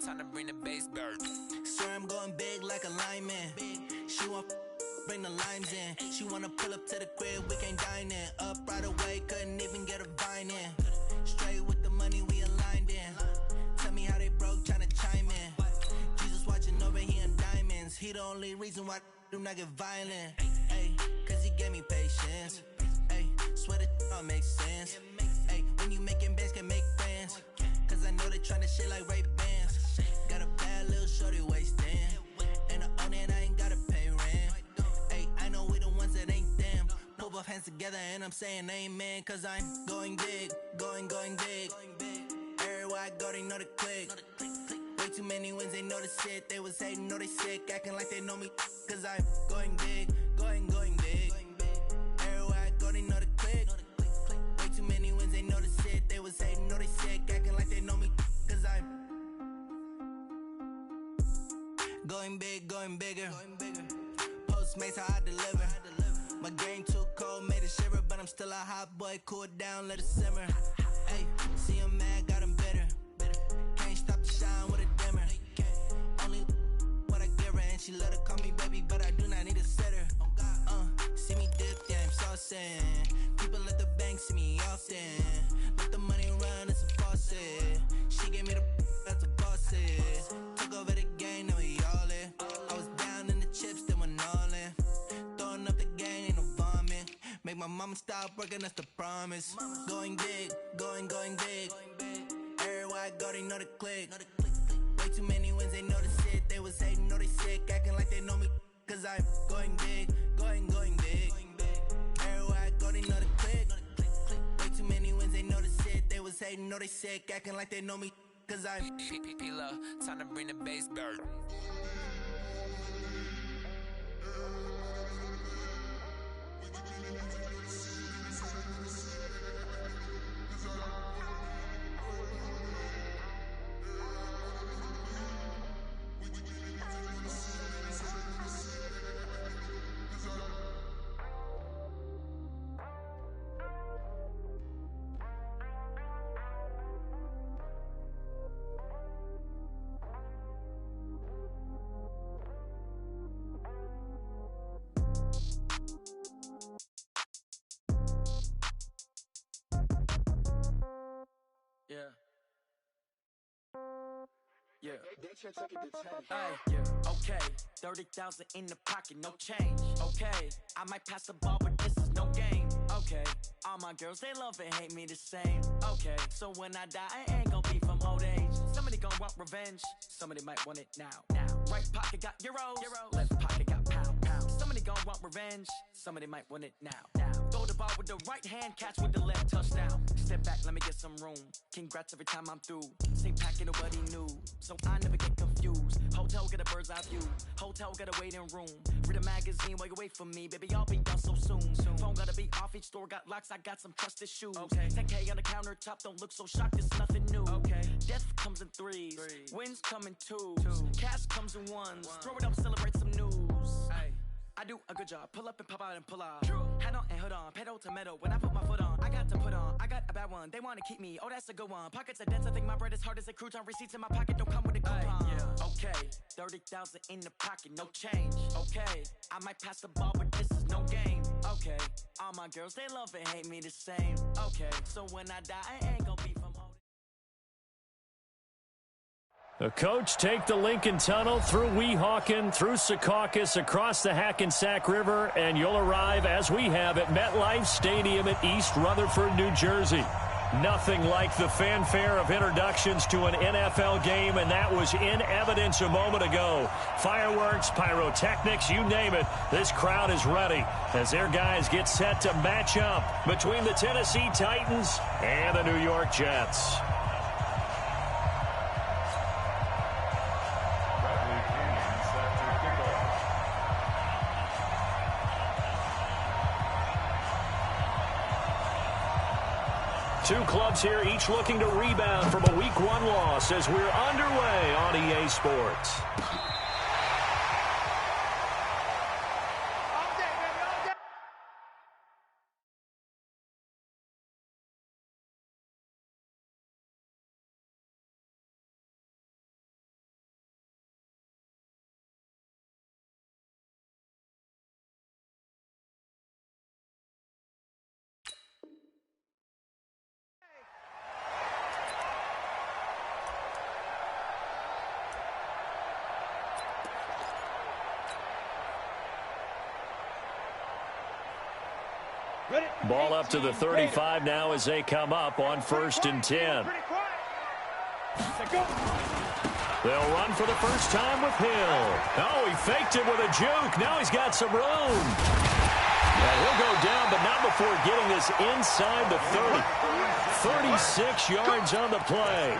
Time to bring the bass back. Swear I'm going big like a lineman. She want bring the limes in. She wanna pull up to the crib, we can't dine in. Up right away, couldn't even get a vine in. Straight with the money we aligned in. Tell me how they broke, tryna chime in. Jesus watching over here in diamonds. He the only reason why I do not get violent. Ay, cause he gave me patience. Ay, swear that all makes sense. Ay, when you making bands, can make friends. Cause I know they tryna shit like Ray-Bans. Got a bad little shorty wasting. And I own it, I ain't gotta pay rent. Ay, I know we the ones that ain't them. Pull both hands together and I'm saying amen. Cause I'm going big, going big. Everywhere I go, they know the click. Way too many wins, they know the shit. They was hating, know they sick, acting like they know me. Cause I'm going big, going big. Everywhere I go, they know the click. Way too many wins, they know the shit. They was hating, know they sick, acting like they know me. Cause I'm going big, going bigger. Postmates how I deliver. My game too cold, made it shiver. But I'm still a hot boy, cool it down, let it simmer. Hey, see him mad, got him bitter. Can't stop the shine with a dimmer. Only what I give her, and she let her call me baby, but I do not need a sitter. See me dip, yeah, I'm saucing. People at the bank see me often. Let the money run, it's a faucet. She gave me the that's a boss it. Took over the game, now we all in. I was down in the chips, then went all in. Throwing up the gang, ain't no vomit. Make my mama stop working, that's the promise. Going big, going big. Everywhere I go, they know the click. Way too many wins, they know the shit. They was hating, know they sick, acting like they know me. Cause I'm going big, going big. Everywhere I go, they know the click. Way too many wins, they know the shit. They was hating, know they sick, acting like they know me. Cause I'm time to bring the bass back. Yeah. Hey, yeah. Okay, 30,000 in the pocket, no change. Okay, I might pass the ball, but this is no game. Okay, all my girls, they love and hate me the same. Okay, so when I die, I ain't gon' be from old age. Somebody gon' want revenge, somebody might want it now. Right pocket got euros, left pocket got pounds. Somebody gon' want revenge, somebody might want it now. Throw the ball with the right hand, catch with the left, touchdown. Step back, let me get some room. Congrats every time I'm through. Same packet, nobody knew, so I never get confused. Hotel get a bird's eye view, hotel got a waiting room. Read a magazine while you wait for me, baby, I'll be done so soon. Phone gotta be off, each store got locks, I got some trusted shoes. 10K on the countertop, don't look so shocked, it's nothing new. Death comes in threes, wins come in twos. Cash comes in ones, throw it up, celebrate some news. I do a good job, pull up and pop out and pull out. Head on and hood on, pedal to metal. When I put my foot on, I got to put on. I got a bad one, they wanna keep me, oh that's a good one. Pockets are dense, I think my bread is hard as a crouton. Receipts in my pocket don't come with a coupon. Okay, 30,000 in the pocket, no change. Okay, I might pass the ball, but this is no game. Okay, all my girls, they love and hate me the same. Okay, so when I die, I ain't gonna be from home. The coach take the Lincoln Tunnel through Weehawken, through Secaucus, across the Hackensack River, and you'll arrive, as we have, at MetLife Stadium at East Rutherford, New Jersey. Nothing like the fanfare of introductions to an NFL game, and that was in evidence a moment ago. Fireworks, pyrotechnics, you name it, this crowd is ready as their guys get set to match up between the Tennessee Titans and the New York Jets. Two clubs here, each looking to rebound from a Week 1 loss as we're underway on EA Sports. Ball up to the 35 now as they come up on 1st and 10. They'll run for the first time with Hill. Oh, he faked it with a juke. Now he's got some room. And he'll go down, but not before getting this inside the 30. 36 yards on the play.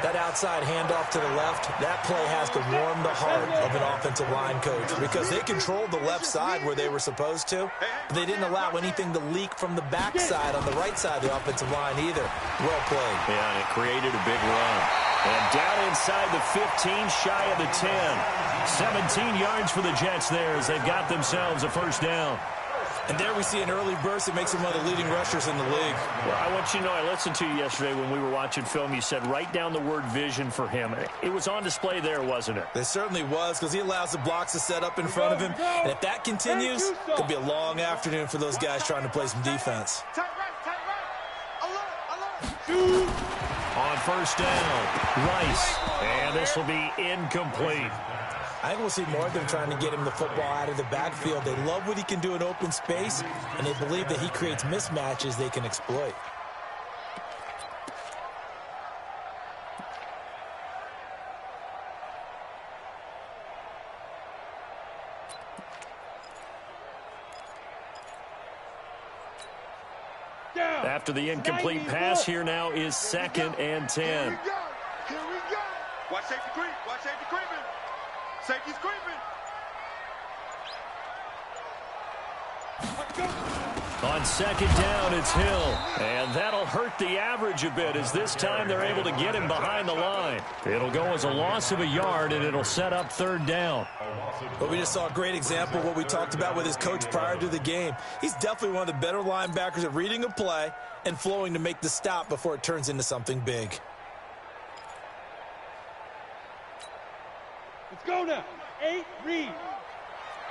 That outside handoff to the left, that play has to warm the heart of an offensive line coach because they controlled the left side where they were supposed to, but they didn't allow anything to leak from the backside on the right side of the offensive line either. Well played. Yeah, and it created a big run. And down inside the 15, shy of the 10. 17 yards for the Jets there as they've got themselves a first down. And there we see an early burst that makes him one of the leading rushers in the league. Well, I want you to know, I listened to you yesterday when we were watching film. You said write down the word vision for him. It was on display there, wasn't it? It certainly was, because he allows the blocks to set up in front of him. And if that continues, it could be a long afternoon for those guys trying to play some defense. On first down, Rice. And this will be incomplete. I think we'll see more of them trying to get him the football out of the backfield. They love what he can do in open space, and they believe that he creates mismatches they can exploit. After the incomplete pass, here now is 2nd and 10. Here we go. Watch safety creep. Watch safety creeping. Safety's creeping. On 2nd down, it's Hill. And that'll hurt the average a bit as this time they're able to get him behind the line. It'll go as a loss of a yard, and it'll set up 3rd down. But we just saw a great example of what we talked about with his coach prior to the game. He's definitely one of the better linebackers at reading a play and flowing to make the stop before it turns into something big. Let's go now. 8, read.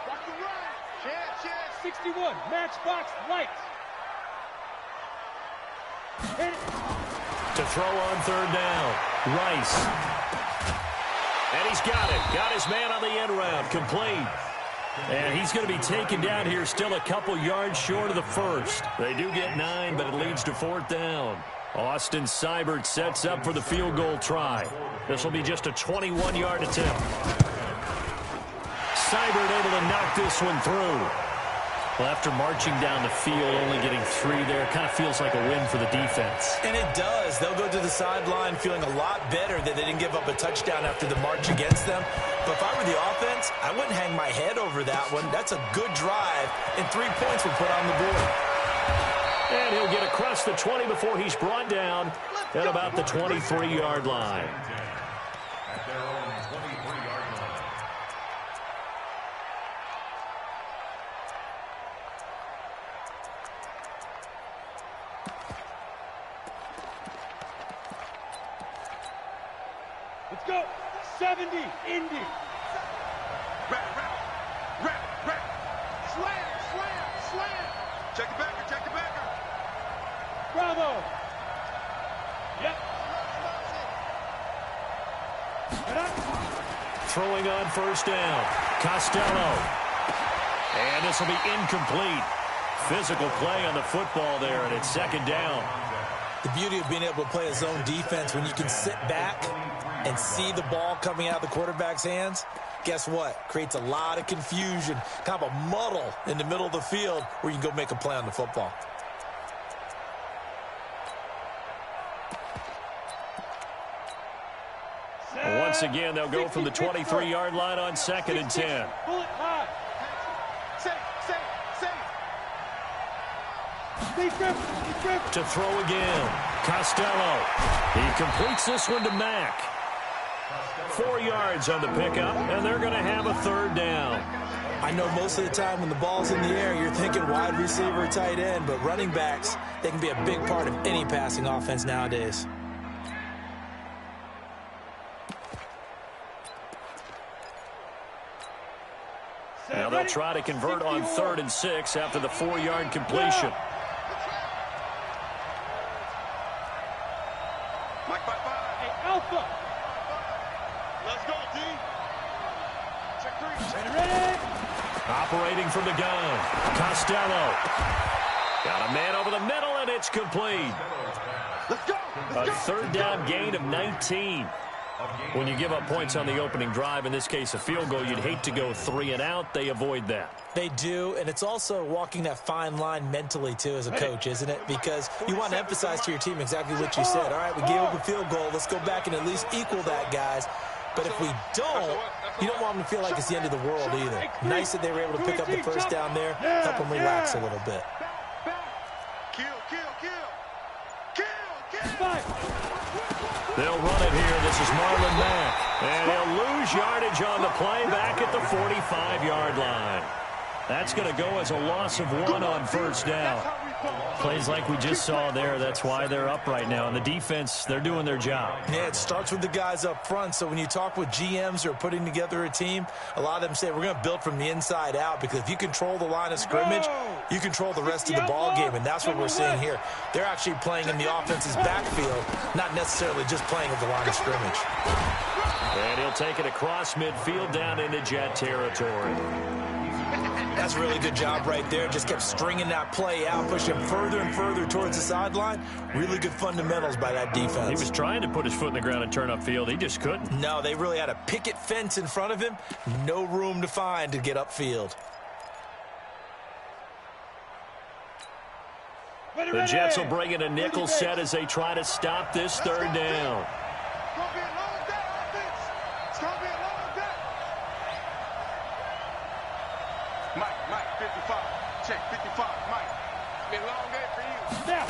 Watch the run. Chance. 61, matchbox lights. Hit it. To throw on 3rd down, Rice. And he's got it. Got his man on the end route. Complete. And he's going to be taken down here still a couple yards short of the first. They do get 9, but it leads to 4th down. Austin Seibert sets up for the field goal try. This will be just a 21-yard attempt. Seibert able to knock this one through. Well, after marching down the field, only getting 3 there, kind of feels like a win for the defense. And it does. They'll go to the sideline feeling a lot better that they didn't give up a touchdown after the march against them. But if I were the offense, I wouldn't hang my head over that one. That's a good drive, and 3 points were put on the board. And he'll get across the 20 before he's brought down at about the 23-yard line. Let's go. 70, Indy. Rap. Slam. Check the backer. Bravo. Yep. Get up. Throwing on 1st down, Costello. And this will be incomplete. Physical play on the football there, and it's 2nd down. The beauty of being able to play a zone defense when you can sit back and see the ball coming out of the quarterback's hands, guess what? Creates a lot of confusion, kind of a muddle in the middle of the field where you can go make a play on the football. And once again, they'll go from the 23-yard line on 2nd and 10. Bullet high. Safe. To throw again, Costello. He completes this one to Mack. 4 yards on the pickup, and they're going to have a 3rd down. I know most of the time when the ball's in the air, you're thinking wide receiver, tight end, but running backs, they can be a big part of any passing offense nowadays. Now they'll try to convert on 3rd and 6 after the 4-yard completion. Hey, Alpha. Let's go, D. Check 3. Ready. Operating from the gun, Costello. Got a man over the middle, and it's complete. Let's go. A third down gain of 19. When you give up points on the opening drive, in this case a field goal, you'd hate to go 3 and out. They avoid that. They do, and it's also walking that fine line mentally, too, as a coach, isn't it? Because you want to emphasize to your team exactly what you said. All right, we gave up a field goal. Let's go back and at least equal that, guys. But if we don't, you don't want them to feel like it's the end of the world either. Nice that they were able to pick up the first down there, help them relax a little bit. Kill. They'll run it here. This is Marlon Mack. And he'll lose yardage on the play back at the 45-yard line. That's going to go as a loss of 1 on first down. Plays like we just saw there. That's why they're up right now. And the defense, they're doing their job. Yeah, it starts with the guys up front. So when you talk with GMs who are putting together a team, a lot of them say we're going to build from the inside out, because if you control the line of scrimmage, you control the rest of the ball game, and that's what we're seeing here. They're actually playing in the offense's backfield, not necessarily just playing at the line of scrimmage. And he'll take it across midfield down into Jet territory. That's a really good job right there. Just kept stringing that play out, pushing further and further towards the sideline. Really good fundamentals by that defense. He was trying to put his foot in the ground and turn upfield. He just couldn't. No, they really had a picket fence in front of him. No room to find to get upfield. The Jets will bring in a nickel set as they try to stop this third down. Mike, 55. Check, 55. Mike, it's been a long day for you. Snap.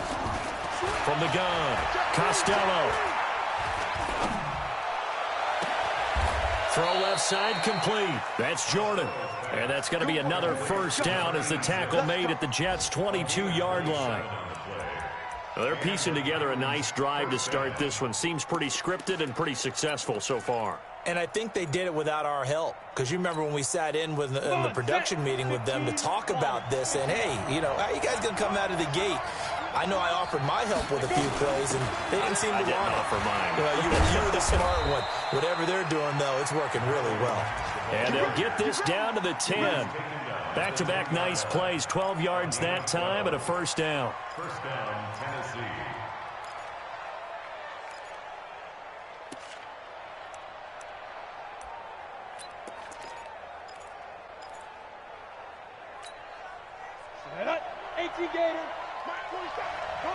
From the gun, Costello. Throw left side complete. That's Jordan. And that's going to be another first down as the tackle made at the Jets' 22-yard line. Well, they're piecing together a nice drive to start this one. Seems pretty scripted and pretty successful so far. And I think they did it without our help. Because you remember when we sat in the production meeting with them to talk about this. And, hey, you know, how are you guys going to come out of the gate? I know I offered my help with a few plays, and they didn't seem to want it. I didn't offer mine. You were the smart one. Whatever they're doing, though, it's working really well. And they'll get this down to the 10. Back-to-back nice plays. 12 yards that time and a first down. First down, Tennessee.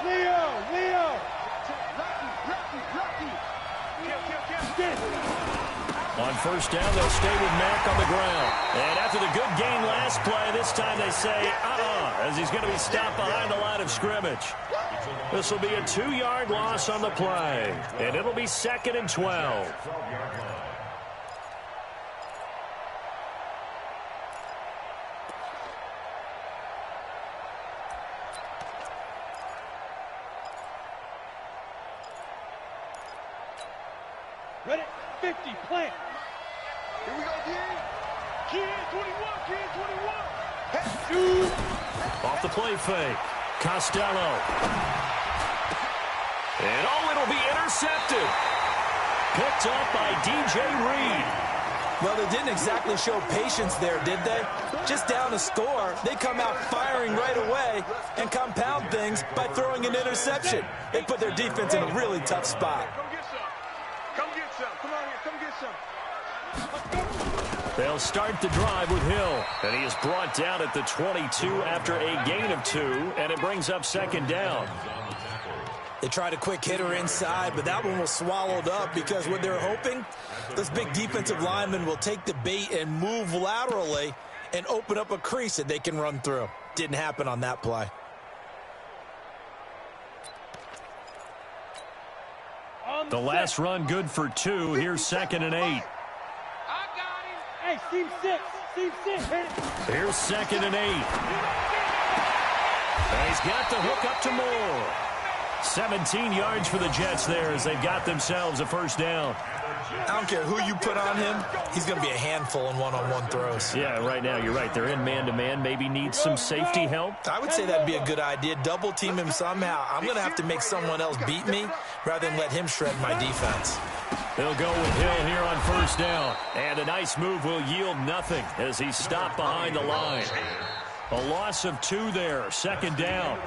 Leo! On first down, they'll stay with Mack on the ground. And after the good gain last play, this time they say, as he's going to be stopped behind the line of scrimmage. This will be a 2-yard loss on the play. And it'll be 2nd and 12. Ready? 50, plant. Here we go, kid. Kid 21. Shoot. Off the play fake. Costello. And it'll be intercepted. Picked up by DJ Reed. Well, they didn't exactly show patience there, did they? Just down a score, they come out firing right away and compound things by throwing an interception. They put their defense in a really tough spot. Come get some. Come on here. Come get some. They'll start the drive with Hill. And he is brought down at the 22 after a gain of 2, and it brings up 2nd down. They tried a quick hitter inside, but that one was swallowed up because what they're hoping, this big defensive lineman will take the bait and move laterally and open up a crease that they can run through. Didn't happen on that play. The last run good for 2. Here's 2nd and 8. I got him. Hey, seam 6. Here's 2nd and 8. And he's got the hook up to Moore. 17 yards for the Jets there as they've got themselves a first down. I don't care who you put on him, he's going to be a handful in one-on-one throws. Yeah, right now, you're right. They're in man-to-man. Maybe need some safety help. I would say that'd be a good idea. Double team him somehow. I'm going to have to make someone else beat me rather than let him shred my defense. They'll go with Hill here on first down. And a nice move will yield nothing as he's stopped behind the line. A loss of 2 there, second down.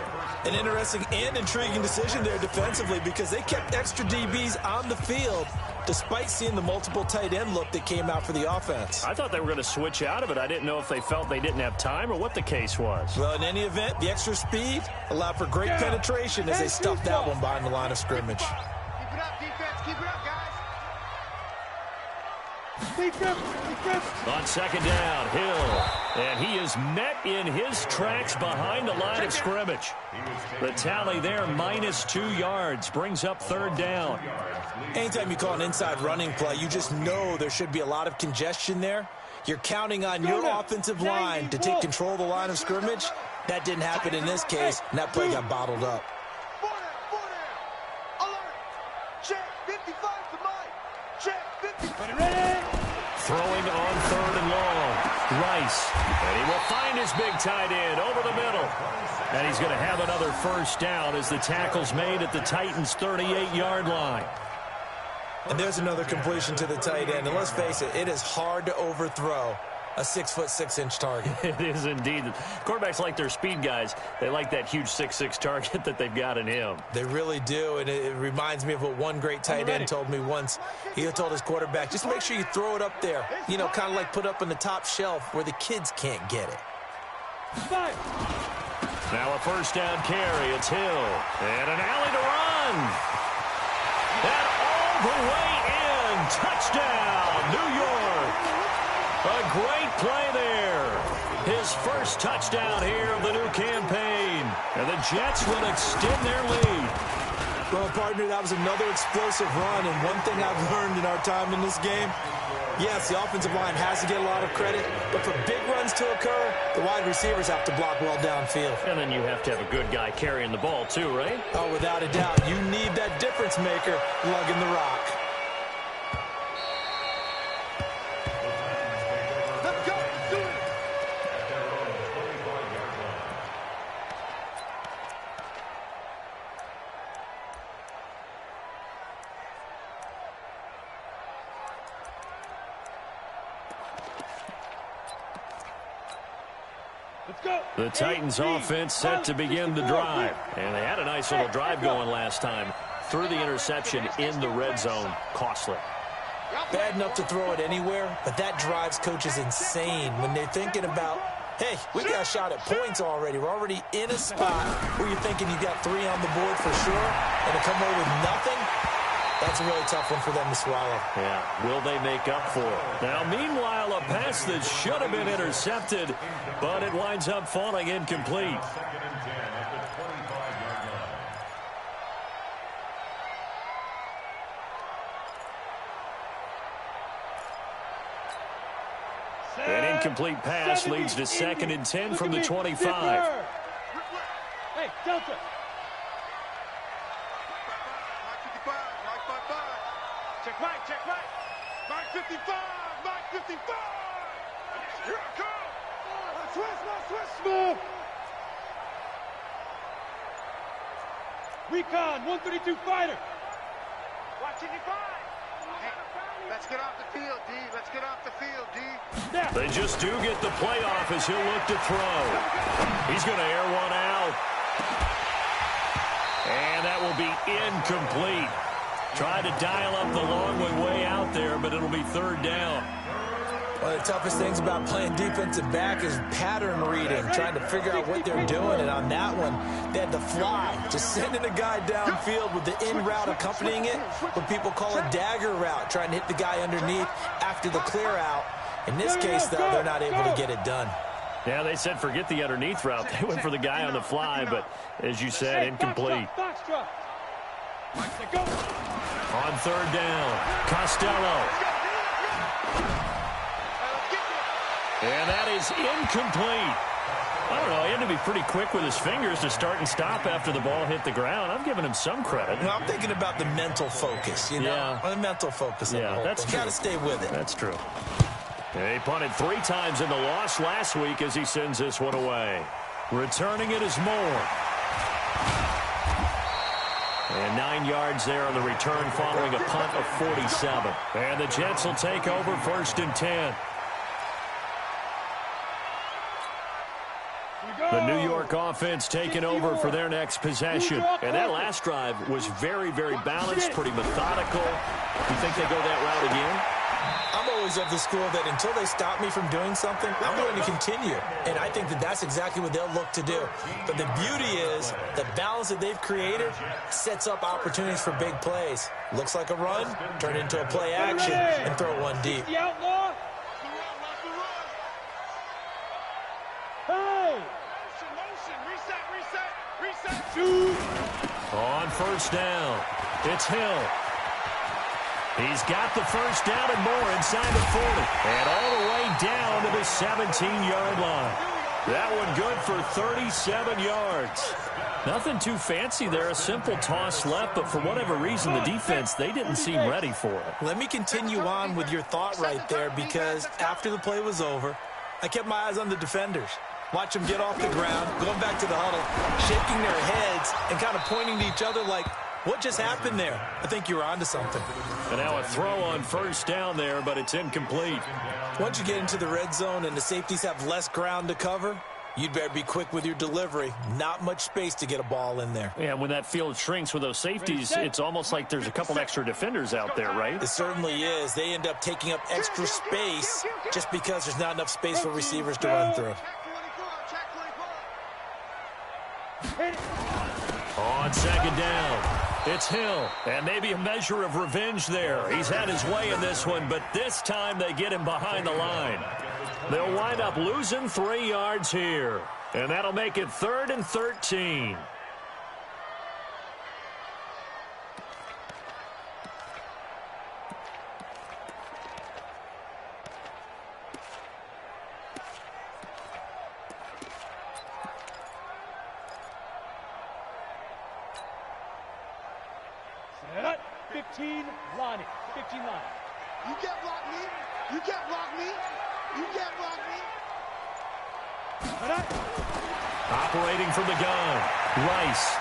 An interesting and intriguing decision there defensively because they kept extra DBs on the field despite seeing the multiple tight end look that came out for the offense. I thought they were going to switch out of it. I didn't know if they felt they didn't have time or what the case was. Well, in any event, the extra speed allowed for great penetration as they stuffed that one behind the line of scrimmage. Keep it up, defense. Keep it up, guys. On second down, Hill. And he is met in his tracks behind the line of scrimmage. The tally there, -2 yards, brings up third down. Anytime you call an inside running play, you just know there should be a lot of congestion there. You're counting on your offensive line to take control of the line of scrimmage. That didn't happen in this case, and that play got bottled up. Throwing on third and long. Rice. And he will find his big tight end over the middle. And he's going to have another first down as the tackle's made at the Titans' 38-yard line. And there's another completion to the tight end. And let's face it, it is hard to overthrow a 6'6" target. It is indeed. Quarterbacks like their speed guys. They like that huge 6'6" target that they've got in him. They really do, and it reminds me of what one great tight end told me once. He told his quarterback, just make sure you throw it up there. You know, kind of like put up on the top shelf where the kids can't get it. Now a first down carry. It's Hill. And an alley to run. And all the way in. Touchdown, New York. A great play there. His first touchdown here of the new campaign. And the Jets will extend their lead. Well, partner, that was another explosive run. And one thing I've learned in our time in this game, yes, the offensive line has to get a lot of credit. But for big runs to occur, the wide receivers have to block well downfield. And then you have to have a good guy carrying the ball too, right? Oh, without a doubt. You need that difference maker lugging the rock. The Titans offense set to begin the drive. And they had a nice little drive going last time. Threw the interception in the red zone. Costly. Bad enough to throw it anywhere, but that drives coaches insane when they're thinking about, hey, we got a shot at points already. We're already in a spot where you're thinking you got 3 on the board for sure, and to come away with nothing, that's a really tough one for them to swallow. Yeah, will they make up for it? Now, meanwhile, a pass that should have been intercepted, but it winds up falling incomplete. An incomplete pass leads to 2nd and 10 from the 25. Hey, Delta. Check right. Mark 55. Mark 55. Here I come. Switch. Move. Recon, 132 fighter. Watch 85. Hey, let's get off the field, D. Let's get off the field, D. They just do get the playoff as he'll look to throw. He's going to air one out. And that will be incomplete. Tried to dial up the long way out there, but it'll be 3rd down. One of the toughest things about playing defensive back is pattern reading, trying to figure out what they're doing. And on that one, they had to fly, just sending a guy downfield with the in route accompanying it, what people call a dagger route, trying to hit the guy underneath after the clear out. In this case, though, they're not able to get it done. Yeah, they said forget the underneath route. They went for the guy on the fly, but as you said, incomplete. On 3rd down, Costello. And that is incomplete. I don't know, he had to be pretty quick with his fingers to start and stop after the ball hit the ground. I'm giving him some credit. Well, I'm thinking about the mental focus, you know? Yeah. The mental focus. Yeah, that's true. You got to stay with it. That's true. And he punted 3 times in the loss last week as he sends this one away. Returning it is Moore. And 9 yards there on the return following a punt of 47. And the Jets will take over 1st and 10. The New York offense taking over for their next possession. And that last drive was very, very balanced, pretty methodical. You think they go that route again? I'm always of the school that until they stop me from doing something, I'm going to continue. And I think that that's exactly what they'll look to do. But the beauty is the balance that they've created sets up opportunities for big plays. Looks like a run, turn into a play action, and throw one deep. The outlaw. Hey! Reset. Shoot. On first down, it's Hill. He's got the first down and more inside the 40. And all the way down to the 17-yard line. That one good for 37 yards. Nothing too fancy there, a simple toss left, but for whatever reason, the defense, they didn't seem ready for it. Let me continue on with your thought right there, because after the play was over, I kept my eyes on the defenders. Watch them get off the ground, going back to the huddle, shaking their heads and kind of pointing to each other like, what just happened there? I think you were onto something. And now a throw on first down there, but it's incomplete. Once you get into the red zone and the safeties have less ground to cover, you'd better be quick with your delivery. Not much space to get a ball in there. Yeah, when that field shrinks with those safeties, it's almost like there's a couple extra defenders out there, right? It certainly is. They end up taking up extra space just because there's not enough space for receivers to run through. On second down, it's Hill, and maybe a measure of revenge there. He's had his way in this one, but this time they get him behind the line. They'll wind up losing 3 yards here, and that'll make it 3rd and 13. Set up. 15 line. 15 line. You can't block me. You can't block me. You can't block me. Set up. Operating from the gun, Rice.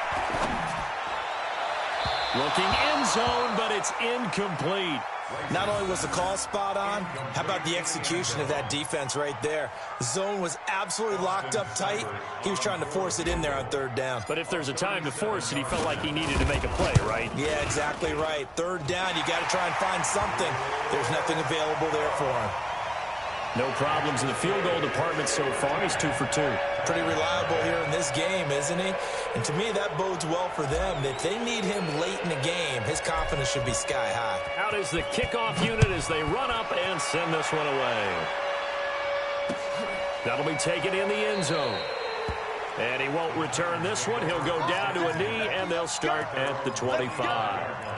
Looking end zone, but it's incomplete. Not only was the call spot on, how about the execution of that defense right there? The zone was absolutely locked up tight. He was trying to force it in there on 3rd down. But if there's a time to force it, he felt like he needed to make a play, right? Yeah, exactly right. 3rd down, you got to try and find something. There's nothing available there for him. No problems in the field goal department so far. He's 2 for 2. Pretty reliable here in this game, isn't he? And to me, that bodes well for them. If they need him late in the game, his confidence should be sky high. Out is the kickoff unit as they run up and send this one away. That'll be taken in the end zone. And he won't return this one. He'll go down to a knee, and they'll start at the 25.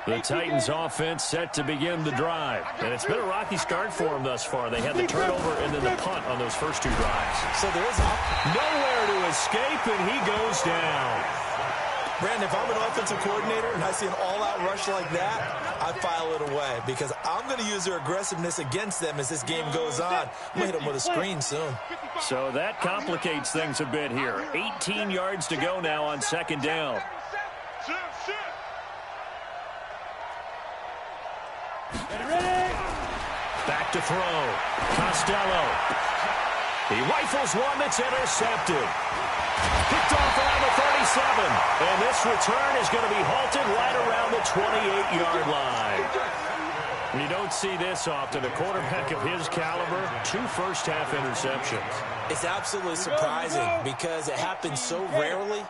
The Titans offense set to begin the drive. And it's been a rocky start for them thus far. They had the turnover and then the punt on those first 2 drives. So there is nowhere to escape, and he goes down. Brandon, if I'm an offensive coordinator and I see an all-out rush like that, I file it away because I'm going to use their aggressiveness against them as this game goes on. I'm going to hit them with a screen soon. So that complicates things a bit here. 18 yards to go now on 2nd down. Back to throw. Costello. He rifles one that's intercepted. Picked off around the 37. And this return is going to be halted right around the 28-yard line. You don't see this often. A quarterback of his caliber, 2 first-half interceptions. It's absolutely surprising because it happens so rarely.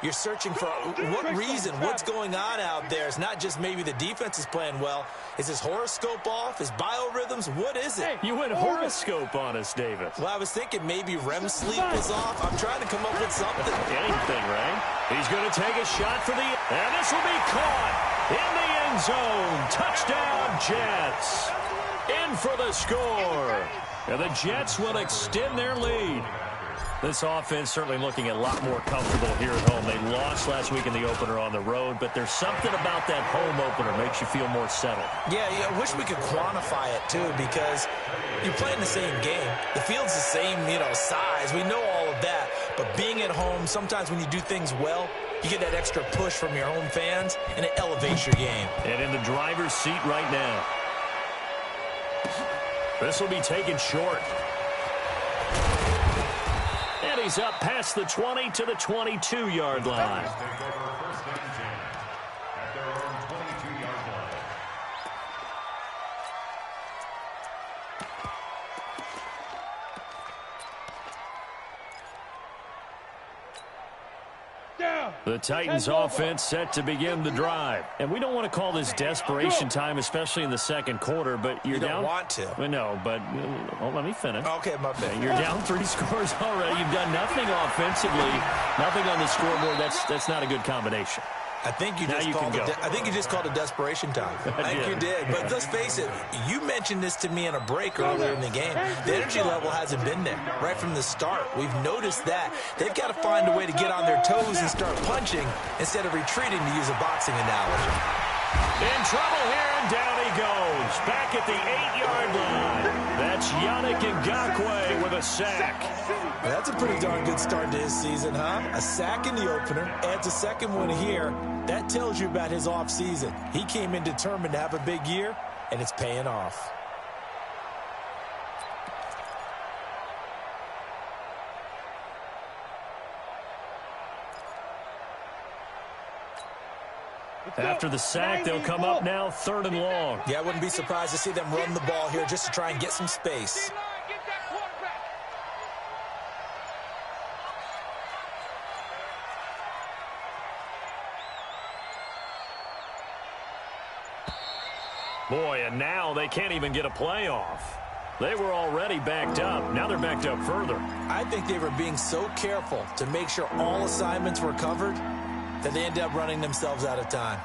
You're searching for what reason, what's going on out there. It's not just maybe the defense is playing well. Is his horoscope off? His biorhythms? What is it? You went horoscope on us, David. Well, I was thinking maybe REM sleep is off. I'm trying to come up with something. Anything, right? He's going to take a shot for the... And this will be caught in the end zone. Touchdown, Jets. In for the score. And the Jets will extend their lead. This offense certainly looking a lot more comfortable here at home. They lost last week in the opener on the road, but there's something about that home opener makes you feel more settled. Yeah, I wish we could quantify it, too, because you're playing the same game. The field's the same, size. We know all of that. But being at home, sometimes when you do things well, you get that extra push from your home fans, and it elevates your game. And in the driver's seat right now. This will be taken short. And he's up past the 20 to the 22-yard line. The Titans offense set to begin the drive. And we don't want to call this desperation time, especially in the second quarter, but you're down. You don't want to. No, but let me finish. Okay, my bad. You're down 3 scores already. You've done nothing offensively, nothing on the scoreboard. That's not a good combination. I think you just called it desperation time. I think you did. But let's face it, you mentioned this to me in a break earlier in the game. The energy level hasn't been there right from the start. We've noticed that. They've got to find a way to get on their toes and start punching instead of retreating, to use a boxing analogy. In trouble here, and down he goes. Back at the 8-yard line. That's Yannick Ngakoue with a sack. That's a pretty darn good start to his season, huh? A sack in the opener, adds a second one here. That tells you about his offseason. He came in determined to have a big year, and it's paying off. After the sack, they'll come up now 3rd and long. Yeah, I wouldn't be surprised to see them run the ball here just to try and get some space. Boy, and now they can't even get a play off. They were already backed up. Now they're backed up further. I think they were being so careful to make sure all assignments were covered that they ended up running themselves out of time.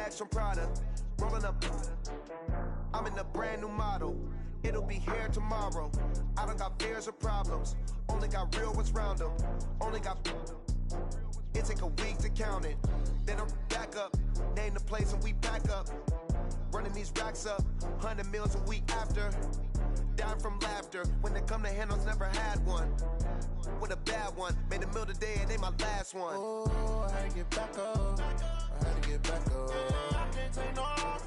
Some product, rolling up. I'm in a brand new model. It'll be here tomorrow. I don't got fears or problems. Only got real ones round them. Only got. It take a week to count it. Then I'm back up. Name the place and we back up. Running these racks up. 100 meals a week after. Dying from laughter. When they come to handles, never had one. With a bad one. Made a meal today and they my last one. Oh, I had to get back up. I had to get back up. I can't take no off.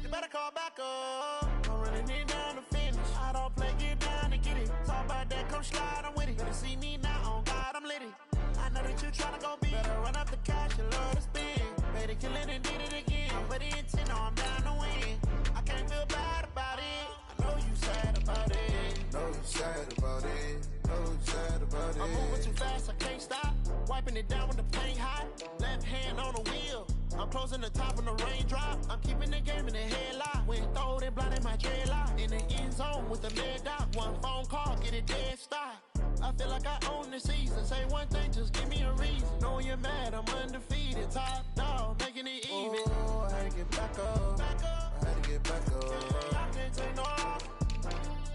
You better call back up. I'm running it down to finish. I don't play, get down and get it. Talk about that, come slide, I'm with it. Better see me now, on God, I'm litty. I know that you tryna go big. Better run up the cash, you love to spin. Better kill it and did it again. I'm with the intent, no, I'm down to win. I can't feel bad about it. I know you sad about it. Know you sad about it. Know you sad about it. I'm moving too fast, I can't stop. Wiping it down when the paint hot. Left hand on the wheel. I'm closing the top when the raindrop. I'm keeping the game in the headlock. When throwed and blinded my dreadlock. In the end zone with the med dot. One phone call, get it dead stop. I feel like I own the season. Say one thing, just give me a reason. Knowing you're mad, I'm undefeated. Top dog, making it even. Oh, I had to get back up. I had to get back up. I can't take no off.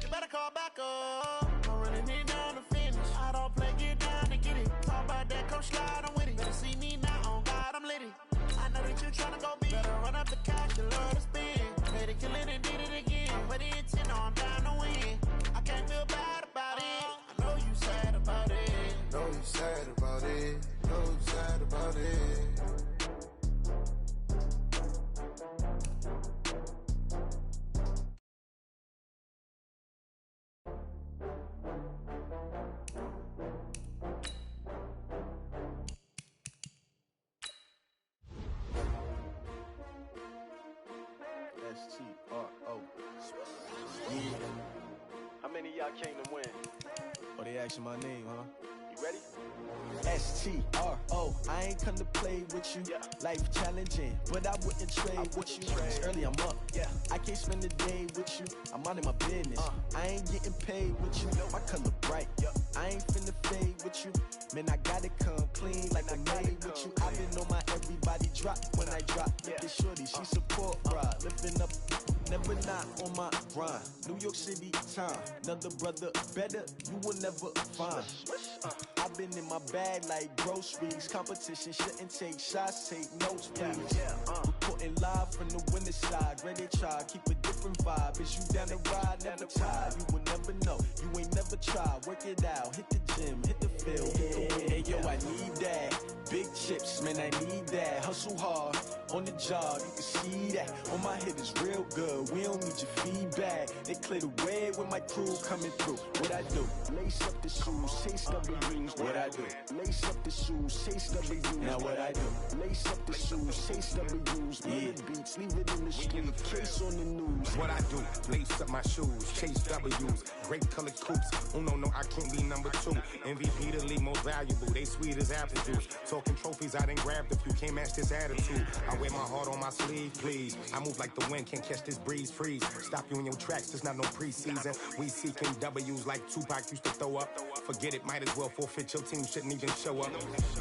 You better call back up. I'm running it down to finish. I don't play, get down and get it. don't slide, I'm with it. Better see me now, on God, I'm litty. I know that you tryna go big. Better run up the cash, you love to spend. Made it, kill it, and did it again. But the intent, no, I'm down to win. I can't feel bad about it. I know you sad about it. Know you sad about it. Know you sad about it. STRO. Yeah. How many of y'all came to win? Oh, they asking my name, huh? You ready? STRO. I ain't come to play with you. Yeah. Life challenging, but I wouldn't trade with you. It's early, I'm up. Yeah. I can't spend the day with you. I'm minding my business. I ain't getting paid with you. My color bright. I ain't finna fade with you. Man, I gotta come clean like I made with you. I've been on my everybody drop when I drop. Look at shorty, she support ride. Lifting up, never not on my grind. New York City time. Another brother better, you will never find. I've been in my bag like groceries. Competition shouldn't take shots, take notes, please. Reporting live from the winter side. Ready to try, keep a different vibe. Is you down the ride, never tired. You will never know, you ain't never tried. Work it out, hit the gym, hit the field, hit the wind. Hey yo, I need that. Big chips, man, I need that. Hustle hard, on the job, you can see that. On my head is real good, we don't need your feedback. They clear the way with my crew coming through. What I do? Lace up the shoes, chase W's. What I do? Lace up the shoes, chase W's. Now what I do? Lace up the shoes, chase W's. Yeah. Beats, leave it in the street, case on the news. What I do? Lace up my shoes, chase W's. Great colored coops. Oh no, I can't be number 2. MVP the league most valuable. They sweet as apple juice. Talking trophies, I done grabbed a few. Can't match this attitude. I wear my heart on my sleeve, please. I move like the wind, can't catch this breeze, freeze. Stop you in your tracks, there's not no preseason. We seeking W's like Tupac used to throw up. Forget it, might as well forfeit. Your team shouldn't even show up.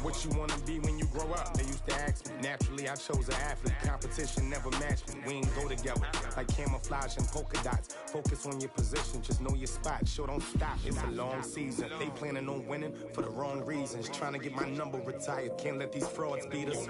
What you wanna be when you grow up? They used to ask me. Naturally, I chose an athlete. Competition never matched me. We ain't go together like camouflage and polka dots. Focus on your position, just know your spot. Sure, don't stop. It's a long season. They planning on winning for the wrong reasons. Trying to get my number retired. Can't let these frauds beat us.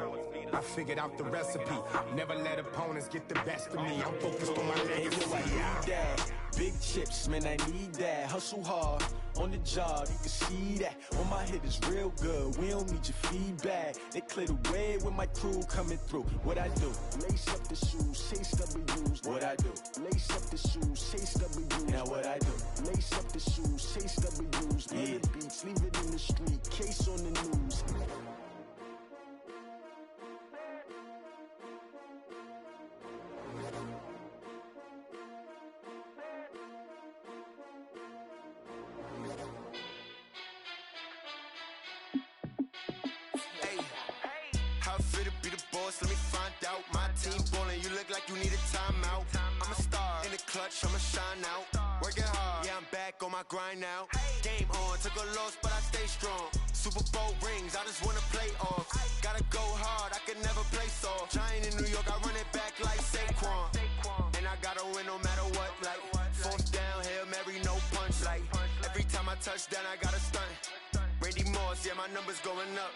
I figured out the recipe. Never let opponents get the best of me. I'm focused on my legacy. I need that. Big chips, man, I need that. Hustle hard, on the job, you can see that. On my head is real good, we don't need your feedback. They clear the way with my crew coming through. What I do? Lace up the shoes, chase W's. What I do? Lace up the shoes, chase W's. Now what I do? Lace up the shoes, chase W's. Yeah. Beats, leave it in the street, case on the news. Let me find out. My team ballin', you look like you need a timeout. I'm a star in the clutch, I'ma shine out. Working hard, yeah, I'm back on my grind now. Game on, took a loss, but I stay strong. Super Bowl rings, I just wanna play off. Gotta go hard, I can never play soft. Giant in New York, I run it back like Saquon. And I gotta win no matter what, like fourth down, Hail Mary, no punch. Like every time I touch down, I gotta stunt. Randy Moss, yeah, my numbers going up.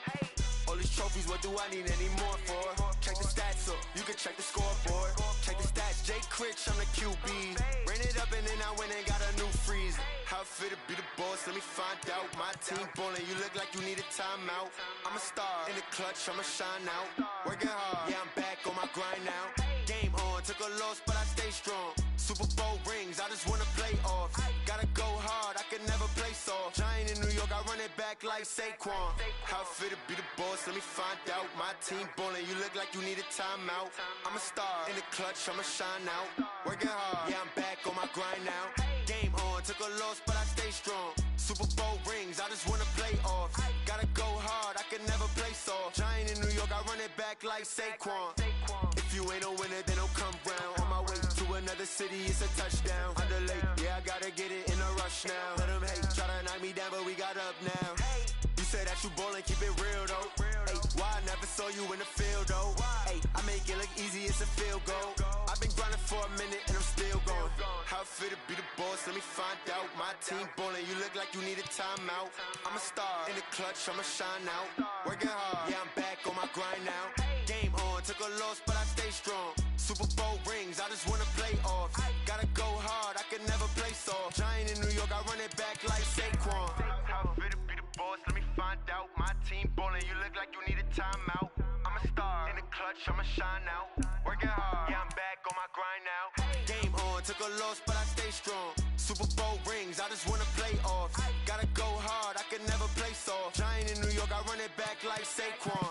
All these trophies, what do I need any more for? Check the stats up, you can check the scoreboard. Check the stats, Jay Critch, I'm the QB. Ran it up and then I went and got a new freeze. How it feel to be the boss, let me find out. My team ballin', you look like you need a timeout. I'm a star in the clutch, I'ma shine out. Working hard, yeah, I'm back on my grind now. Game on, took a loss, but I stay strong. Super Bowl rings, I just wanna play off. Gotta go hard, I can never play soft. Giant in New York, I run it back like Saquon. How it feel to be the boss, let me find out. My team ballin', you look like you need a timeout. I'm a star in the clutch, I'ma shine out. Working hard, yeah, I'm back on my grind now. Game on, took a loss, but I stay strong. Super Bowl rings, I just wanna play off. Gotta go hard, I can never play soft. Giant in New York, I run it back like Saquon. If you ain't a winner, then don't come round. On my way to another city, it's a touchdown. Underlay, yeah, I gotta get it in a rush now. Let them hate, try to knock me down, but we got up now. You said that you ballin', keep it real though. Ay, why I never saw you in the field though? Ay, I make it look easy, it's a field goal. I've been grinding for a minute and I'm still going. How it feel to be the boss, let me find out. My team ballin', you look like you need a timeout. I'm a star in the clutch, I'ma shine out. Working hard, yeah, I'm back on my grind now. Game on, took a loss, but I stay strong. Super Bowl rings, I just wanna play off. Gotta go hard, I can never play soft. Giant in New York, I run it back like Saquon. How it feel to be the boss, let me find out. My team ballin', you look like you need a timeout. I'm a star in the clutch, I'ma shine out. Working hard, yeah, I'm back on my grind now. Game on, took a loss, but I stay strong. Super Bowl rings, I just wanna play off. Gotta go hard, I can never play soft. Giant in New York, I run it back like Saquon.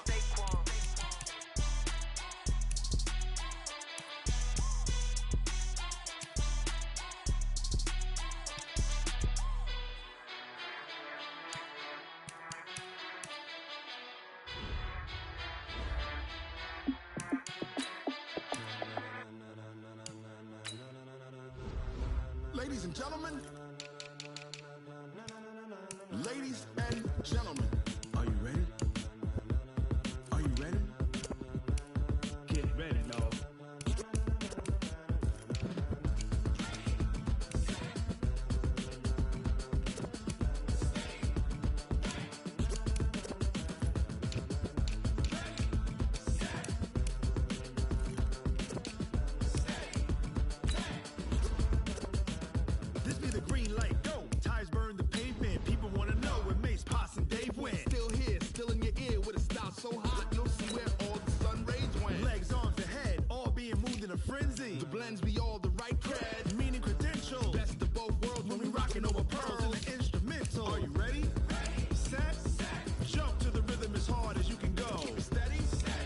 Ladies and gentlemen, ladies and gentlemen, are you ready? Are you ready? Get ready, dog. This be the green light, go. Tires burn the pavement. People wanna know where Mace, Poss, and Dave went. Still here, still in your ear with a style so hot, you'll see where all the sun rays went. Legs, arms, the head, all being moved in a frenzy. The blends be all the right cred, meaning credentials. Best of both worlds when we rockin' over pearls in the instrumental. Are you ready? Set, jump to the rhythm as hard as you can go. Steady,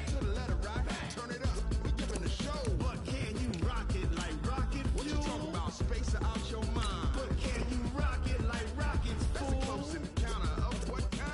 to the letter right, turn it up, we giving the show. But can you rock it like rocket fuel? What you talking about, space out your mind? But can you rock it like rockets, fool? That's a close encounter of what kind?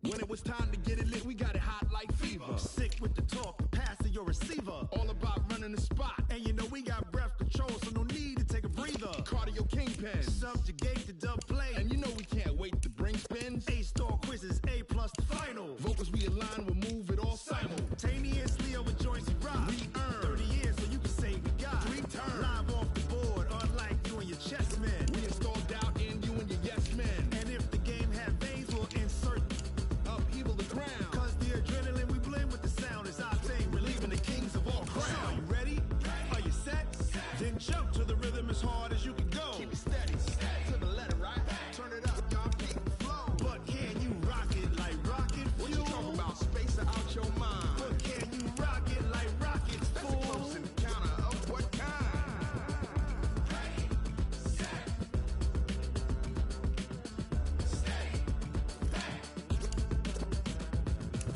When it was time to get it lit, we got it hot like fever. Sick with the talk, pass to your receiver. All about running the spot, and you know we got breath control, so no need to take a breather. Cardio kingpin, subjugate the dub play, and you know we can't wait to bring spins. A-star quizzes, A+ the final. Vocals we align, we'll move it all simultaneously over joints we rock. We earn 30 years, so you can say we got 3 turns. Live off the board, unlike you and your chess men. We install doubt in you and your yes men. And if the game had veins, we'll insert upheaval the crown. Cause the adrenaline we blend with the sound is our thing, relieving the kings of all crowns. So are you ready? Are you set? Then jump to the rhythm as hard as you can go. Keep it steady, to the letter right. Turn it up, y'all keep the flow. But can you rock it like rocket fuel? What you talking about, space out your mind? But can you rock it like rockets, fool? That's a close encounter of what kind?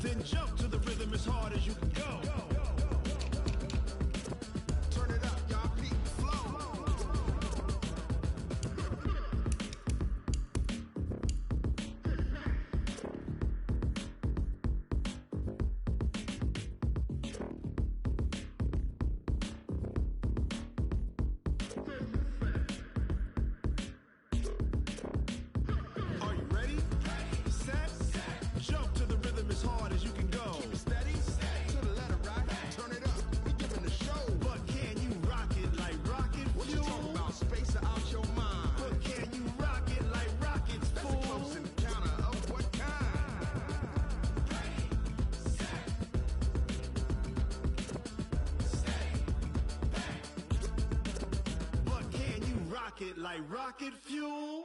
Then jump to the rhythm as hard as you can go. Turn it up, y'all keep the flow. Are you ready? Set, jump to the rhythm as hard as you can go. Keep it steady, to the letter right. Turn it up, we giving the show. But can you rock it like rocket fuel? What you talking about, space out your mind? But can you rock it like rockets, fool? That's a close encounter of what kind? But can you rock it like rocket fuel?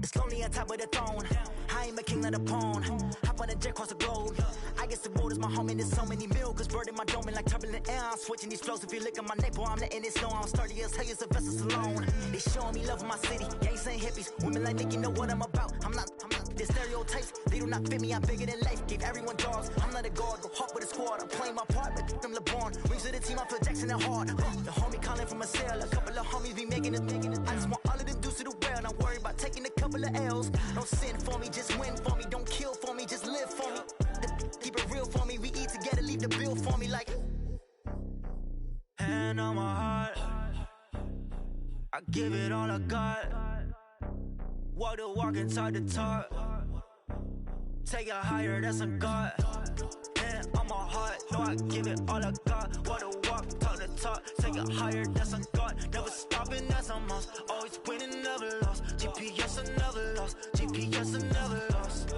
It's lonely on top of the throne. I ain't a king of the pawn. Hop on a jet across the globe. I guess the road is my home and there's so many milkers birding my dome and like turbulent air. I'm switching these flows. If you look at my neck, boy, I'm letting it snow. I'm sturdy as hell as a vessel alone. They showing me love in my city. Gangs ain't hippies. Women like Nick, you know what I'm about. I'm not. The stereotypes, they do not fit me. I'm bigger than life. Gave everyone dogs. I'm not a guard. Go hard with a squad. I'm playing my part, but them LeBron. Rings to the team. I feel Jackson and hard. The homie calling from a cell. A couple of homies be making it. I just want all of them dudes the L's. Don't sin for me, just win for me. Don't kill for me, just live for me. Keep it real for me. We eat together, leave the bill for me like. Hand on my heart, I give it all I got. Walk the walk and talk the talk. Take it higher, that's a God. Hand on my heart, no, I give it all I got. Walk the walk, talk the talk. Take it higher, that's a God. Never stopping, that's a must. Always winning, never lost. GPS, I never lost. GPS, I never lost.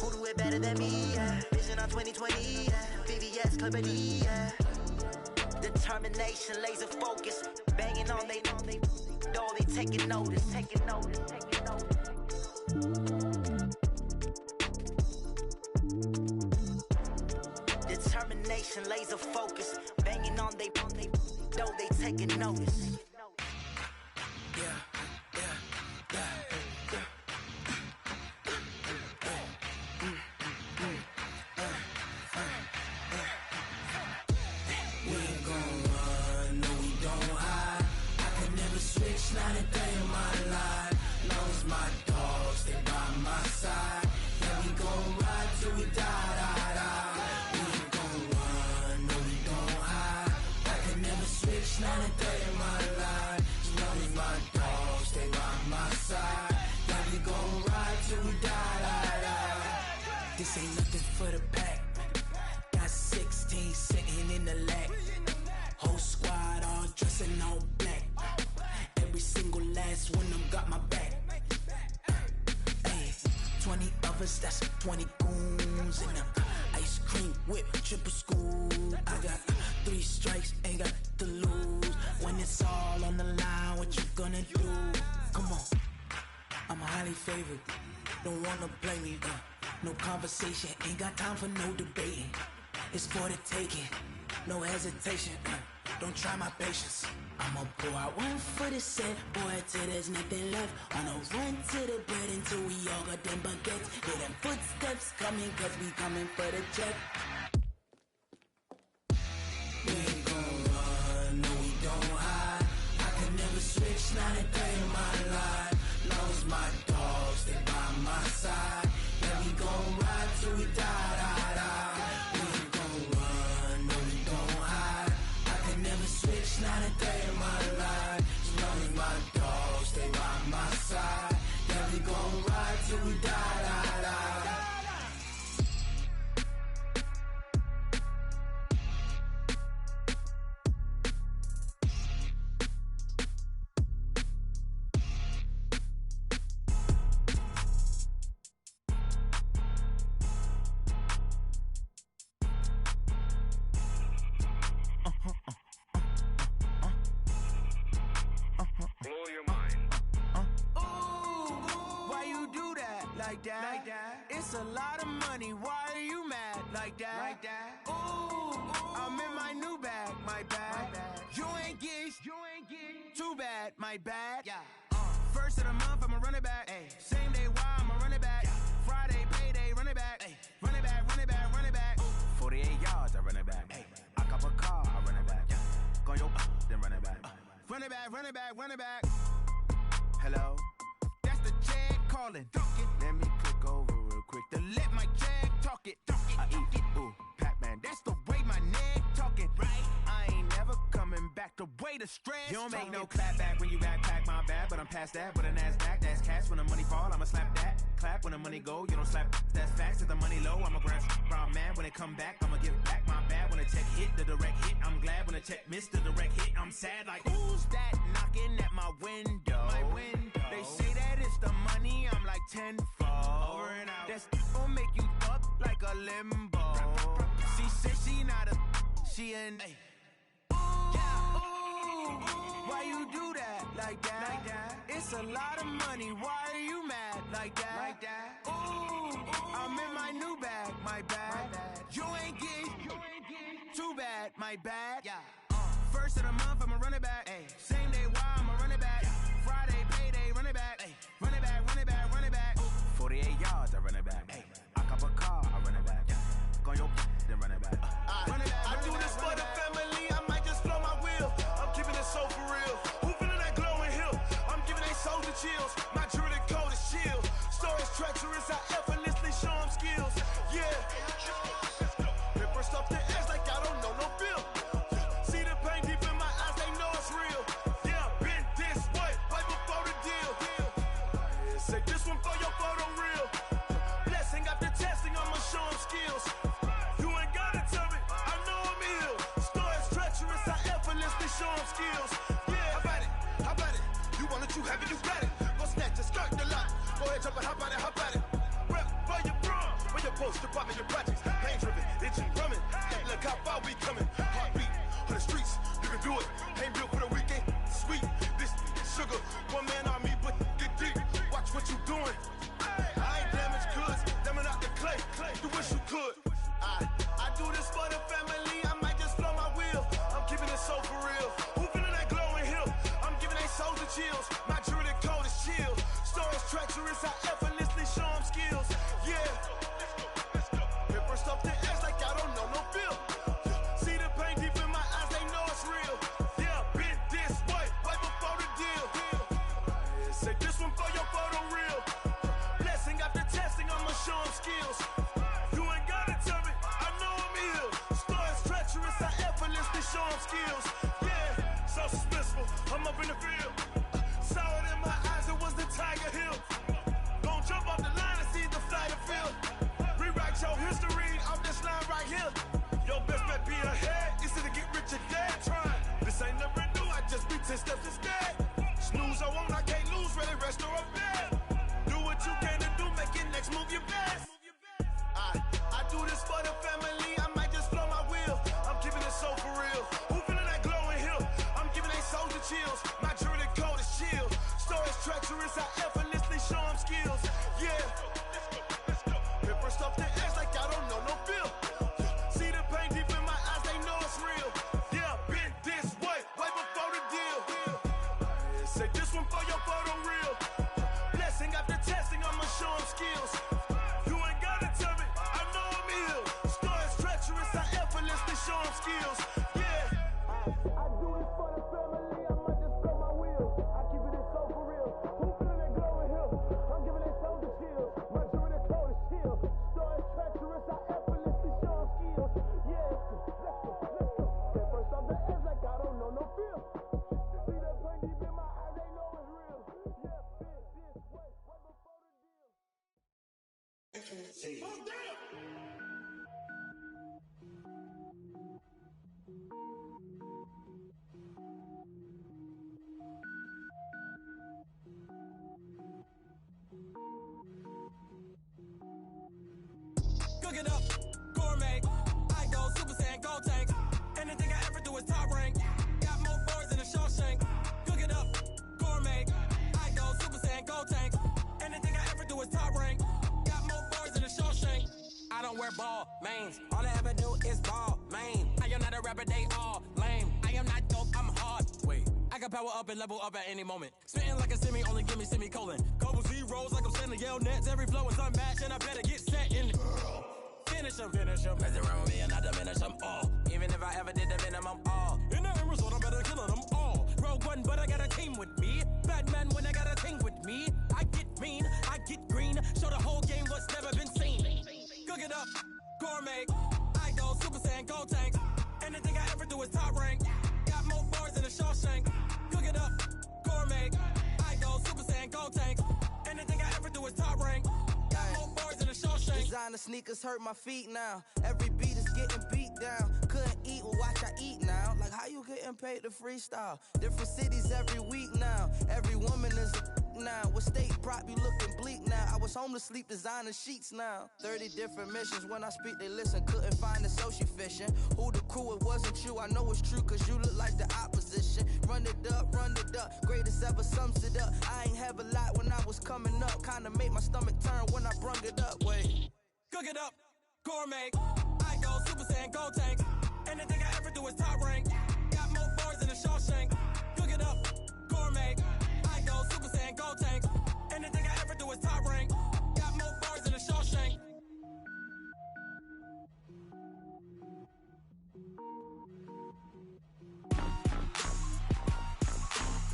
Who do it better than me? Yeah. Vision on 2020, yeah. VVS, Clippity, yeah. Determination, laser focus, banging on they, though they taking notice, taking notice, taking notice. Determination, laser focus, banging on they, though they taking notice. Yeah, yeah, yeah. Not a day in my life. Long as my dogs, they by my side. Yeah, we gon' ride till we die. We ain't gon' run, no, we don't hide. I can never switch, not a day in my life. As long as my dogs, they by my side. Yeah, we gon' ride till we die. This ain't nothing for the pack. Got 16 sitting in the lap. Whole squad all dressing all black. Every single last one of them got my back. Hey, 20 of us, that's 20 goons in the ice cream whip, triple school. I got 3 strikes, ain't got to lose. When it's all on the line, what you gonna do? Come on, I'm highly favored. Don't wanna blame me. No conversation, ain't got time for no debating. It's for the taking, no hesitation. Don't try my patience. I'ma pour out one for the set, boy, till there's nothing left. On a run to the bread until we all got them baguettes. Hear them footsteps coming, cause we coming for the check. We ain't gon' run, no, we don't hide. I can never switch, not a day in my life. Long as my dogs, they by my side. Yeah, we gon' ride till we die. We ain't gon' run, no, we don't hide. I can never switch, not a day in my life. As long as my dogs stay by my side. Yeah, we gon' ride till we die. Like that. It's a lot of money. Why are you mad like that? Ooh, I'm in my new bag, my bad. You ain't get too bad, my bad. Yeah. First of the month, I'ma run it back. Ay. Same day, why I'ma run it back. Friday, payday, run it back. Ay. Run it back, run it back, run it back. 48 yards, I run it back. Ay. I cop a car, I run it back. Yeah. Go your then run it back. Run it back, run it back, run it back. Hello? That's the check calling. Let me click over real quick to let my check talk it. I eat it, ooh, Pac-Man. That's the way my neck talking. Right? I ain't never coming back. The way the stress. You don't make no clap back when you backpack, my bad. But I'm past that. But a NASDAQ, that's cash. When the money fall, I'ma slap that. Clap when the money go, you don't slap. That's facts. If the money low, I'ma grab brown man. When it come back, I'ma give back my bad. When the check hit, the direct hit. I'm glad when the check missed the direct hit. I'm sad like, who's that knocking at my window? My window. They say that it's the money, I'm like tenfold. Over and out. That's gon' make you up like a limbo. She said she not a, she an. Ooh, ooh, why you do that like that? It's a lot of money, why are you mad like that? Ooh, I'm in my new bag, my bad. You ain't get too bad, my bad. Yeah. First of the month, I'ma run it back. Ay. Same day, why I'ma run it back. Friday, payday, run it back. Ay. Run it back, run it back, run it back. 48 yards, I run it back. Ay. I cop a car, I run it back. Go your then run it back. I do this for the family, I might just blow my wheel. I'm keeping it so for real. Who feeling that glowing hill? I'm giving they soldier chills. My jewelry coat is skills. Yeah, how about it? How about it? You want it, you have it, you got it. Go snatch it, skirt the lot. Go ahead, jump it, how about it? How about it? Rep for your bra, for your post, your pop, and your projects. Pain driven, itching, drumming. Look how far we coming. Heartbeat on the streets, you can do it. Ain't built for the weekend. Sweet, this sugar, one man army, but get deep. Watch what you doing. I ain't damaged goods, damn it out the clay. You wish you could. I do this for the family. I might just blow my wheel. I'm keeping it so for real. Who feeling that glowing hill? I'm giving they souls the chills. My jewelry code is chill. Stories treacherous, I effortlessly show them skills. Yeah. Hit first off the edge like I don't know no feel. See the pain deep in my eyes, they know it's real. Yeah, been this way, way before the deal. Say this one for your photo reel. Blessing after testing, I'ma show them skills. You ain't gotta tell me, I know I'm ill. Stories treacherous, I effortlessly show them skills. Yeah, so suspenseful, I'm up in the field. Saw it in my eyes, it was the Tiger Hill. Gon' jump off the line and see the flight of field. Rewrite your history off this line right here. Your best bet be ahead, easy to get rich or dead trying. This ain't never new, I just be 10 steps instead. Snooze I won't, I can't lose, ready, rest or a bed. Do what you can to do, make your next move your best. I do this for the family, I might just blow my wheel. I'm keeping it so for real. Who feeling that glowing hill? I'm giving they souls the chills. My jewelry code is chill. Stories treacherous, I effortlessly show them skills. Yeah. Hit first off the edge like I don't know no feel. See the pain deep in my eyes, they know it's real. Yeah, been this way, way before the deal. Say this one for your photo reel. Blessing after testing, I'ma show them skills. You ain't gotta tell me, I know I'm ill. Stories treacherous, I effortlessly show them skills. Yeah. I do this for the family, I might just blow my wheel. I keep it so for real. Who feeling that glowing hill? I'm giving they souls the chills. My jewelry code is chill. Stories treacherous, I effortlessly show them skills. Yeah, let's go. Get first off the edge like I don't know no feel. See that pain deep in my eyes, they know it's real. Yeah, been this way, way before the deal. Oh, damn! Cook it up, gourmet. I go Super Saiyan, gold tank. Anything I ever do is top rank. Got more boards than a Shawshank. Cook it up, gourmet. I go Super Saiyan, gold tank. Anything I ever do is top rank. Got more boards than a Shawshank. I don't wear ball mains. All I ever do is ball main. I am not a rapper, they all lame. I am not dope, I'm hard. Wait, I can power up and level up at any moment. Spitting like a semi, only give me semicolon. Couple zeros like I'm sending yell nets. Every flow is unmatched and I better get set in. Finish them. Mess around with me and I diminish them all. Even if I ever did the minimum, all. In the end result, I'm better killing them all. Rogue One, but I got a team with me. Batman when I got a thing with me. I get mean, I get green. Show the whole game what's never been seen. Cook it up, gourmet. I go Super Saiyan, gold tank. Anything I ever do is top rank. Got more bars than a Shawshank. Cook it up, gourmet. I go Super Saiyan, gold tank. Anything I ever do is top rank. Got more bars than a Shawshank. Designer sneakers hurt my feet now. Every beat is getting beat down. Couldn't eat, well watch I eat now. Like how you getting paid to freestyle? Different cities every week now. Every woman is a now. With state prop you looking bleak now. I was home to sleep designer sheets now. 30 different missions. When I speak they listen. Couldn't find it so she fishing. Who the crew, it wasn't you. I know it's true cause you look like the opposition. Run it up. Greatest ever sums it up. I ain't have a lot when I was coming up. Kinda made my stomach turn when I brung it up. Wait. Cook it up, gourmet. I go Super Saiyan, gold tank. Anything I ever do is top rank. Got more bars than a Shawshank. Cook it up, gourmet. I go Super Saiyan, gold tank. Anything I ever do is top rank. Got more bars than a Shawshank.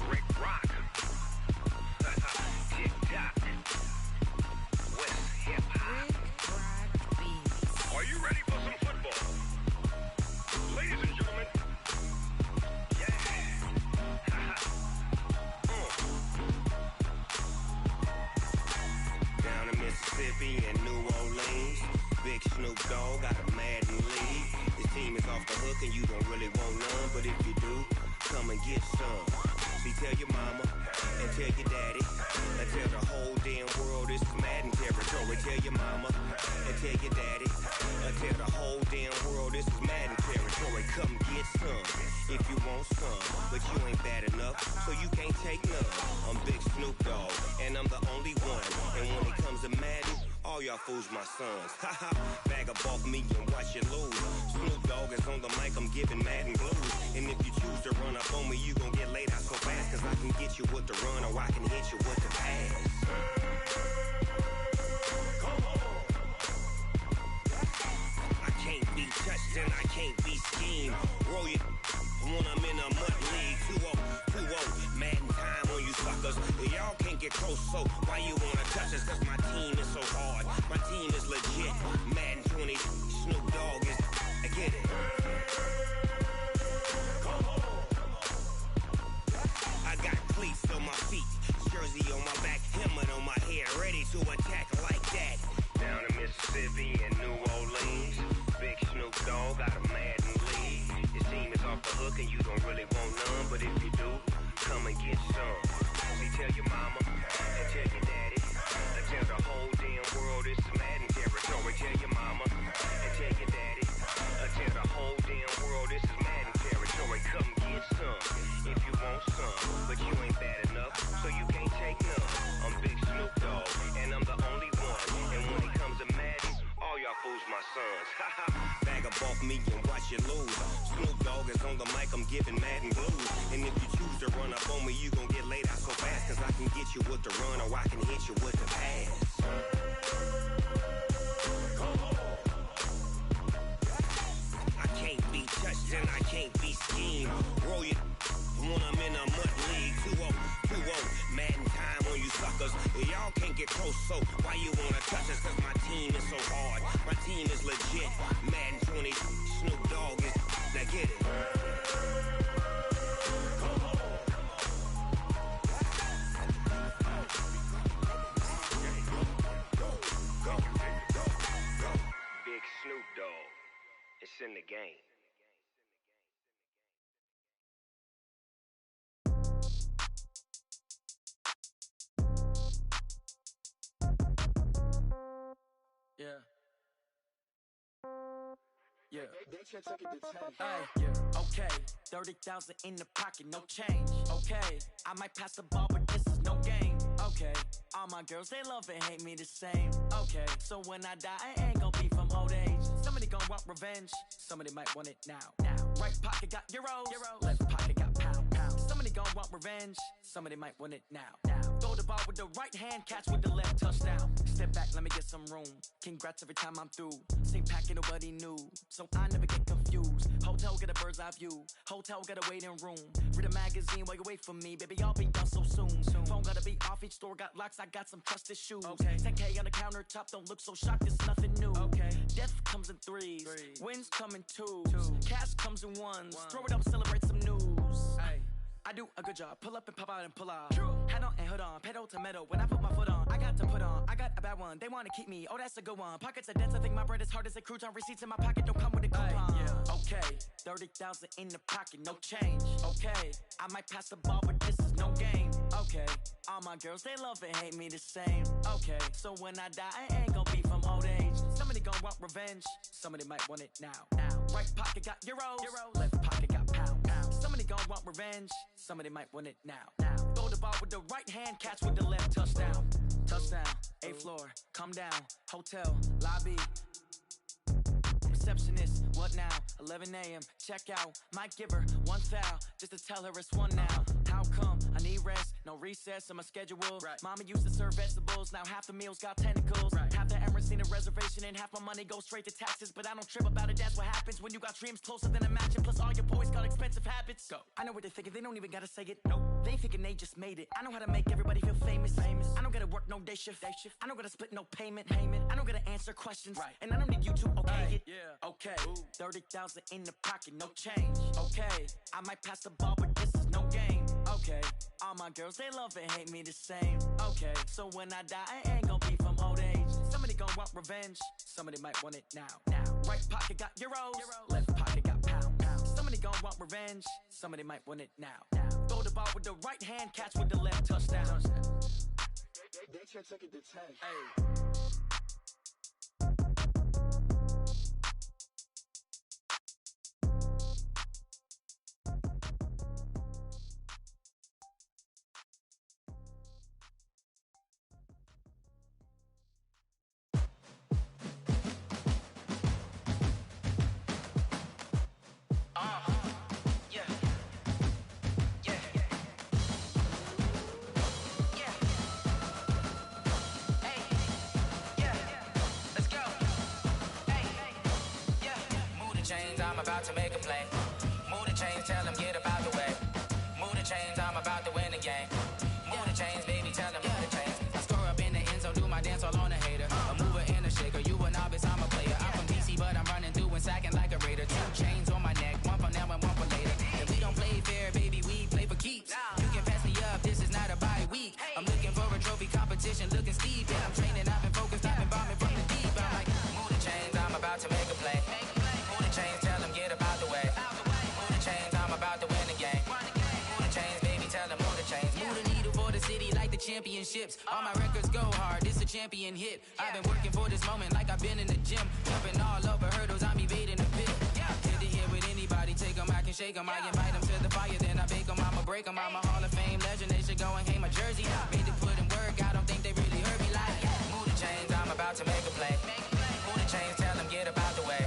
Rick Rock. Tick-tock. West hip-hop. Are you ready for some football? Ladies and gentlemen. Yeah. Down in Mississippi and New Orleans, Big Snoop Dogg got a Madden league. This team is off the hook and you don't really want none, but if you do, come and get some. See, tell your mama and tell your daddy and tell the whole damn world this is Madden territory. Tell your mama and tell your daddy and tell the whole damn world this is Madden territory. Come get some if you want some, but you ain't bad enough, so you can't take none. I'm Big Snoop Dogg, and I'm the only one. And when it comes to Madden, all y'all fools my sons. Haha, bag up off me and watch you lose. Snoop Dogg is on the mic, I'm giving Madden blues. And if you choose to run up on me, you gon' get laid out so fast, cause I can get you with the run or I can hit you with the pass. I can't be touched and I can't be schemed. Roll you when I'm in a mud league. 2-0, Madden time on you suckers. Y'all can't get close, so why you wanna touch us? Cause my team is so hard, my team is legit. Madden 20, Snoop Dogg is, I get it. I got cleats on my feet, jersey on my back, helmet on my head, ready to attack like that. Down in Mississippi and New Orleans, Big Snoop Dogg got a Madden league. Your team is off the hook and you don't really want none, but if you do, come and get some. See, tell your mama and tell your daddy and tell the whole damn world this is Madden territory. Tell your mama and tell your daddy and tell the whole damn world this is Madden territory. Come get some if you want some, but you ain't bad enough, so you can't take none. I'm Big Snoop Dogg, and I'm the only one. And when it comes to Madden, all y'all fools my sons. Haha, bag up off me and watch you lose. Snoop Dogg is on the mic, I'm giving Madden blues. And if you choose to run up on me, you gon' get laid out so fast, cause I can get you with the run or I can hit you with the pass. I can't be touched and I can't be schemed. Roll you when I'm in a mud league. 2-0, Madden time on you suckers. Y'all can't get close, so why you wanna touch us? Cause my team is so hard, my team is legit. Madden 20, Snoop Dogg is, now get it. Big Snoop Dogg, it's in the game. Yeah. Yeah. Hey, yeah. Okay. 30,000 in the pocket, no change. Okay. I might pass the ball, but this is no game. Okay. All my girls, they love and hate me the same. Okay. So when I die, I ain't gon' be from old age. Somebody gon' want revenge. Somebody might want it now. Right pocket got euros. Left pocket got pound. Somebody gon' want revenge. Somebody might want it now. Throw the ball with the right hand, catch with the left, touchdown. Step back, let me get some room. Congrats every time I'm through. Same packet, nobody knew, so I never get confused. Hotel get a bird's eye view. Hotel got a waiting room. Read a magazine while you wait for me, baby. I'll be done so soon. Phone gotta be off. Each store got locks. I got some trusted shoes. Okay. 10K on the countertop. Don't look so shocked. It's nothing new. Okay. Death comes in threes. Wins come in twos. Cash comes in ones. Throw it up, celebrate some news. Ay. I do a good job. Pull up and pop out and pull out. Head on and hood on. Pedal to metal. When I put my foot on, I got to put on. I got a bad one. They want to keep me. Oh, that's a good one. Pockets are dense. I think my bread is hard as a crouton. Receipts in my pocket don't come with a coupon. Yeah. Okay. 30,000 in the pocket. No change. Okay. I might pass the ball, but this is no game. Okay. All my girls, they love and hate me the same. Okay. So when I die, I ain't gon' be from old age. Somebody gon' want revenge. Somebody might want it now. Right pocket got euros. Left pocket got pound. Somebody gon' want revenge. Somebody might want it now. Throw the ball with the right hand, catch with the left, touchdown. Touchdown, 8th floor, come down, hotel, lobby. Receptionist, what now? 11 a.m., check out. Might give her one foul, just to tell her it's one now. How come? I need rest, no recess in my schedule. Mama used to serve vegetables, now half the meals got tentacles. Half the Emirates need a reservation and half my money goes straight to taxes. But I don't trip about it, that's what happens when you got dreams closer than a match. And plus all your boys got expensive habits. Go. I know what they're thinking, they don't even gotta say it. Nope. They ain't thinking they just made it. I know how to make everybody feel famous. I don't gotta work no day shift. I don't gotta split no payment. I don't gotta answer questions. And I don't need you to okay it. Yeah. Okay. 30,000 in the pocket, no change. Okay. I might pass the ball, but this is no game. Okay. All my girls, they love and hate me the same. Okay. So when I die, I ain't gon' be from old age. Somebody gon' want revenge. Somebody might want it now. Right pocket got euros. Left pocket got pound. Somebody gon' want revenge, somebody might want it now. Throw the ball with the right hand, catch with the left, touchdown. They should take it to 10. Hey. I'm about to make a play. Move the chains, tell them get up out the way. Move the chains, I'm about to win the game. Move the chains, baby, tell them move the chains. I score up in the end zone, do my dance all on a hater. A mover and a shaker, you a novice, I'm a player. I'm from DC, but I'm running through and sacking like a raider. 2 chains on my neck, one for now and one for later. If we don't play fair, baby, we play for keeps. You can pass me up, this is not a bye week. I'm looking for a trophy competition, looking steep. Yeah, I'm training, I've been focused, I've been bombing from the deep. I'm like, move the chains, I'm about to make a play. Move the chains, tell them get up out the way. Move the chains, I'm about to win the game. Move the chains, baby, tell them move the chains. Move the needle for the city like the championships. All my records go hard, this a champion hit. I've been working for this moment like I've been in the gym. Jumping all over hurdles, I'm evading the pit. Hit to hit with anybody, take them, I can shake them. I invite them to the fire, then I bake them, I'ma break them. I'm a Hall of Fame legend, they should go and hang my jersey. Made to put in work, I don't think they really heard me like, move the chains, I'm about to make a play. Move the chains, tell them get up out the way.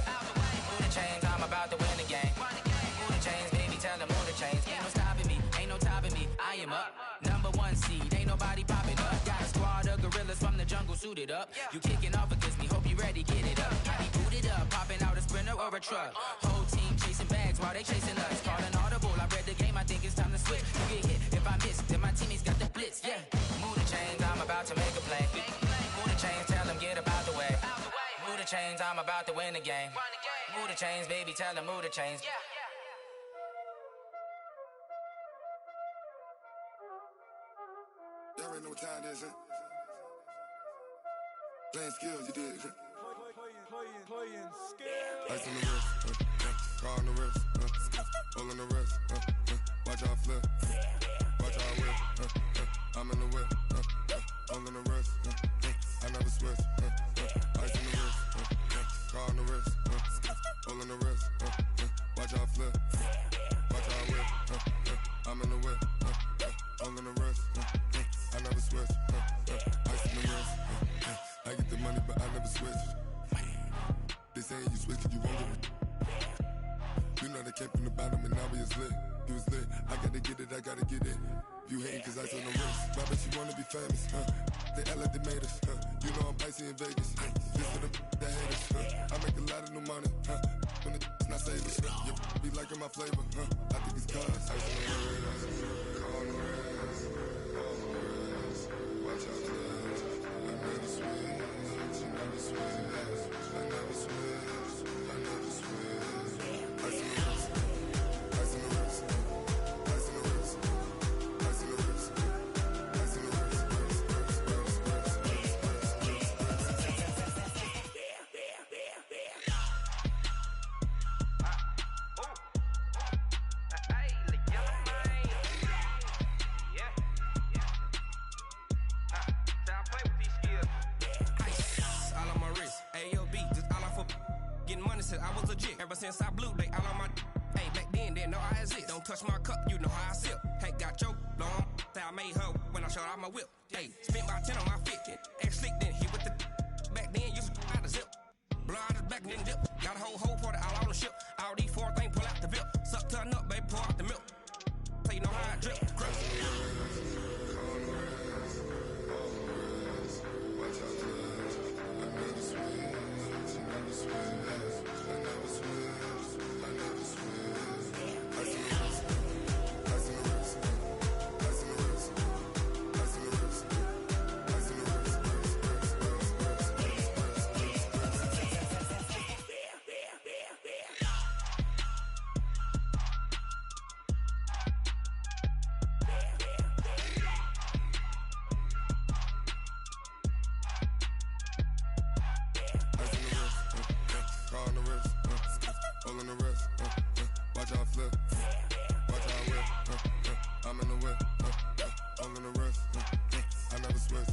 Move the chains, I'm about to win the game. Move the chains, baby, tell them move the chains. Ain't no stopping me, ain't no topping me, I am up. Number 1 seed, ain't nobody popping up. Got a squad of gorillas from the jungle suited up. You kicking off against me, hope you ready, get it up. I be booted up, popping out a sprinter or a truck. Whole team chasing bags while they chasing us. Calling audible, I read the game, I think it's time to switch. You get hit if I miss, then my teammates got the blitz, yeah. Move the chains, I'm about to make a play. Move the chains, tell them get up out the way. Move the chains, I'm about to win the game. Move the chains, baby, tell them move the chains. Y'all already know what time it is, huh? Playing skills, you did. Playing skills. Ice on the wrist, car on the wrist, all on the wrist, watch out flip, watch out whip, I'm in the whip, all on the wrist, I never switch, ice on the wrist, car on the wrist, all on the wrist, watch out flip, watch out whip, I'm in the whip, all on the wrist, I never switch, ice on the wrist, I get the money but I never switch. They saying you switch cause you won't get it. You know they came from the bottom and now we is lit. You was lit, I gotta get it, I gotta get it. You hating cause ice on the wrist. Why bet you wanna be famous, They act like they made us, You know I'm icy in Vegas, This for the that hate us, I make a lot of new money, When it's not savers, You be liking my flavor, I think it's cause ice on the wrist, car on the wrist, all on the wrist, watch out for this. I never switch, you never switch. I never switch, I never switch. Ice in the wrist, ice in the wrist, ice in the wrist, ice in the wrist, ice in the wrist, I was legit. Ever since I blew, they all on my hey, back then, didn't know I exist. Don't touch my cup, you know how I sip. Hey, got your long, say I made her when I showed out my whip. Hey, spent my 10 on my fit. Ex slick, then hit with the back then, used to out the zip. Blow out the back and then dip. Got a whole party all on the ship. All these 4 things, pull out the VIP. Suck turn up, baby, pour out the milk. So you know how I drip. Crush. Watch y'all flip. Watch y'all whip. I'm in the whip. All in the wrist. I never switch.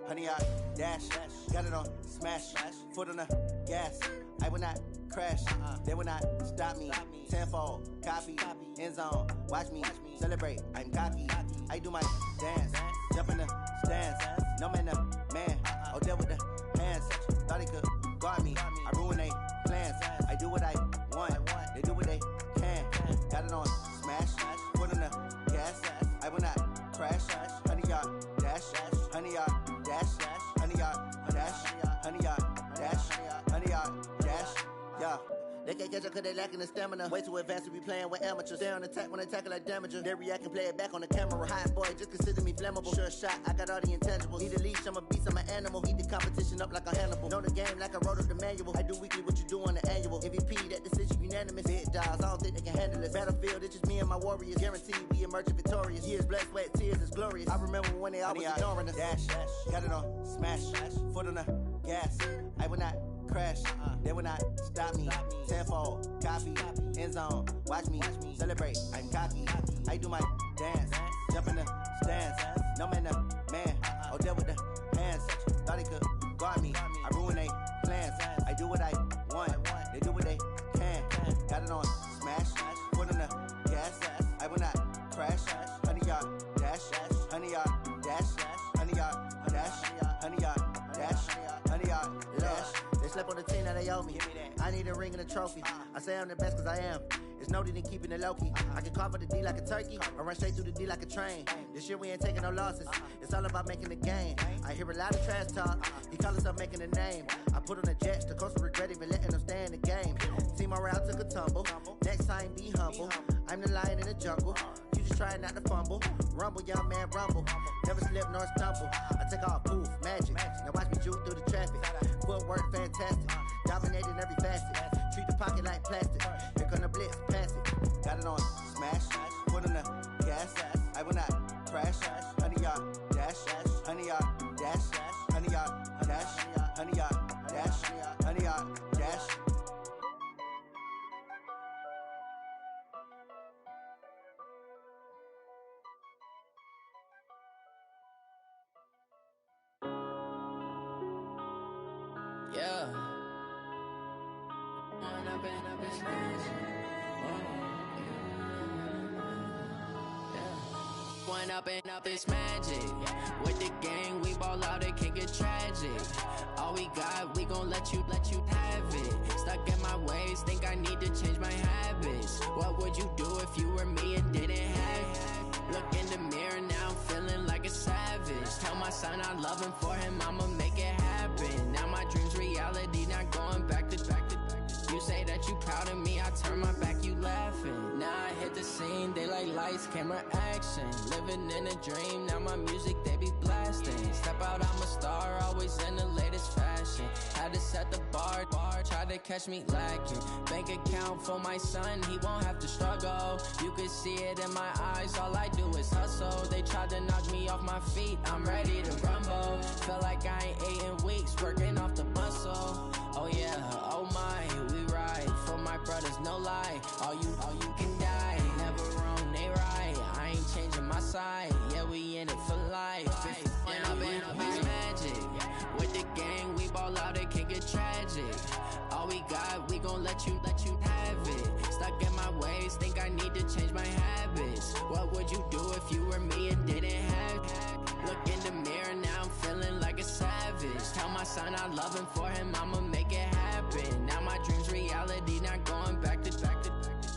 Honey, I dash, got it on smash, foot on the gas. I will not crash, they will not stop me. Tenfold, copy, end zone, watch me celebrate. I'm cocky, I do my dance, jump in the stands. No man, man, oh there with the hands. Thought he could guard me, I ruin they plans. I do what I want, they do what they can. Got it on smash, foot on the gas. I will not crash, honey, y'all dash, honey, y'all dash, honey, y'all dash, honey, y'all dash, honey, y'all dash, yeah. They can't catch up cause they lacking the stamina. Way too advanced to be playing with amateurs. Stay on attack when they tackle like damager. They react and play it back on the camera. Hot boy, just consider me flammable. Sure shot, I got all the intangibles. Need a leash, I'm a beast, I'm an animal. Eat the competition up like a Hannibal. Know the game like I wrote up the manual. I do weekly what you do on the annual. MVP, that decision unanimous. Big dogs, I don't think they can handle this. Battlefield, it's just me and my warriors. Guaranteed we emerge victorious. Years, blood, sweat, tears, it's glorious. I remember when they always ignoring us. Dash, got it on smash, foot on the gas. I will not crash, they will not stop me. Tenfold, copy, end zone, watch me celebrate. I'm cocky, I do my dance, jump in the stands. No man, man, oh there with the hands. Thought he could guard me, I ruin they plans. I do what I want, they do what they can. Got it on smash, dash, 100 yard dash, 100 yard dash, 100 yard dash. They slept on the team that they owe me. I need a ring and a trophy. I say I'm the best cause I am. It's no need in keeping it low-key. I can carve up the D like a turkey or run straight through the D like a train. This year we ain't taking no losses. It's all about making the game. I hear a lot of trash talk. He call himself making a name. I put on the Jets. The coach will regret even letting them stay in the game. Team morale took a tumble. Next time be humble. I'm the lion in the jungle. You just try not to fumble. Rumble, young man, rumble. Never slip nor stumble. I take off, poof, magic. Now watch me juke through the traffic. Footwork fantastic. Dominating every facet. Treat the pocket like plastic. Here come the blitz, pass it. Got it on smash. Put on the gas. I will not crash. 100 yard dash. 100 yard dash. 100 yard dash. 100 yard dash. 100 yard dash. Yeah. One up and up is magic. With the gang, we ball out, it can get tragic. All we got, we gon' let you have it. Stuck in my ways, think I need to change my habits. What would you do if you were me and didn't have it? Look in the mirror, now I'm feeling like a savage. Tell my son I love him, for him I'ma make it happen. Now my dream's reality, not going back to. You say that you proud of me, I turn my back, you laughing. Now I hit the scene, they like lights, camera, action. Living in a dream, now my music, they be blasting. Step out, I'm a star, always in the latest fashion. Had to set the bar, try to catch me lacking. Bank account for my son, he won't have to struggle. You can see it in my eyes, all I do is hustle. They tried to knock me off my feet, I'm ready to rumble. Felt like I ain't ate in weeks, working off the muscle. Oh yeah, oh my, we ride for my brothers, no lie. All you can die, never wrong, they right. I ain't changing my side, yeah, we in it for life. And I've been magic. With the gang, we ball out, it can get tragic. All we got, we gon' let you have it. Stuck in my ways, think I need to change my habits. What would you do if you were me and didn't have it? Look in the mirror, now I'm feeling like a savage. Tell my son I love him, for him I'ma make it happen. Now my dream's reality, not going back to.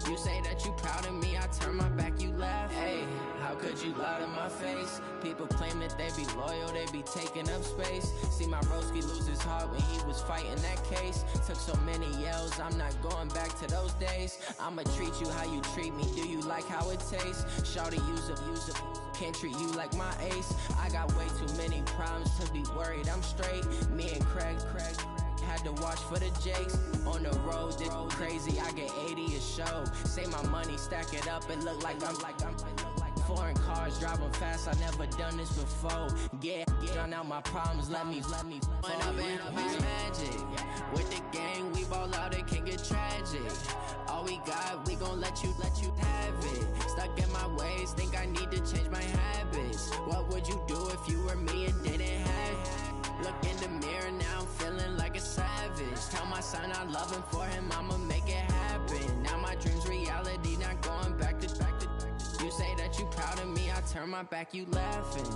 You say that you proud of me, I turn my back, you laugh. Hey, how could you lie to my face? People claim that they be loyal, they be taking up space. See my broski lose his heart when he was fighting that case. Took so many yells, I'm not going back to those days. I'ma treat you how you treat me, do you like how it tastes? Shawty, use up, can't treat you like my ace. I got way too many problems to be worried, I'm straight. Me and Craig had to watch for the Jakes. On the road, this crazy, I get 80 a show. Say my money, stack it up, it look like I'm foreign cars, driving fast, I never done this before. Yeah, drown out my problems, let me When I've been magic. With the gang, we ball out, it can get tragic. All we got, we gon' let you have it. Stuck in my ways, think I need to change my habits. What would you do if you were me and didn't have it? Look in the mirror, now I'm feeling like a savage. Tell my son I love him, for him I'ma make it happen. Now my dream's reality, not going back to. You say that you proud of me, I turn my back, you laughing.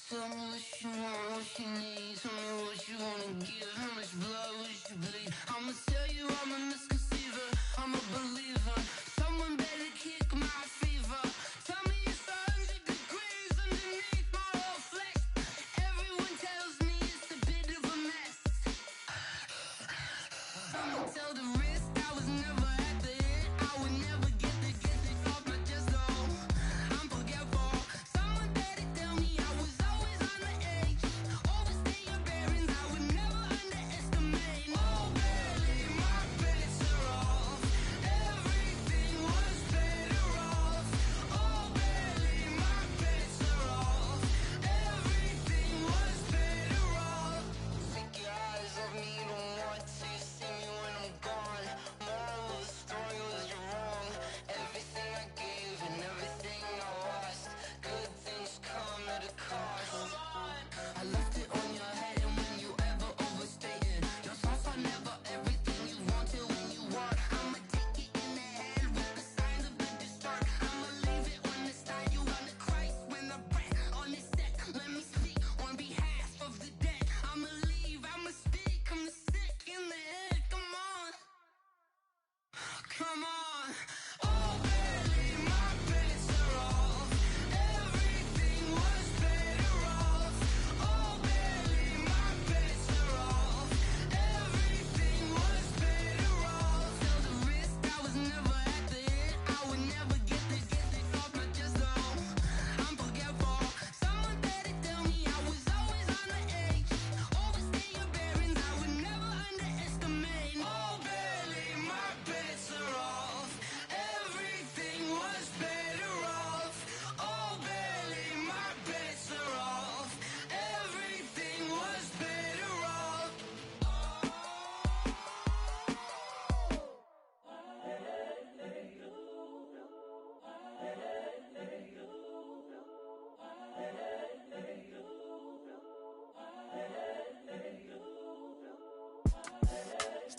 Tell me what you want, what you need. Tell me what you wanna give. How much blood would you bleed? I'ma tell you I'm a misconceiver, I'm a believer. Someone better kick my fever. Tell me it's 100 degrees underneath my whole flesh. Everyone tells me it's a bit of a mess. I'ma tell the risk I was never at the end. I would never get it off my chest, though. I'm forgetful. Someone better tell me I was always on the edge. Overstay your bearings, I would never underestimate. Oh, barely, my credits are off.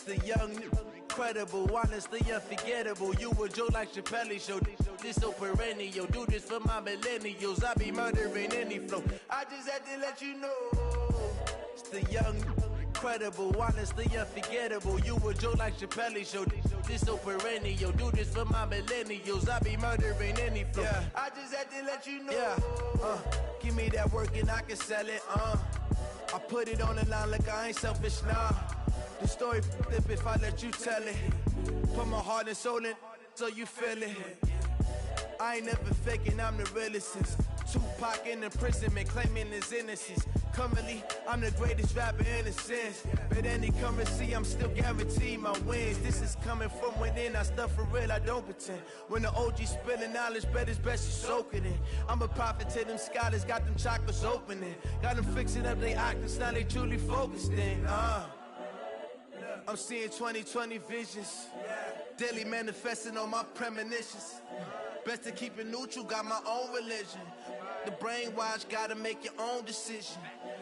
the young, incredible, honestly unforgettable. You a joke like Chappelle Show. This so perennial. Do this for my millennials. I be murdering any flow. I just had to let you know. It's the young, incredible, honestly unforgettable. You a joke like Chappelle Show. This so perennial. Do this for my millennials. I be murdering any flow. Yeah. I just had to let you know. Yeah. Give me that work and I can sell it. I put it on the line like I ain't selfish, nah. The story flip if I let you tell it. Put my heart and soul in so you feel it. I ain't never faking, I'm the realest since Tupac in imprisonment, claiming his innocence. Currently, I'm the greatest rapper in a sense. But any currency, I'm still guaranteed my wins. This is coming from within, I stuff for real, I don't pretend. When the OG spilling knowledge, bet it's best you soak it in. I'm a prophet to them scholars, got them chakras opening. Got them fixing up their octaves, now they truly focused in. I'm seeing 2020 visions, daily manifesting on my premonitions. Best to keep it neutral, got my own religion. The brainwash, gotta make your own decision.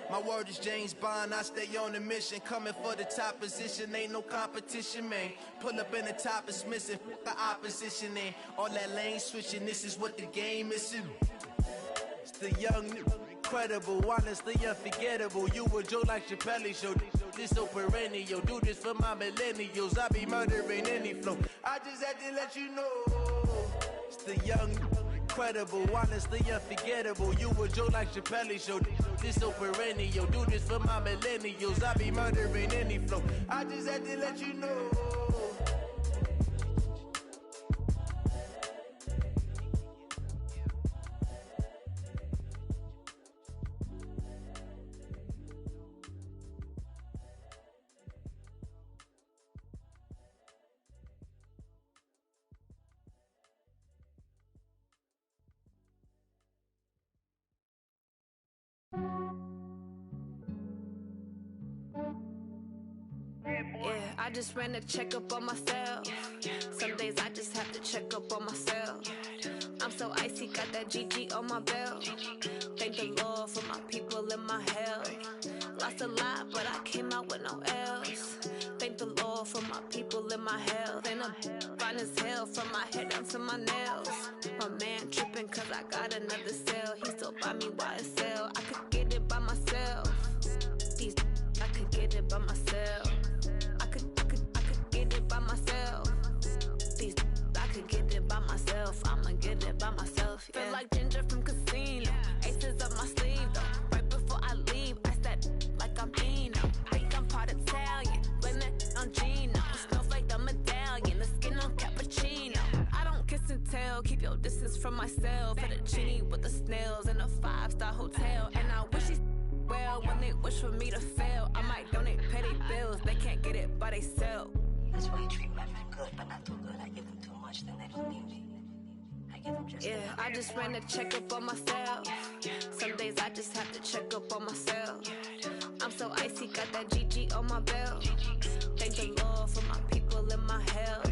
My word is James Bond, I stay on a mission. Coming for the top position, ain't no competition, man. Pull up in the top, it's missing, the opposition ain't. All that lane switching, this is what the game is. It's the young, incredible, honestly unforgettable. You a joke like Chappelle Show. This so perennial. Do this for my millennials. I be murdering any flow. I just had to let you know. It's the young, incredible, honestly unforgettable. You a joke like Chappelle Show. This so perennial. Do this for my millennials. I be murdering any flow. I just had to let you know. Yeah, I just ran a checkup on myself. Some days I just have to check up on myself. I'm so icy, got that GG on my belt. Thank the Lord for my people in my health. Lost a lot, but I came out with no else. Thank the Lord for my people in my health. And I'm fine as hell from my head down to my nails. My man tripping cause I got another cell. He still buy me YSL. I could get it by myself. I could get it by myself. I could get it by myself. I could get it by myself. I'ma get it by myself. Yeah. Feel like Ginger from Casino. Aces up my sleeve though. Right before I leave, I said like I'm Dino. Think I'm part Italian. Blame it on Gino. Snowflake the medallion. The skin on cappuccino. I don't kiss and tell. Keep your distance from myself. Fettuccine with the snails in a 5-star hotel. And I wish he's well when they wish for me to fail. I might donate petty bills. They can't get it by themselves. That's why you treat women good, but not too good. I give them too much, then they don't need me. I give them just I just ran a checkup on myself. Some days I just have to check up on myself. I'm so icy, got that GG on my belt. Thank the Lord for my people in my health.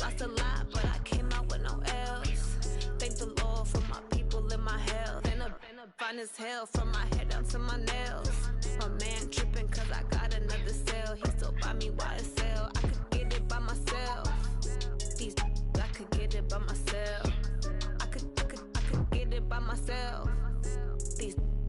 Lost a lot, but I came out with no else. Thank the Lord for my people in my health. And I'm fine as hell from my head down to my nails. My man tripping cause I got another cell. He still buy me YSL. I could get it by myself. I could get it by myself. I could get it by myself.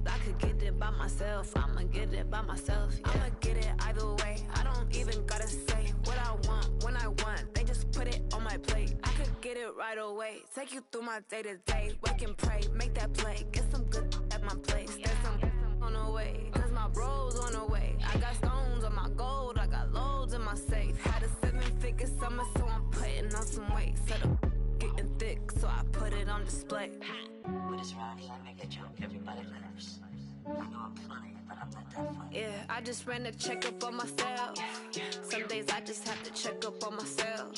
I could get it by myself. I'ma get it by myself. Yeah. I'ma get it either way. I don't even gotta say what I want when I want. They just put it on my plate. I could get it right away. Take you through my day to day. Wake and pray, make that play. Get some good at my place. There's some on the way. Cause my bros on the way. I got stones on my gold. I got loads in my safe. Had a 7-figure summer, so I'm putting on some weight. Set up getting thick, so I put it on display. With this round here, I make a joke. Everybody laughs. I know I'm funny, but I'm not that funny. Yeah, I just ran a checkup on myself. Some days I just have to check up on myself.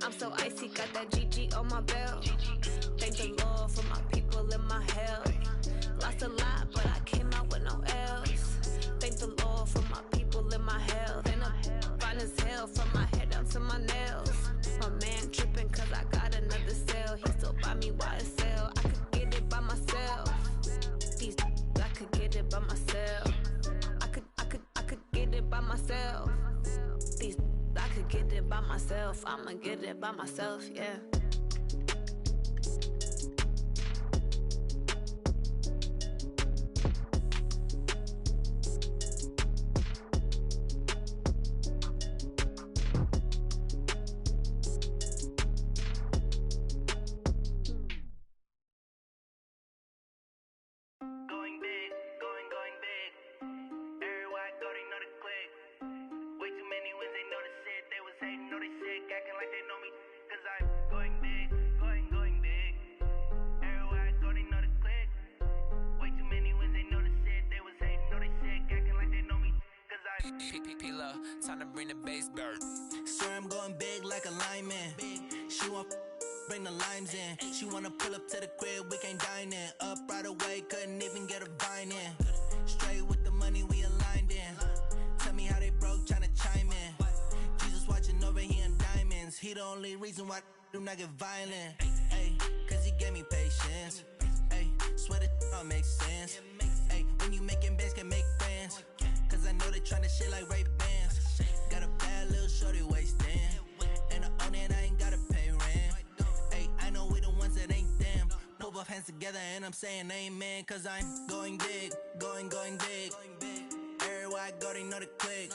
I'm so icy, got that GG on my belt. Thank the Lord for my people in my health. Lost a lot, but I came out with no else. Thank the Lord for my people in my health. And I'm fine as hell from my head down to my nails. My man tripping cause I got another cell. He still buy me YSL. I could get it by myself. I could get it by myself. I could get it by myself. myself, I'ma get it by myself, yeah. Time to bring the bass bird. Swear I'm going big like a lineman. She want bring the limes in. She wanna pull up to the crib, we can't dine in. Up right away, couldn't even get a vine in. Straight with the money we aligned in. Tell me how they broke, tryna chime in. Jesus watching over, he in diamonds. He the only reason why I do not get violent. Ay, cause he gave me patience. Ay, swear that all makes sense. Ay, when you making bands, can make friends. Cause I know they tryna shit like Ray Bans. Got a bad little shorty wasting. And I own it, I ain't gotta pay rent. Ay, I know we the ones that ain't them. Put both hands together and I'm saying amen. Cause I'm going big, going big. Everywhere I go, they know the click.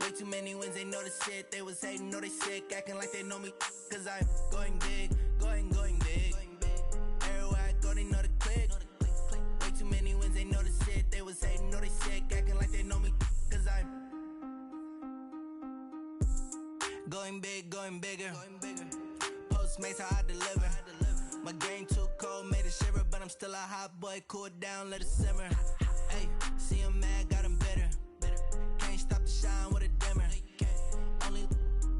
Way too many wins, they know the shit. They was hating, know they sick, acting like they know me. Cause I'm going big, going big. Everywhere I go, they know the click. Way too many wins, they know the shit. They was hating, know they sick, acting like they know me. Cause I'm going big, going bigger. Postmates how I deliver. My game too cold, made it shiver, but I'm still a hot boy. Cool it down, let it simmer. Hey, see him mad, got him bitter. Can't stop the shine with a dimmer. Only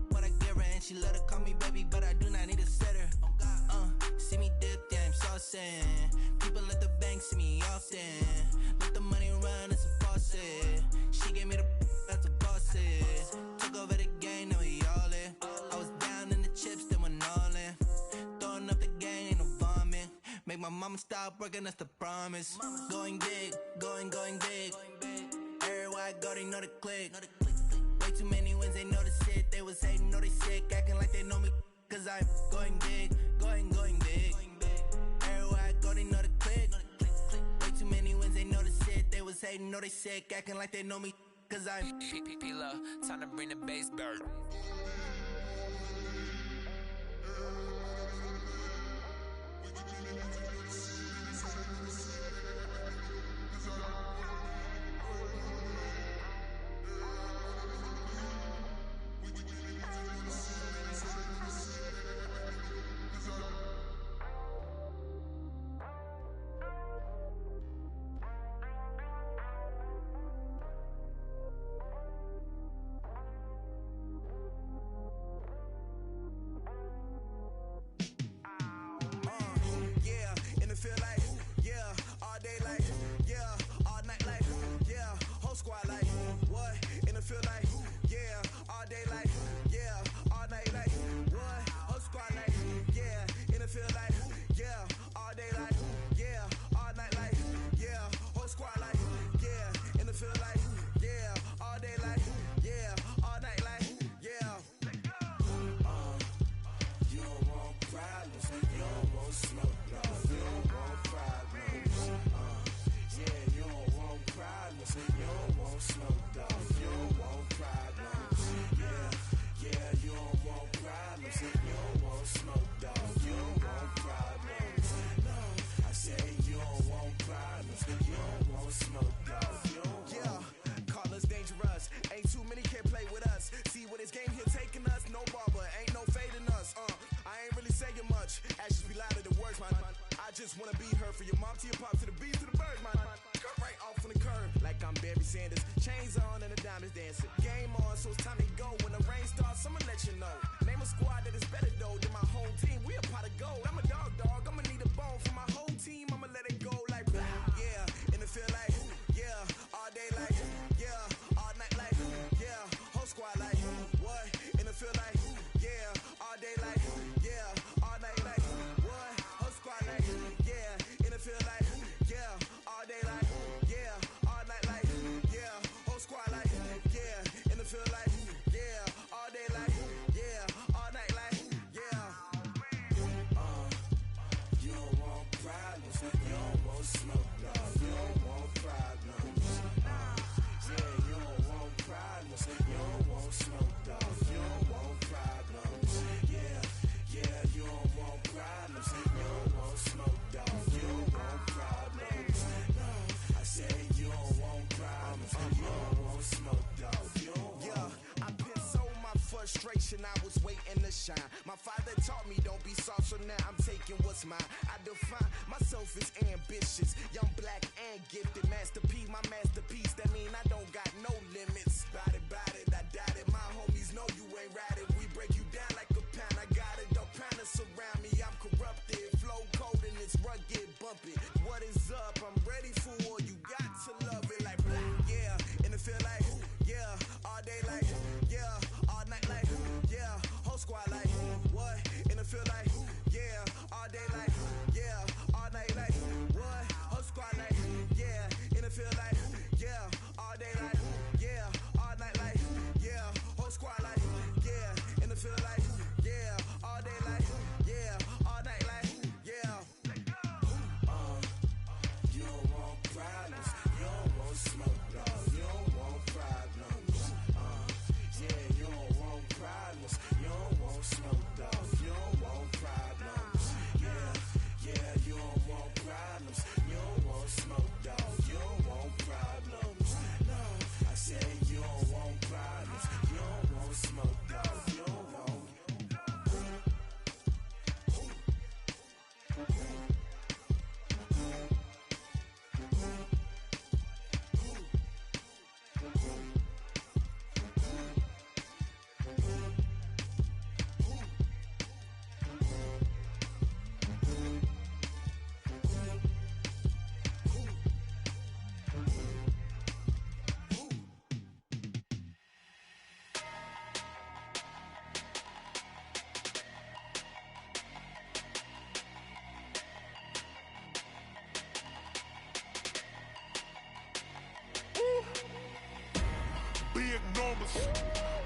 what I give her, and she let her call me baby, but I do not need a sitter. See me dip, yeah, I'm saucing. People at the bank see me often. Let the money run, it's a faucet. She gave me the that's a faucet. Took over the game, now we all in. I was down in the chips, then went all in. Throwing up the gang, ain't no vomit. Make my mama stop working, that's the promise. Going big, going big. Everywhere I go, they know the click. Way too many wins, they know the shit. They was hating, know they sick, acting like they know me. Cause I'm going big, going big. Everywhere I go, they know the click. Way too many wins, they know the shit. They was hating, know they sick, acting like they know me. Cause I'm P-P-P-Love, time to bring the bass bird. problems. You don't want smoke, dog. You don't want problems. Yeah, you don't want problems. You don't want smoke, dog. You don't want problems. Yeah, you don't want problems. You don't want smoke, dog. You don't want problems. I said you don't want problems. You don't want smoke, dog. You don't want. Yeah, I pissed so my frustration, I was waiting to shine. My father taught me don't be soft, so now I'm taking what's mine. I define myself as ambitious, young, black, and gifted. Masterpiece, my masterpiece, that mean I don't got no limits. Bout it, I doubt it. My homies know you ain't ratted. We break you down like a pound. I got it, don't pound us around me. I'm corrupted, flow cold and it's rugged, bumpy. What is up? I'm ready for war. You got to love it like yeah, and it feel like yeah, all day like yeah, all night like yeah, whole squad like what? And it feel like yeah, all day like yeah, all night like what? Whole squad like yeah, and it feel like yeah, all day like yeah, all night like yeah, whole squad like yeah, and it feel like yeah, all day like yeah, all night like yeah. You don't want problems. You don't want smoke, dog. You don't want problems. Yeah, you don't want problems. You don't want smoke, dog. You don't want problems. Yeah, you don't want problems. You don't want smoke, dog. You don't want problems. No, I said you don't want problems. You don't want smoke, dog. You don't want.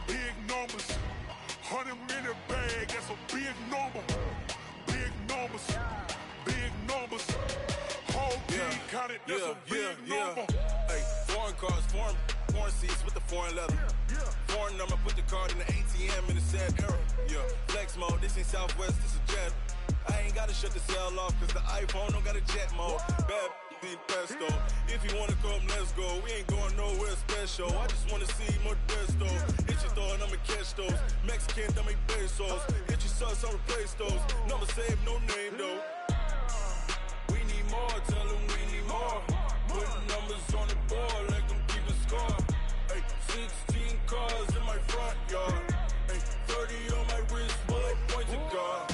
Big numbers, 100-minute bag, that's a big number. Big numbers, whole team counted, that's a big number. Hey, foreign cars, foreign seats with the foreign leather. Foreign number, put the card in the ATM in the sad era. Yeah, flex mode, this ain't Southwest, this is Jet. I ain't gotta shut the cell off, cause the iPhone don't got a jet mode. Bad need pesto. If you wanna come, let's go. We ain't going nowhere special. I just wanna see more Modesto. Hit your throw and I'ma catch those. Mexican, dame pesos. Hit your sus, I'll replace those. Number save, no name though. We need more, tell them we need more. Putting numbers on the board, let them keep the score. Hey, 16 cars in my front yard. Hey, 30 on my wrist, bullet point to God.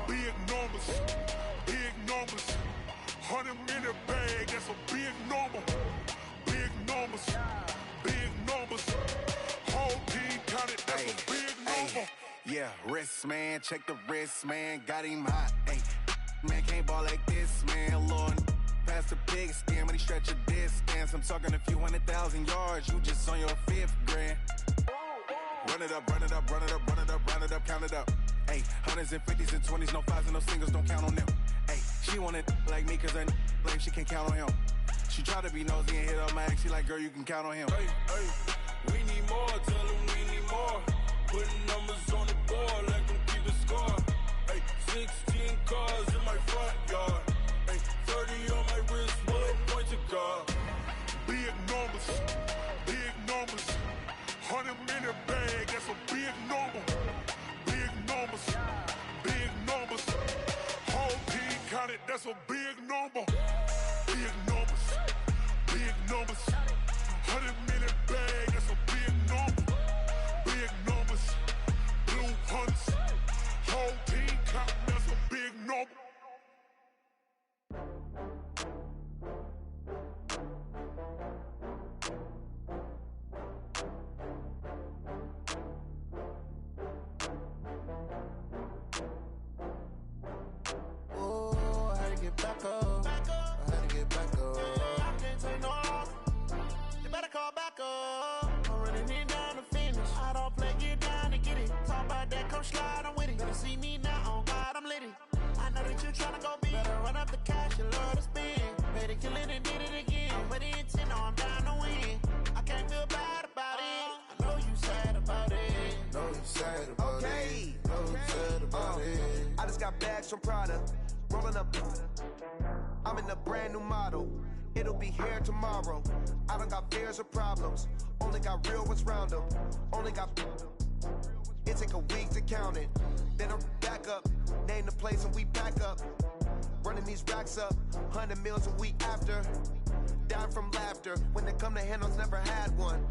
Big numbers, 100-minute bag, that's a big number. Big numbers, whole team counted, that's a big number. Yeah, wrist man, check the wrist man, got him hot. Ay, man can't ball like this, man. Lord, past the pig skin when he stretch a distance. I'm talking a few 100,000 yards, you just on your 5th grand. Run it up, count it up. Ay, hundreds and 50s and 20s, no 5s and no singles, don't count on them. Ay, she want it like me, cause her like she can't count on him. She try to be nosy and hit up my ex, she like, girl, you can count on him. Hey, we need more, tell them we need more. Putting numbers on the board, let them keep the score. Hey, 16 cars in my front yard. Hey, 30 on my wrist, bullet point to God. Big numbers, 100-minute bag, that's a big number. Big numbers, whole team counted, that's a big number. Big numbers, 100-minute bag, that's a big number. Big numbers, blue hunts, whole team counting, that's a big number. Back up. I had to get back up. I can't take no loss. from Prada. Rolling up, I'm in a brand new model. It'll be here tomorrow. I don't got fears or problems. Only got real ones round them. Only got. It take a week to count it. Then I'm back up. Name the place and we back up. Running these racks up. 100 meals a week after. Dying from laughter. When they come to handles, never had one.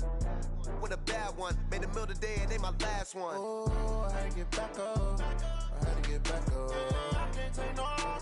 With a bad one. Made a meal today and ain't my last one. Oh, I had to get back up. I had to get back up. I can't take no more.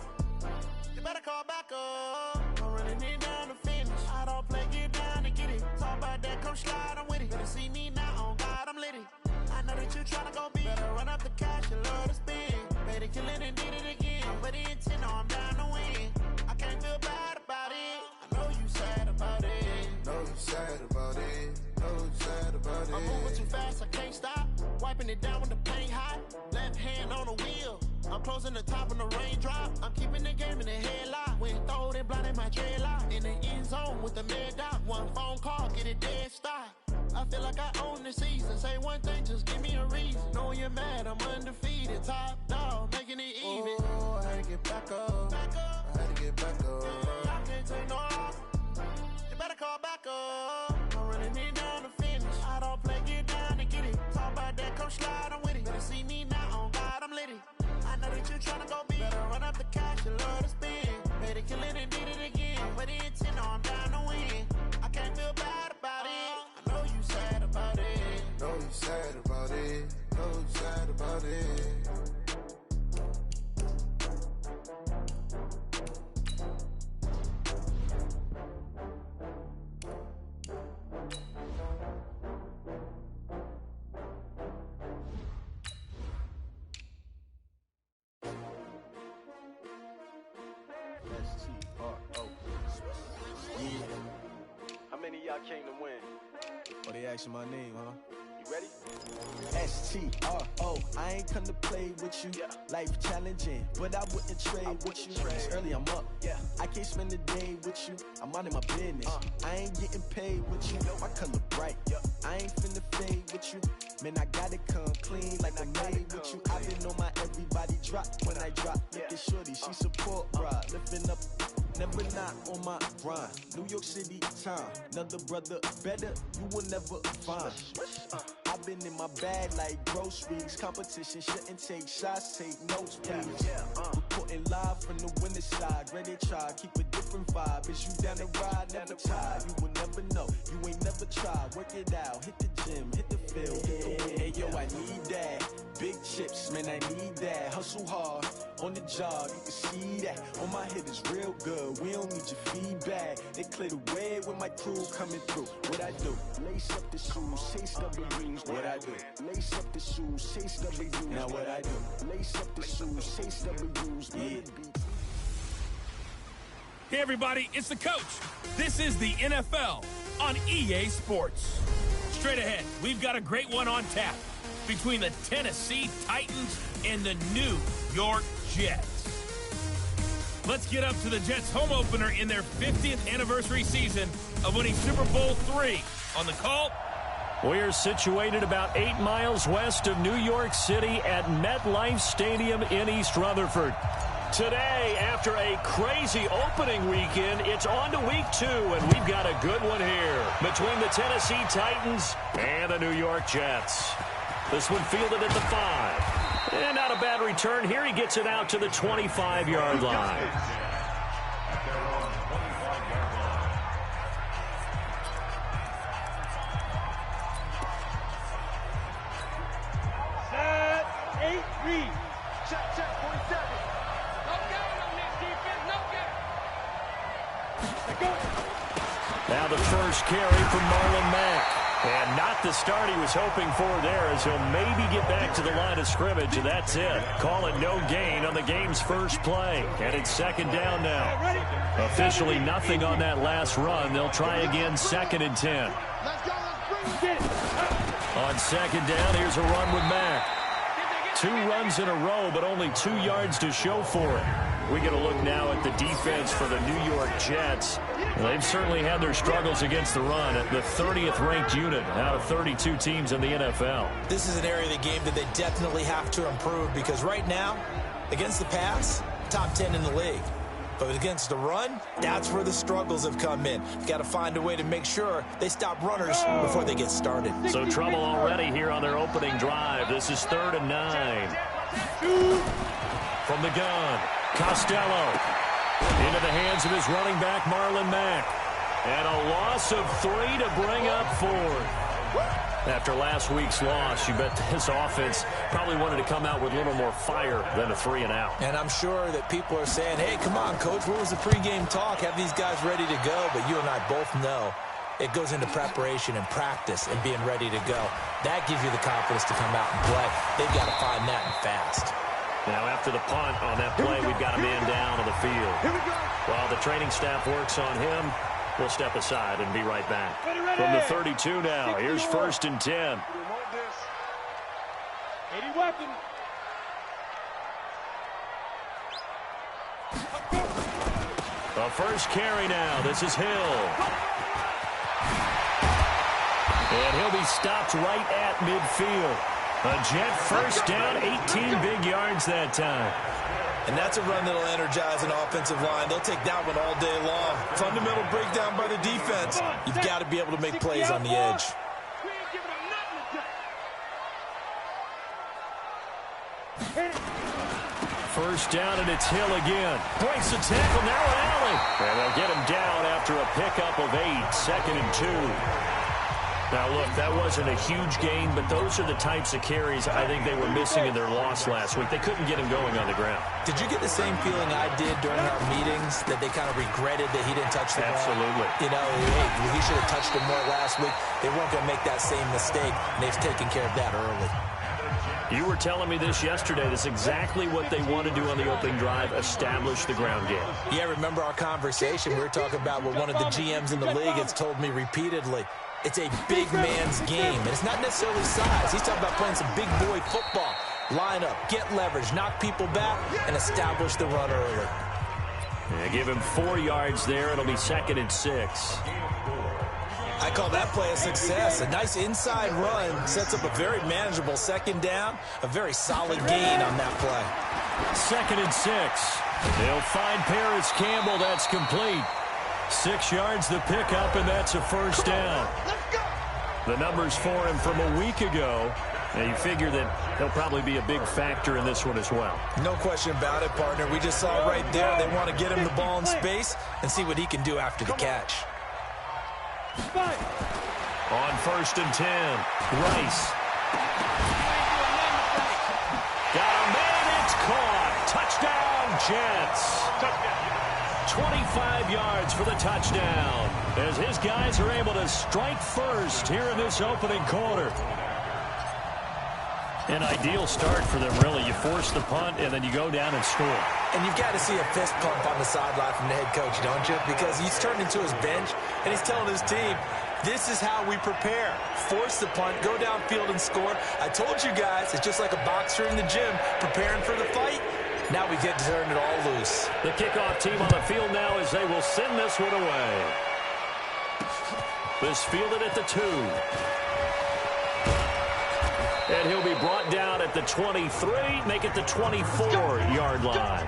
You better call back up. I'm running it down to finish. I don't play, get down to get it. Talk about that, come slide, I'm with it. Better see me now, on God, I'm litty. I know that you tryna go big. Better run up the cash, you love to spin. Better kill it and did it again. But the intent, no, I'm down to win. I can't feel bad about it. I know you sad about it. Know you sad about it. Know you sad about it. I'm moving too fast, I can't stop. Wiping it down when the paint hot. Left hand on the wheel. I'm closing the top when the raindrop. I'm keeping the game in the headlock. When throwed and blinded my dreadlock. In the end zone with the mad dot. One phone call, get it dead stop. I feel like I own the season. Say one thing, just give me a reason. Knowing you're mad, I'm undefeated. Top dog, making it even. Oh, I had to get back up. I had to get back up. I can't take no more. You better call back up. I'm running it down to finish. I don't play, get down to get it. Talk about that, come slide, I'm with it. Better see me now, on God, I'm litty. I know that you tryna go big. Better run up the cash, you love to spin. Better kill it and did it again. But the intent, no, I'm down to win. I can't feel bad about it. I know you sad about it. Know you sad about it. Know you sad about it. How many of y'all came to win? Oh, they asking my name, huh? You ready? STRO, I ain't come to play with you. Life challenging, but I wouldn't trade with you. It's early, I'm up. I can't spend the day with you. I'm minding my business. I ain't getting paid with you. My color bright. I ain't finna fade with you. Man, I gotta come clean like I'm made with you. I've been on my everybody drop when I drop. Look at shorty, she support ride. Lifting up, never not on my grind. New York City time, another brother better, you will never find. I've been in my bag like groceries. Competition shouldn't take shots, take notes, please. Reporting live from the winter side. Ready to try, keep a different vibe. Is you down the ride, never tired. You will never know, you ain't never tried. Work it out, hit the gym, hit the field, hit the wind. Hey yo, I need that. Big chips, man, I need that. Hustle hard, on the job, you can see that. On my head is real good, we don't need your feedback. They clear the way with my crew coming through. What I do? Lace up the shoes, chase W's. What I do? Lace up the shoes, chase W's. Now what I do? Lace up the shoes, chase W's. Hey everybody, it's the coach. This is the NFL on EA Sports. Straight ahead, we've got a great one on tap between the Tennessee Titans and the New York Jets. Let's get up to the Jets' home opener in their 50th anniversary season of winning Super Bowl III. On the call, we're situated about 8 miles west of New York City at MetLife Stadium in East Rutherford. Today, after a crazy opening weekend, it's on to week 2, and we've got a good one here between the Tennessee Titans and the New York Jets. This one fielded at the 5. And not a bad return here. He gets it out to the 25-yard line. Set, 8, read. Check, 47. No game on this defense, no game. Let's go. Now the first carry from Marlon Mack. And not the start he was hoping for there, as he'll maybe get back to the line of scrimmage, and that's it. Call it no gain on the game's first play. And it's second down now. Officially nothing on that last run. They'll try again, 2nd and 10. On second down, here's a run with Mack. 2 runs in a row, but only 2 yards to show for it. We get a look now at the defense for the New York Jets. They've certainly had their struggles against the run at the 30th ranked unit out of 32 teams in the NFL. This is an area of the game that they definitely have to improve, because right now Against the pass, top 10 in the league. But against the run, that's where the struggles have come in. You've got to find a way to make sure they stop runners before they get started. So trouble already here on their opening drive. This is 3rd and 9. From the gun, Costello. Into the hands of his running back, Marlon Mack. And a loss of 3 to bring up 4th. After last week's loss, you bet this offense probably wanted to come out with a little more fire than a 3 and out. And I'm sure that people are saying, hey, come on, Coach, where was the pregame talk? Have these guys ready to go? But you and I both know it goes into preparation and practice and being ready to go. That gives you the confidence to come out and play. They've got to find that and fast. Now, after the punt on that play, we've got a man down on the field. While the training staff works on him, we'll step aside and be right back. From the 32 now, here's 1st and 10. Weapon. The first carry now. This is Hill. And he'll be stopped right at midfield. A Jet first down, 18 big yards that time. And that's a run that'll energize an offensive line. They'll take that one all day long. Fundamental breakdown by the defense. You've got to be able to make plays on the edge. First down, and it's Hill again. Breaks the tackle, now an alley. And they'll get him down after a pickup of 8, 2nd and 2. Now, look, that wasn't a huge gain, but those are the types of carries I think they were missing in their loss last week. They couldn't get him going on the ground. Did you get the same feeling I did during our meetings, that they kind of regretted that he didn't touch the ball? Absolutely. You know, hey, he should have touched him more last week. They weren't going to make that same mistake, and they've taken care of that early. You were telling me this yesterday. That's exactly what they want to do on the opening drive, establish the ground game. Yeah, remember our conversation? We were talking about what one of the GMs in the league has told me repeatedly. It's a big man's game, and it's not necessarily size. He's talking about playing some big boy football. Line up, get leverage, knock people back, and establish the run early. Yeah, give him 4 yards there. It'll be 2nd and 6. I call that play a success. A nice inside run sets up a very manageable 2nd down. A very solid gain on that play. 2nd and 6. They'll find Paris Campbell. That's complete. 6 yards the pickup, and that's a first down. The numbers for him from a week ago. Now you figure that he'll probably be a big factor in this one as well. No question about it, partner. We just saw right there they want to get him the ball in space and see what he can do after the catch. On 1st and 10, Rice. Got a man, it's caught. Touchdown, Jets. 25 yards for the touchdown as his guys are able to strike first here in this opening quarter. An ideal start for them, really. You force the punt, and then you go down and score. And you've got to see a fist pump on the sideline from the head coach, don't you? Because he's turned into his bench, and he's telling his team, this is how we prepare. Force the punt, go downfield and score. I told you guys, it's just like a boxer in the gym preparing for the fight. Now we get to turn it all loose. The kickoff team on the field now as they will send this one away. This fielded at the 2. And he'll be brought down at the 23, make it the 24-yard line.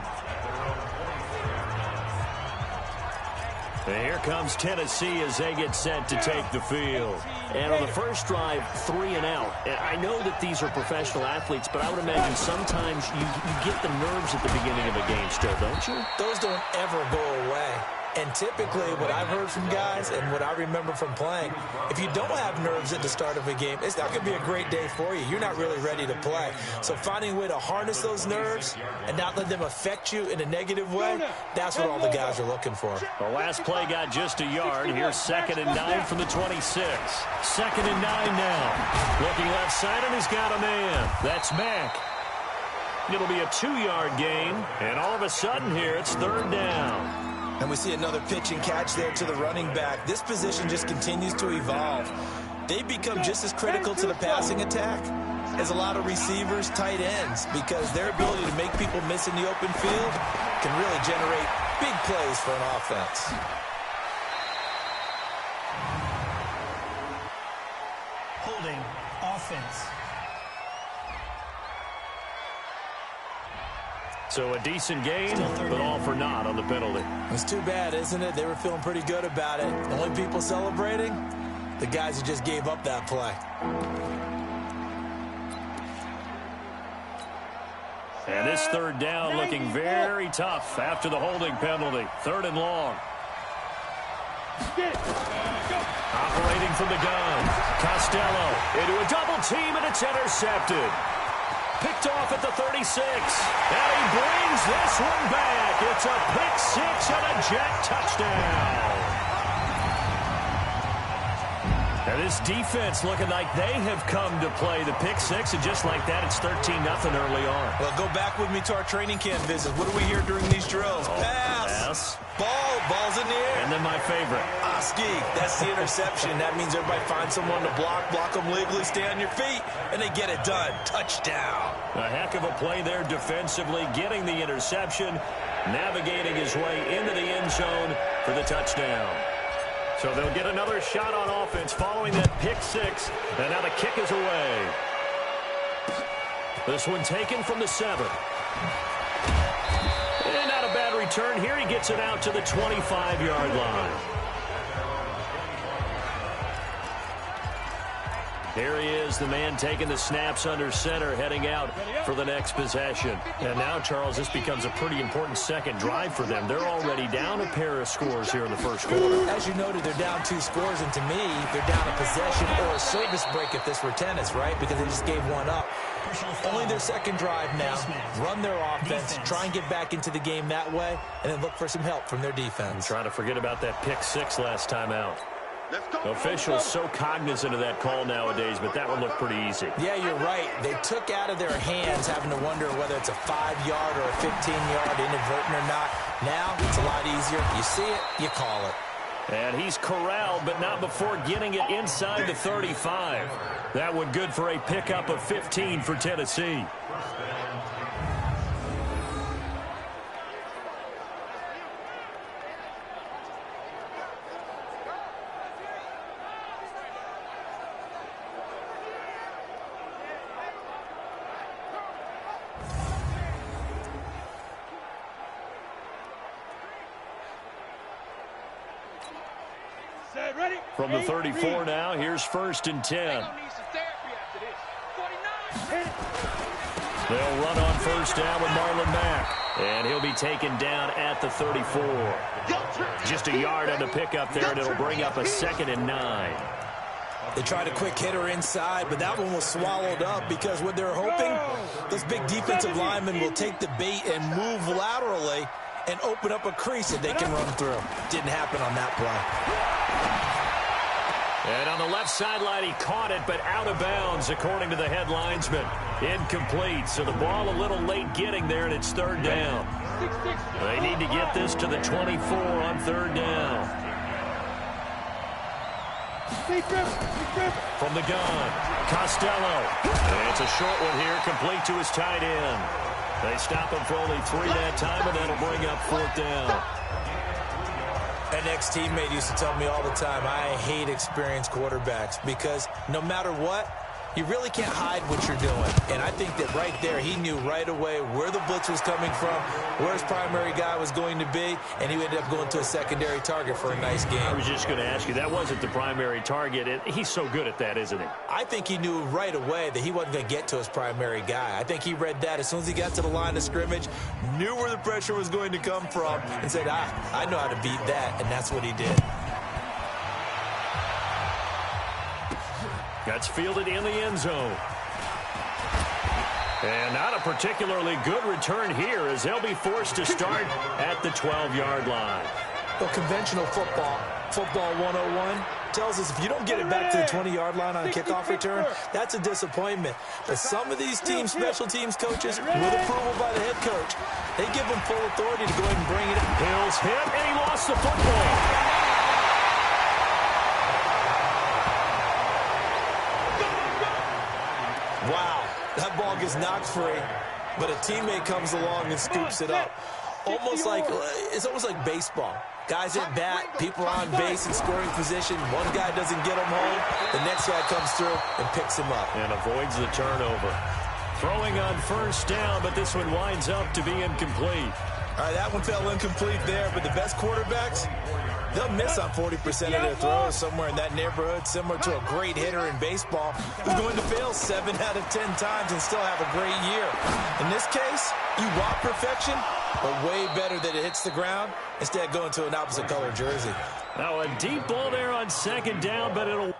And here comes Tennessee as they get set to take the field. And on the first drive, 3 and out. And I know that these are professional athletes, but I would imagine sometimes you get the nerves at the beginning of a game still, don't you? Those don't ever go away. And typically what I've heard from guys and what I remember from playing, if you don't have nerves at the start of a game, it's not going to be a great day for you. You're not really ready to play. So finding a way to harness those nerves and not let them affect you in a negative way, that's what all the guys are looking for. The last play got just a yard. Here's 2nd and 9 from the 26. 2nd and 9 now. Looking left side, and he's got a man. That's Mack. It'll be a 2-yard gain, and all of a sudden here, it's 3rd down. And we see another pitch and catch there to the running back. This position just continues to evolve. They become just as critical to the passing attack as a lot of receivers, tight ends, because their ability to make people miss in the open field can really generate big plays for an offense. Holding offense. So a decent game, but all for naught on the penalty. It's too bad, isn't it? They were feeling pretty good about it. The only people celebrating, the guys who just gave up that play. And this third down looking very tough after the holding penalty. 3rd and long. Operating from the gun. Costello into a double team, and it's intercepted. Picked off at the 36. And he brings this one back. It's a pick 6 and a jet touchdown. Now this defense looking like they have come to play the pick 6, and just like that, it's 13-0 early on. Well, go back with me to our training camp visit. What do we hear during these drills? Pass. Ball's in the air. And then my favorite. Ski. That's the interception. That means everybody finds someone to block them legally, stay on your feet, and they get it done. Touchdown. A heck of a play there defensively, getting the interception, navigating his way into the end zone for the touchdown. So they'll get another shot on offense following that pick 6, and now the kick is away. This one taken from the 7. And not a bad return here. He gets it out to the 25-yard line. Here he is, the man taking the snaps under center, heading out for the next possession. And now, Charles, this becomes a pretty important second drive for them. They're already down a pair of scores here in the first quarter. As you noted, they're down 2 scores, and to me, they're down a possession or a service break if this were tennis, right? Because they just gave one up. Only their second drive now. Run their offense, try and get back into the game that way, and then look for some help from their defense. Trying to forget about that pick 6 last time out. Officials so cognizant of that call nowadays, but that one looked pretty easy. Yeah, you're right. They took out of their hands having to wonder whether it's a 5-yard or a 15-yard, inadvertent or not. Now, it's a lot easier. You see it, you call it. And he's corralled, but not before getting it inside the 35. That one good for a pickup of 15 for Tennessee. From the 34 now, here's 1st and 10. They'll run on 1st down with Marlon Mack. And he'll be taken down at the 34. Just a yard on the pickup there, and it'll bring up a 2nd and 9. They tried a quick hitter inside, but that one was swallowed up because what they're hoping, those big defensive linemen will take the bait and move laterally and open up a crease that they can run through. Didn't happen on that play. And on the left sideline, he caught it, but out of bounds, according to the head linesman. Incomplete, so the ball a little late getting there, and it's 3rd down. They need to get this to the 24 on 3rd down. From the gun, Costello. And it's a short one here, complete to his tight end. They stop him for only 3 that time, and that'll bring up 4th down. An ex-teammate used to tell me all the time, I hate experienced quarterbacks because no matter what, you really can't hide what you're doing. And I think that right there, he knew right away where the blitz was coming from, where his primary guy was going to be, and he ended up going to a secondary target for a nice game. I was just going to ask you, that wasn't the primary target. He's so good at that, isn't he? I think he knew right away that he wasn't going to get to his primary guy. I think he read that as soon as he got to the line of scrimmage, knew where the pressure was going to come from, and said, I know how to beat that, and that's what he did. That's fielded in the end zone. And not a particularly good return here as they'll be forced to start at the 12-yard line. Well, conventional football 101, tells us if you don't get it back to the 20-yard line on a kickoff return, that's a disappointment. But some of these teams, special teams coaches, with approval by the head coach, they give them full authority to go ahead and bring it in. Hill's hit, and he lost the football. Wow, that ball gets knocked free, but a teammate comes along and scoops it up. It's almost like baseball. Guys at bat, people are on base in scoring position. One guy doesn't get him home, the next guy comes through and picks him up. And avoids the turnover. Throwing on first down, but this one winds up to be incomplete. All right, that one fell incomplete there, but the best quarterbacks, they'll miss on 40% of their throws somewhere in that neighborhood, similar to a great hitter in baseball who's going to fail 7 out of 10 times and still have a great year. In this case, you want perfection, but way better that it hits the ground instead of going to an opposite color jersey. Now a deep ball there on second down, but it'll...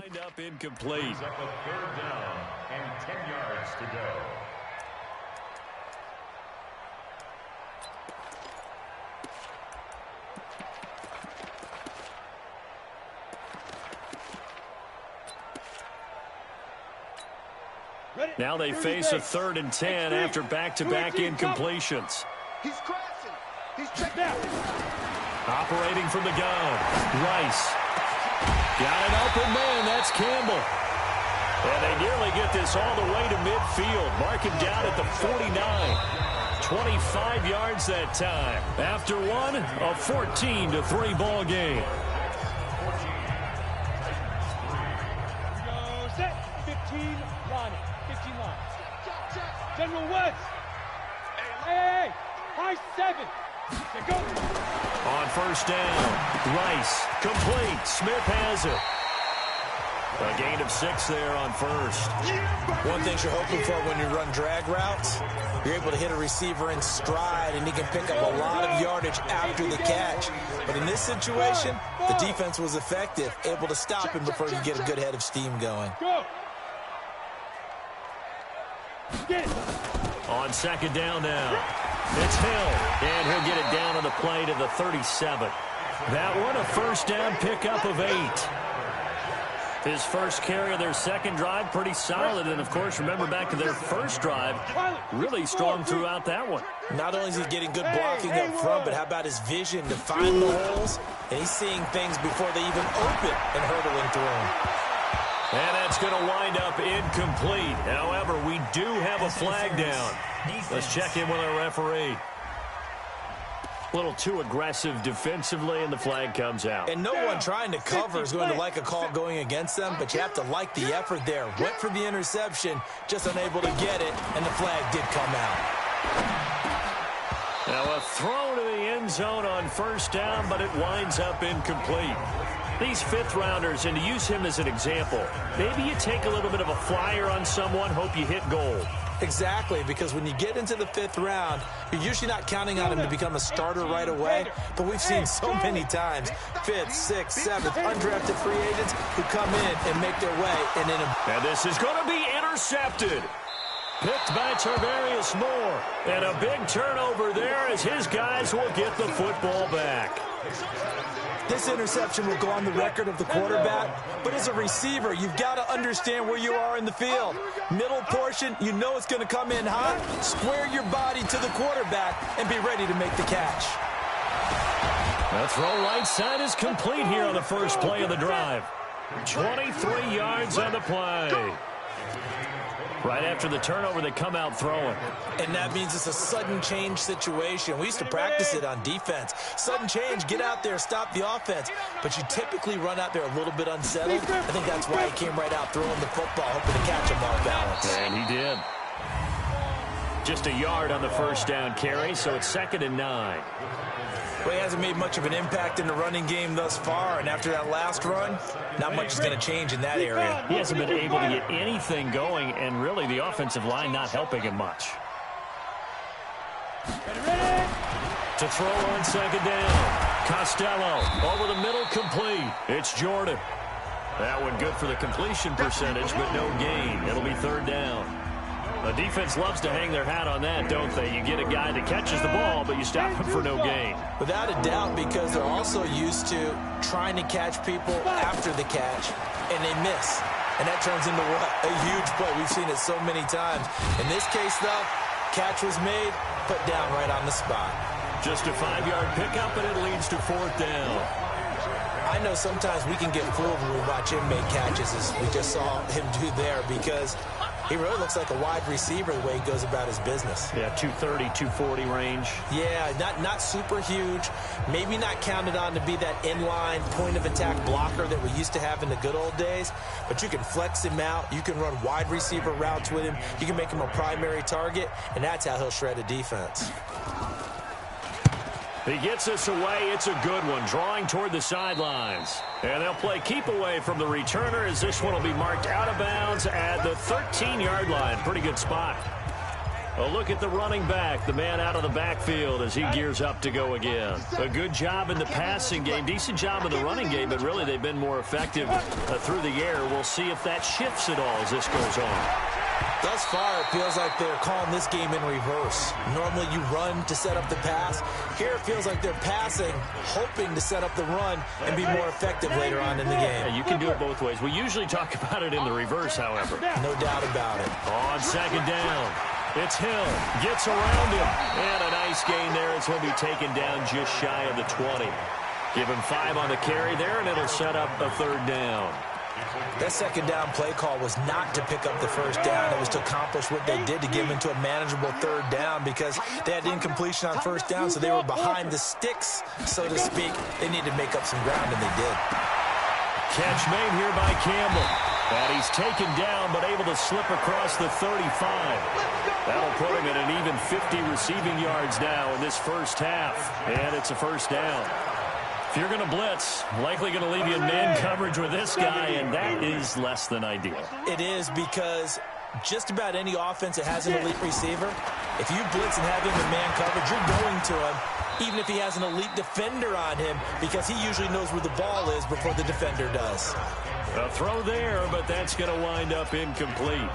Wind up incomplete. He's up a third down and 10 yards to go. Now they face a 3rd and 10 after back-to-back incompletions. He's crashing. He's checked out. Operating from the gun, Rice. Got an open man, that's Campbell. And they nearly get this all the way to midfield. Mark him down at the 49. 25 yards that time. After one, a 14-3 ball game. Go set. 15 line. 15 line. General West. Hey. High 7. Go. On first down, Rice, complete. Smith has it. A gain of 6 there on first. One thing you're hoping for when you run drag routes, you're able to hit a receiver in stride, and he can pick up a lot of yardage after the catch. But in this situation, the defense was effective, able to stop him before he could get a good head of steam going. On second down now, it's Hill, and he'll get it down on the play to the 37. That one, a first down pickup of 8. His first carry of their second drive, pretty solid. And, of course, remember back to their first drive, really strong throughout that one. Not only is he getting good blocking up front, but how about his vision to find the holes? And he's seeing things before they even open and hurdling through them. And that's going to wind up incomplete. However, we do have a flag down. Let's check in with our referee. A little too aggressive defensively, and the flag comes out. And no one trying to cover is going to like a call going against them, but you have to like the effort there. Went for the interception, just unable to get it, and the flag did come out. Now a throw to the end zone on first down, but it winds up incomplete. These fifth-rounders, and to use him as an example, maybe you take a little bit of a flyer on someone, hope you hit gold. Exactly, because when you get into the 5th round, you're usually not counting on him to become a starter right away, but we've seen so many times 5th, 6th, 7th, undrafted free agents who come in and make their way. And this is going to be intercepted. Picked by Tarvarius Moore. And a big turnover there as his guys will get the football back. This interception will go on the record of the quarterback, but as a receiver, you've got to understand where you are in the field. Middle portion, you know it's going to come in hot. Square your body to the quarterback and be ready to make the catch. The throw right side is complete here on the first play of the drive. 23 yards on the play. Right after the turnover, they come out throwing. And that means it's a sudden change situation. We used to practice it on defense. Sudden change, get out there, stop the offense. But you typically run out there a little bit unsettled. I think that's why he came right out throwing the football, hoping to catch him off balance. And he did. Just a yard on the first down carry, so it's 2nd and 9. Well, he hasn't made much of an impact in the running game thus far, and after that last run, not much is going to change in that area. He hasn't been able to get anything going, and really the offensive line not helping him much. To throw on 2nd down. Costello over the middle, complete. It's Jordan. That one good for the completion percentage, but no gain. It'll be 3rd down. The defense loves to hang their hat on that, don't they? You get a guy that catches the ball, but you stop him for no gain. Without a doubt, because they're also used to trying to catch people after the catch, and they miss. And that turns into what? A huge play. We've seen it so many times. In this case, though, catch was made, put down right on the spot. Just a 5-yard pickup, and it leads to 4th down. I know sometimes we can get fooled when we watch him make catches, as we just saw him do there, because he really looks like a wide receiver the way he goes about his business. Yeah, 230, 240 range. Yeah, not super huge. Maybe not counted on to be that inline point-of-attack blocker that we used to have in the good old days, but you can flex him out. You can run wide receiver routes with him. You can make him a primary target, and that's how he'll shred a defense. He gets us away. It's a good one, drawing toward the sidelines. And they'll play keep away from the returner, as this one will be marked out of bounds at the 13-yard line. Pretty good spot. A look at the running back, the man out of the backfield as he gears up to go again. A good job in the passing game, decent job in the running game, but really they've been more effective through the air. We'll see if that shifts at all as this goes on. Thus far, it feels like they're calling this game in reverse. Normally you run to set up the pass. Here it feels like they're passing, hoping to set up the run and be more effective later on in the game. Yeah, you can do it both ways. We usually talk about it in the reverse, however. No doubt about it. On 2nd down, it's Hill. Gets around him. And a nice gain there. It's going to be taken down just shy of the 20. Give him 5 on the carry there, and it'll set up a 3rd down. That 2nd down play call was not to pick up the 1st down. It was to accomplish what they did to give into a manageable 3rd down, because they had incompletion on 1st down, so they were behind the sticks, so to speak. They needed to make up some ground, and they did. Catch made here by Campbell. And he's taken down, but able to slip across the 35. That'll put him at an even 50 receiving yards now in this first half. And it's a 1st down. If you're going to blitz, likely going to leave you in man coverage with this guy, and that is less than ideal. It is, because just about any offense that has an elite receiver, if you blitz and have him in man coverage, you're going to him, even if he has an elite defender on him, because he usually knows where the ball is before the defender does. A throw there, but that's going to wind up incomplete.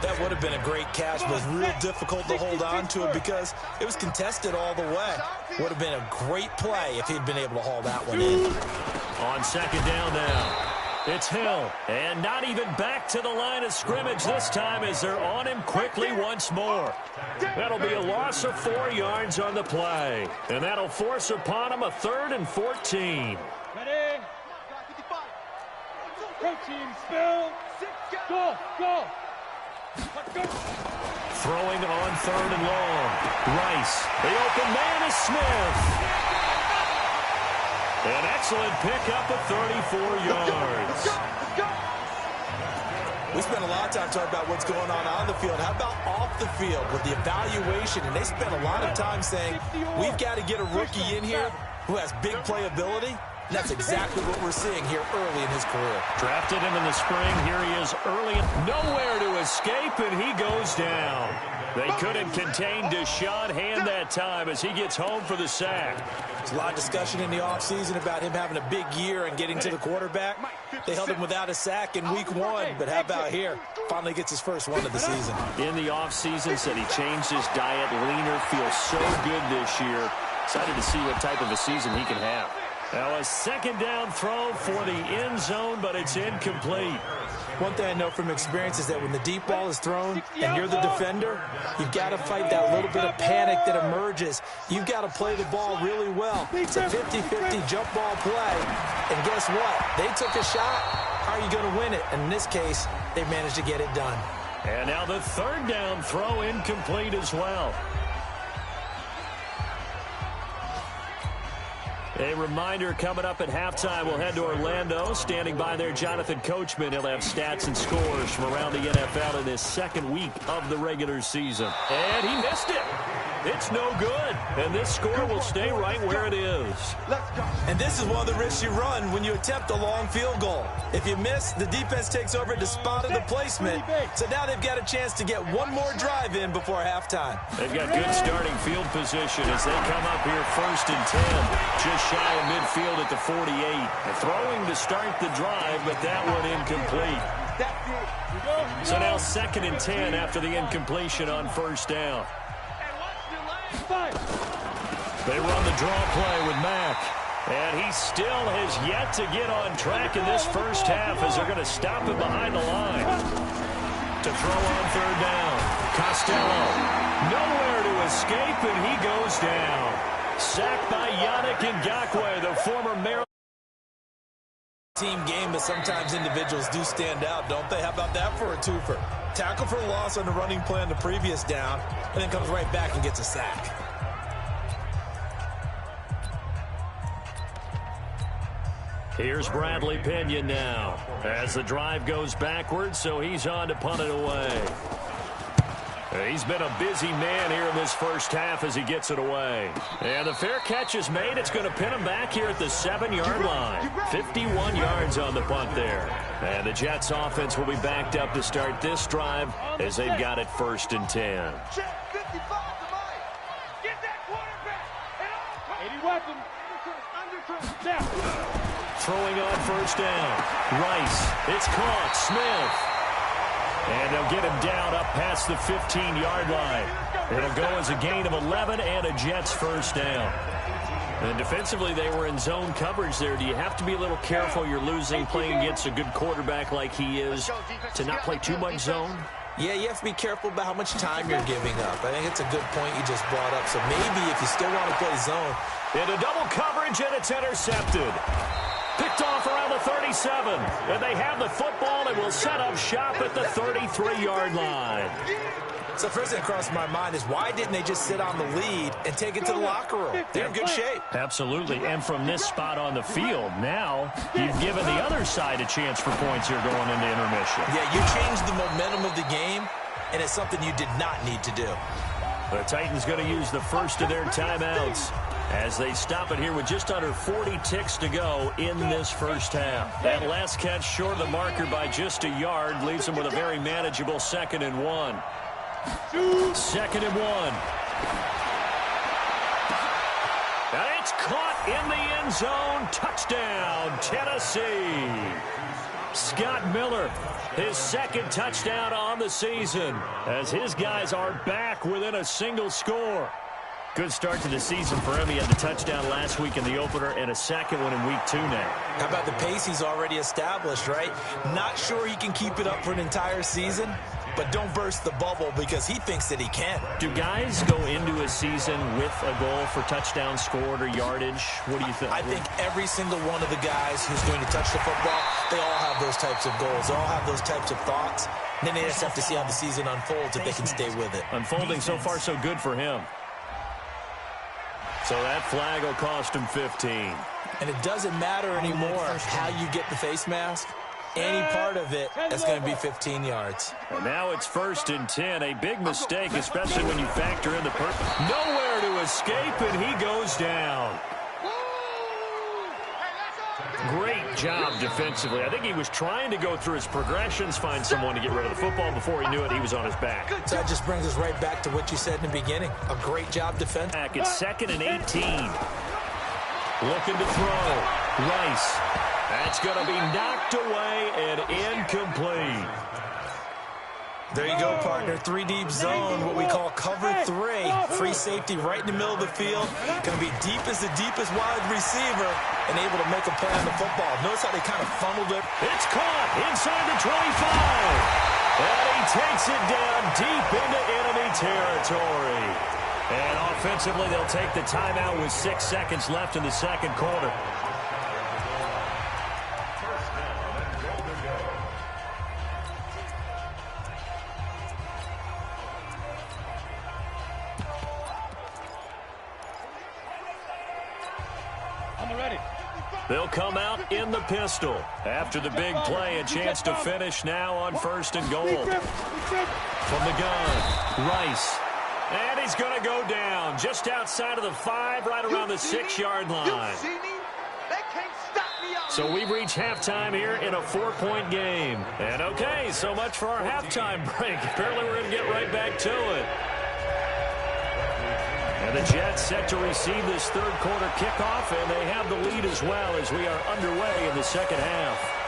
That would have been a great catch, but it was real difficult to hold on to it because it was contested all the way. Would have been a great play if he'd been able to haul that one in. On 2nd down now, it's Hill. And not even back to the line of scrimmage this time as they're on him quickly once more. That'll be a loss of 4 yards on the play. And that'll force upon him a 3rd and 14. Ready? Protein spill. Go, go. Throwing on 3rd and long. Rice. The open man is Smith. An excellent pickup of 34 yards. We spent a lot of time talking about what's going on the field. How about off the field with the evaluation? And they spent a lot of time saying, we've got to get a rookie in here who has big playability. And that's exactly what we're seeing here early in his career. Drafted him in the spring. Here he is early. Nowhere to escape, and he goes down. They couldn't contain Deshaun Hand that time as he gets home for the sack. There's a lot of discussion in the offseason about him having a big year and getting to the quarterback. They held him without a sack in week 1, but how about here? Finally gets his first one of the season. In the offseason, said he changed his diet, leaner, feels so good this year. Excited to see what type of a season he can have. Now a 2nd down throw for the end zone, but it's incomplete. One thing I know from experience is that when the deep ball is thrown and you're the defender, you've got to fight that little bit of panic that emerges. You've got to play the ball really well. It's a 50-50 jump ball play. And guess what? They took a shot. How are you going to win it? And in this case, they managed to get it done. And now the 3rd down throw incomplete as well. A reminder, coming up at halftime, we'll head to Orlando. Standing by there, Jonathan Coachman. He'll have stats and scores from around the NFL in this second week of the regular season. And he missed it. It's no good. And this score will stay right where it is. And this is one of the risks you run when you attempt a long field goal. If you miss, the defense takes over the spot of the placement. So now they've got a chance to get one more drive in before halftime. They've got good starting field position as they come up here 1st and 10. Just shy of midfield at the 48. Throwing to start the drive, but that one incomplete. So now 2nd and 10 after the incompletion on 1st down. They run the draw play with Mack. And he still has yet to get on track in this first half as they're going to stop him behind the line. To throw on 3rd down. Costello. Nowhere to escape, and he goes down. Sacked by Yannick Ngakoue, the former Maryland. Team game, but sometimes individuals do stand out, don't they? How about that for a twofer? Tackle for loss on the running play on the previous down, and then comes right back and gets a sack. Here's Bradley Pinion now as the drive goes backwards, so he's on to punt it away. He's been a busy man here in this first half as he gets it away. And the fair catch is made. It's going to pin him back here at the 7-yard line. 51 yards on the punt there. And the Jets offense will be backed up to start this drive as they've got it 1st and 10. Throwing on 1st down. Rice. It's caught. Smith. And they'll get him down up past the 15-yard line. It'll go as a gain of 11 and a Jets 1st down. And defensively, they were in zone coverage there. Do you have to be a little careful? You're losing playing against a good quarterback like he is to not play too much zone? Yeah, you have to be careful about how much time you're giving up. I think it's a good point you just brought up. So maybe if you still want to play zone. Into double coverage, and it's intercepted. Picked off around the 37. And they have the football and will set up shop at the 33-yard line. So first thing that crossed my mind is why didn't they just sit on the lead and take it to the locker room? They're in good shape. Absolutely. And from this spot on the field, now you've given the other side a chance for points here going into intermission. Yeah, you changed the momentum of the game, and it's something you did not need to do. The Titans going to use the first of their timeouts as they stop it here with just under 40 ticks to go in this first half. That last catch short of the marker by just a yard leaves them with a very manageable 2nd and 1. 2nd and 1. And it's caught in the end zone. Touchdown, Tennessee. Scott Miller, his 2nd touchdown on the season as his guys are back within a single score. Good start to the season for him. He had the touchdown last week in the opener and a second one in week 2 now. How about the pace he's already established, right? Not sure he can keep it up for an entire season, but don't burst the bubble because he thinks that he can. Do guys go into a season with a goal for touchdown scored or yardage? What do you think? I think every single one of the guys who's going to touch the football, they all have those types of goals. They all have those types of thoughts. And then they just have to see how the season unfolds if they can stay with it. Unfolding so far so good for him. So that flag will cost him 15. And it doesn't matter anymore how you get the face mask. Any part of it, that's going to be 15 yards. And now it's 1st and 10. A big mistake, especially when you factor in the nowhere to escape, and he goes down. Great job defensively. I think he was trying to go through his progressions, find someone to get rid of the football. Before he knew it, he was on his back. So that just brings us right back to what you said in the beginning. A great job defensively. Back at 2nd and 18. Looking to throw. Rice. That's going to be knocked away and incomplete. There you go, partner. 3-deep zone, what we call cover 3. Free safety right in the middle of the field. Going to be deep as the deepest wide receiver and able to make a play on the football. Notice how they kind of funneled it. It's caught inside the 25. And he takes it down deep into enemy territory. And offensively, they'll take the timeout with 6 seconds left in the second quarter. They'll come out in the pistol. After the big play, a chance to finish now on 1st and goal. From the gun, Rice. And he's going to go down just outside of the 5, right around the 6-yard line. So we've reached halftime here in a 4-point game. And okay, so much for our halftime break. Apparently we're going to get right back to it. And the Jets set to receive this third quarter kickoff, and they have the lead as well as we are underway in the second half.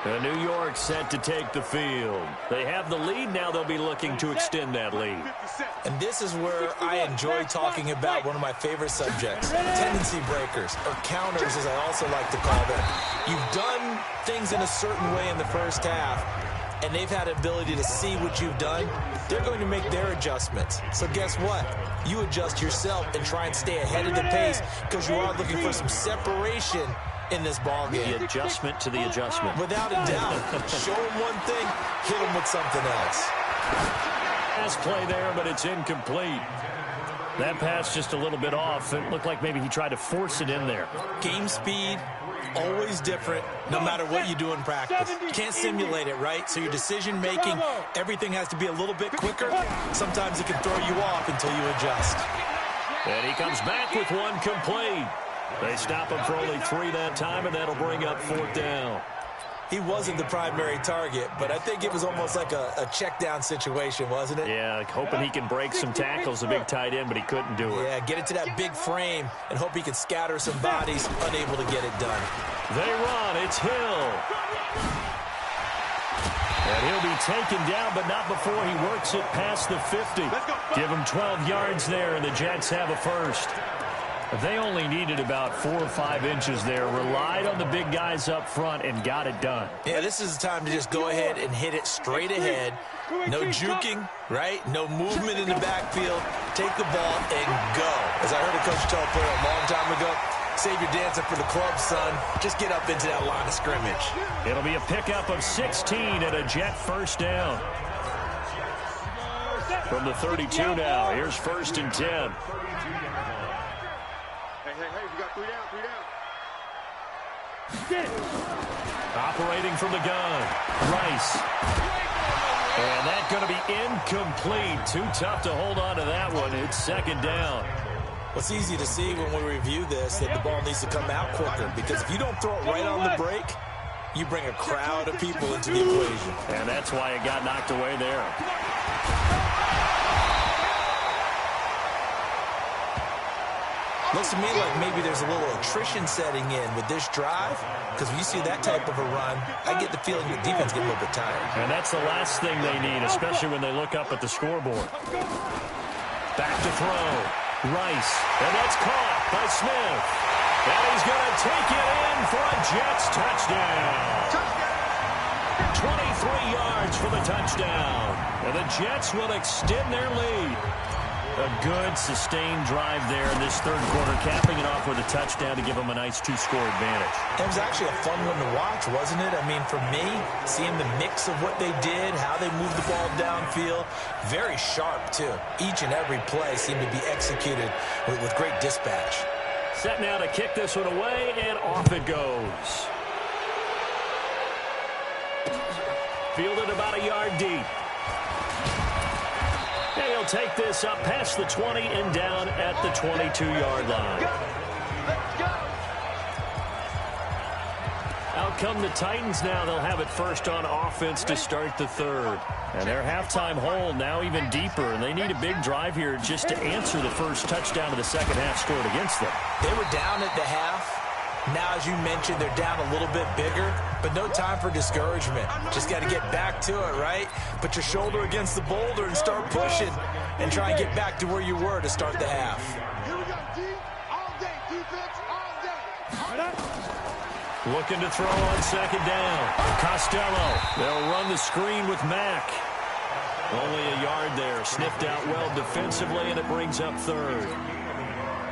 And New York set to take the field. They have the lead now. They'll be looking to extend that lead. And this is where I enjoy talking about one of my favorite subjects, tendency breakers, or counters as I also like to call them. You've done things in a certain way in the first half, and they've had the ability to see what you've done. They're going to make their adjustments. So guess what? You adjust yourself and try and stay ahead of the pace because you are looking for some separation in this ball game. The adjustment to the adjustment. Without a doubt. Show him one thing, hit him with something else. Pass play there, but it's incomplete. That pass just a little bit off. It looked like maybe he tried to force it in there. Game speed, always different, no matter what you do in practice. You can't simulate it, right? So your decision-making, everything has to be a little bit quicker. Sometimes it can throw you off until you adjust. And he comes back with one complete. They stop him for only 3 that time, and that'll bring up 4th down. He wasn't the primary target, but I think it was almost like a check-down situation, wasn't it? Yeah, like hoping he can break some tackles, a big tight end, but he couldn't do it. Yeah, get it to that big frame and hope he can scatter some bodies, unable to get it done. They run. It's Hill. And he'll be taken down, but not before he works it past the 50. Give him 12 yards there, and the Jets have a first. They only needed about 4 or 5 inches there, relied on the big guys up front, and got it done. Yeah, this is the time to just go ahead and hit it straight ahead. No juking, right? No movement in the backfield. Take the ball and go. As I heard a coach tell a player a long time ago, save your dancing for the club, son. Just get up into that line of scrimmage. It'll be a pickup of 16 and a Jet first down. From the 32 now, here's 1st and 10. Hey, we got 3 down. Operating from the gun, Rice. And that's going to be incomplete. Too tough to hold on to that one. It's 2nd down. What's easy to see when we review this, that the ball needs to come out quicker. Because if you don't throw it right on the break, you bring a crowd of people into the equation. And that's why it got knocked away there. Looks to me like maybe there's a little attrition setting in with this drive, because when you see that type of a run, I get the feeling the defense get a little bit tired. And that's the last thing they need, especially when they look up at the scoreboard. Back to throw. Rice. And that's caught by Smith. And he's going to take it in for a Jets touchdown. 23 yards for the touchdown. And the Jets will extend their lead. A good, sustained drive there in this third quarter, capping it off with a touchdown to give them a nice 2-score advantage. It was actually a fun one to watch, wasn't it? I mean, for me, seeing the mix of what they did, how they moved the ball downfield, very sharp, too. Each and every play seemed to be executed with great dispatch. Set now to kick this one away, and off it goes. Fielded about a yard deep. And he'll take this up past the 20 and down at the 22-yard line. Out come the Titans now. They'll have it first on offense to start the third. And their halftime hole now even deeper, and they need a big drive here just to answer the first touchdown of the second half scored against them. They were down at the half. Now, as you mentioned, they're down a little bit bigger, but no time for discouragement. Just got to get back to it, right? Put your shoulder against the boulder and start pushing and try and get back to where you were to start the half. Here we go, D. All day, defense, all day. Looking to throw on second down. Costello. They'll run the screen with Mack. Only a yard there. Sniffed out well defensively, and it brings up third.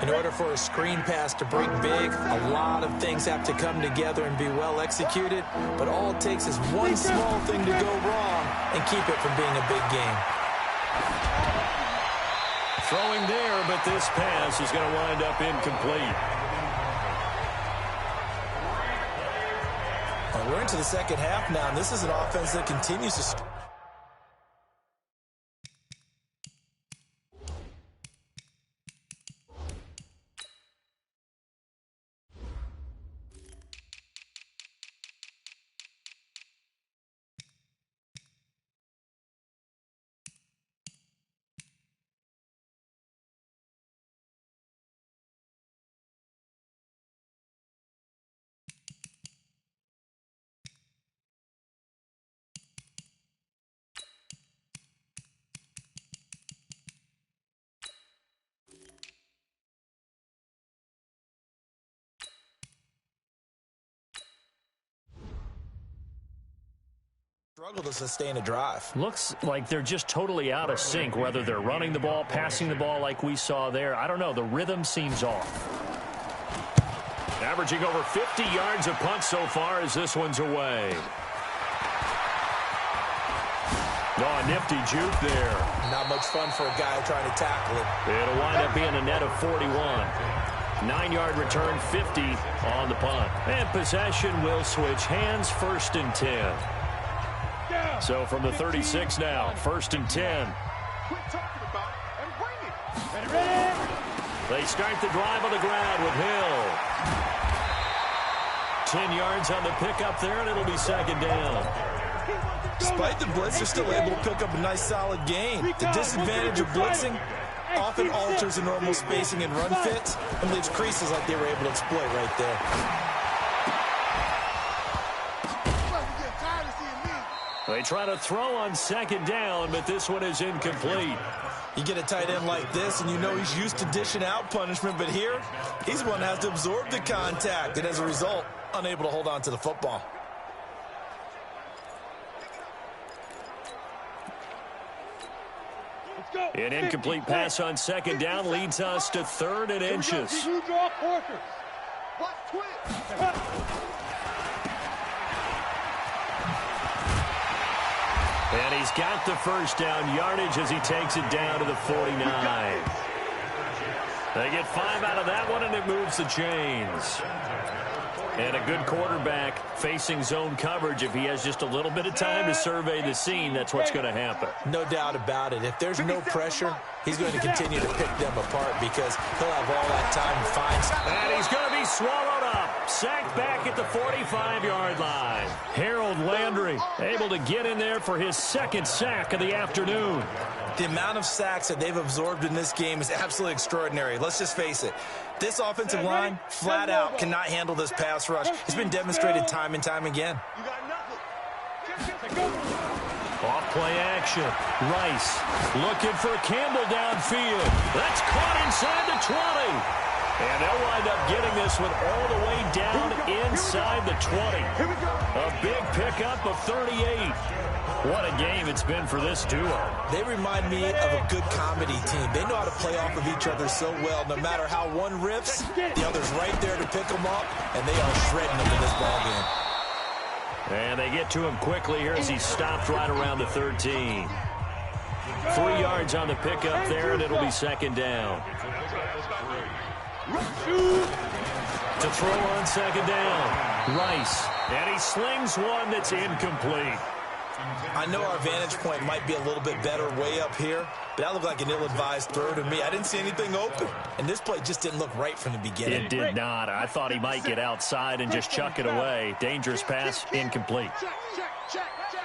In order for a screen pass to break big, a lot of things have to come together and be well executed, but all it takes is one small thing to go wrong and keep it from being a big game. Throwing there, but this pass is going to wind up incomplete. Well, we're into the second half now, and this is an offense that continues to... struggle to sustain a drive. Looks like they're just totally out of sync, whether they're running the ball, passing the ball like we saw there. I don't know. The rhythm seems off. Averaging over 50 yards a punt so far as this one's away. Oh, a nifty juke there. Not much fun for a guy trying to tackle it. It'll wind up being a net of 41. 9-yard return, 50 on the punt. And possession will switch hands, 1st and 10. So from the 36 now, 1st and 10. They start the drive on the ground with Hill. 10 yards on the pickup there, and it'll be 2nd down. Despite the blitz, they're still able to pick up a nice, solid gain. The disadvantage of blitzing often alters the normal spacing and run fits and leaves creases like they were able to exploit right there. They try to throw on 2nd down, but this one is incomplete. You get a tight end like this, and you know he's used to dishing out punishment, but here, he's the one that has to absorb the contact, and as a result, unable to hold on to the football. An incomplete pass on 2nd down leads us to 3rd and inches. And he's got the 1st down yardage as he takes it down to the 49. They get 5 out of that one, and it moves the chains. And a good quarterback facing zone coverage. If he has just a little bit of time to survey the scene, that's what's going to happen. No doubt about it. If there's no pressure, he's going to continue to pick them apart because he'll have all that time to find. And he's going to be swallowed up. Sacked back at the 45-yard line. Harold Landry able to get in there for his 2nd sack of the afternoon. The amount of sacks that they've absorbed in this game is absolutely extraordinary. Let's just face it. This offensive line, flat out, cannot handle this pass rush. It's been demonstrated time and time again. Off play action. Rice looking for Campbell downfield. That's caught inside the 20. And they'll wind up getting this one all the way down inside the 20. A big pickup of 38. What a game it's been for this duo. They remind me of a good comedy team. They know how to play off of each other so well. No matter how one riffs, the other's right there to pick them up, and they are shredding them in this ballgame. And they get to him quickly here as he stopped right around the 13. 3 yards on the pickup there, and it'll be 2nd down. To throw on 2nd down, Rice. And he slings one that's incomplete. I know our vantage point might be a little bit better way up here, but that looked like an ill-advised throw to me. I didn't see anything open, and this play just didn't look right from the beginning. It did not. I thought he might get outside and just chuck it away. Dangerous pass, incomplete.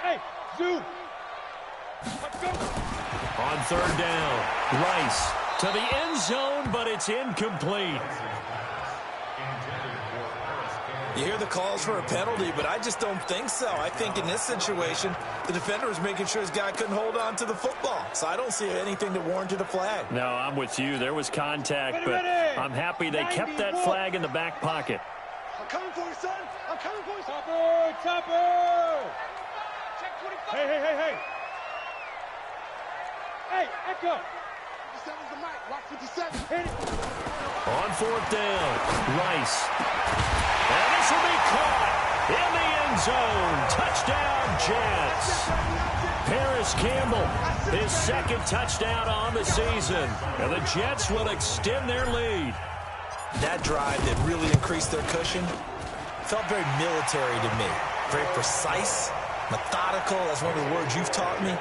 Hey, zoom. On 3rd down, Rice to the end zone, but it's incomplete. You hear the calls for a penalty, but I just don't think so. I think in this situation, the defender was making sure his guy couldn't hold on to the football. So I don't see anything that warranted a flag. No, I'm with you. There was contact, but I'm happy they kept that flag in the back pocket. I'm coming for you, son. I'm coming for you. Topper, Topper. Hey. Hey, Echo. On fourth down, Rice. And this will be caught in the end zone. Touchdown, Jets. Paris Campbell, his second touchdown on the season. And the Jets will extend their lead. That drive that really increased their cushion felt very military to me. Very precise, methodical. That's one of the words you've taught me.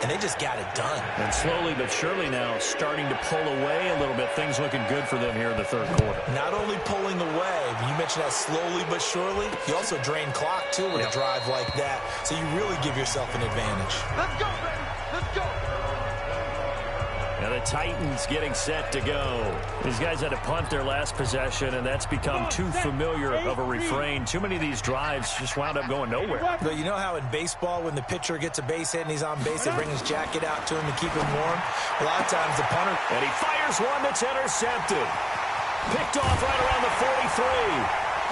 And they just got it done. And slowly but surely now starting to pull away a little bit. Things looking good for them here in the third quarter. Not only pulling away, but you mentioned that slowly but surely. You also drain clock, too, with a drive like that. So you really give yourself an advantage. Let's go, baby. Let's go. And the Titans getting set to go. These guys had to punt their last possession, and that's become too familiar of a refrain. Too many of these drives just wound up going nowhere. But you know how in baseball, when the pitcher gets a base hit and he's on base, they bring his jacket out to him to keep him warm? A lot of times the punter... And he fires one that's intercepted. Picked off right around the 43.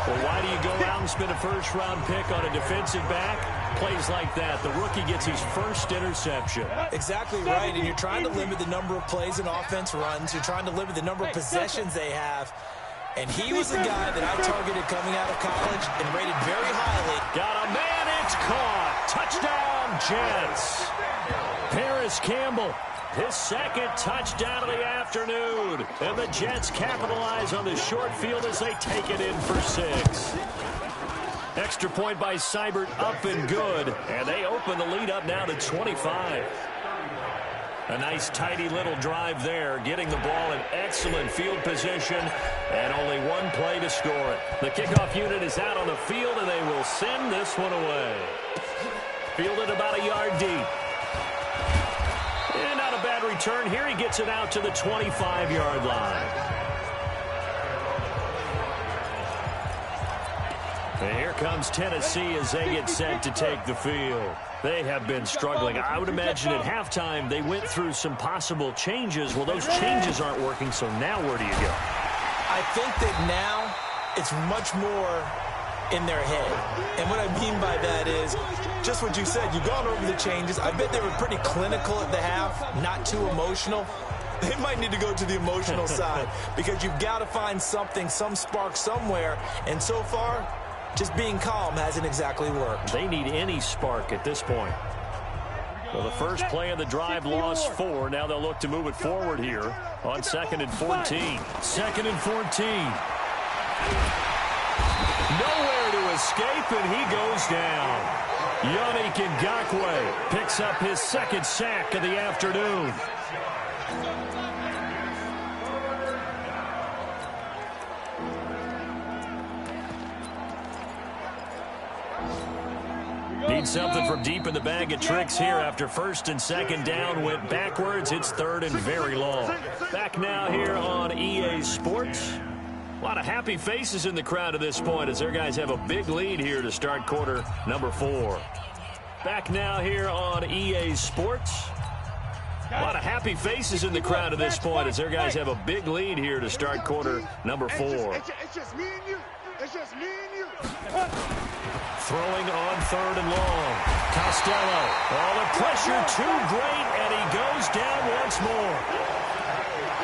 Well, why do you go out and spend a first-round pick on a defensive back? Plays like that. The rookie gets his first interception. Exactly right, and you're trying to limit the number of plays an offense runs. You're trying to limit the number of possessions they have. And he was a guy that I targeted coming out of college and rated very highly. Got a man, it's caught. Touchdown, Jets. Paris Campbell, his second touchdown of the afternoon. And the Jets capitalize on the short field as they take it in for 6. Extra point by Seibert, up and good. And they open the lead up now to 25. A nice, tidy little drive there, getting the ball in excellent field position, and only one play to score it. The kickoff unit is out on the field, and they will send this one away. Fielded about a yard deep. And not a bad return here. He gets it out to the 25-yard line. And here comes Tennessee as they get set to take the field. They have been struggling. I would imagine at halftime they went through some possible changes. Well, those changes aren't working, so now where do you go? I think that now it's much more in their head. And what I mean by that is just what you said. You've gone over the changes. I bet they were pretty clinical at the half, not too emotional. They might need to go to the emotional side because you've got to find something, some spark somewhere. And so far, just being calm hasn't exactly worked. They need any spark at this point. Well, the first play of the drive lost 4. Now they'll look to move it forward here on 2nd and 14. 2nd and 14. Nowhere to escape, and he goes down. Yannick Ngakoue picks up his second sack of the afternoon. Need something from deep in the bag of tricks here after 1st and 2nd down went backwards. It's 3rd and very long. Back now here on EA Sports. A lot of happy faces in the crowd at this point as their guys have a big lead here to start quarter number 4. Back now here on EA Sports. A lot of happy faces in the crowd at this point as their guys have a big lead here to start quarter number 4. It's just me and you. It's just me and you. Throwing on 3rd and long. Costello. Oh, the pressure too great, and he goes down once more.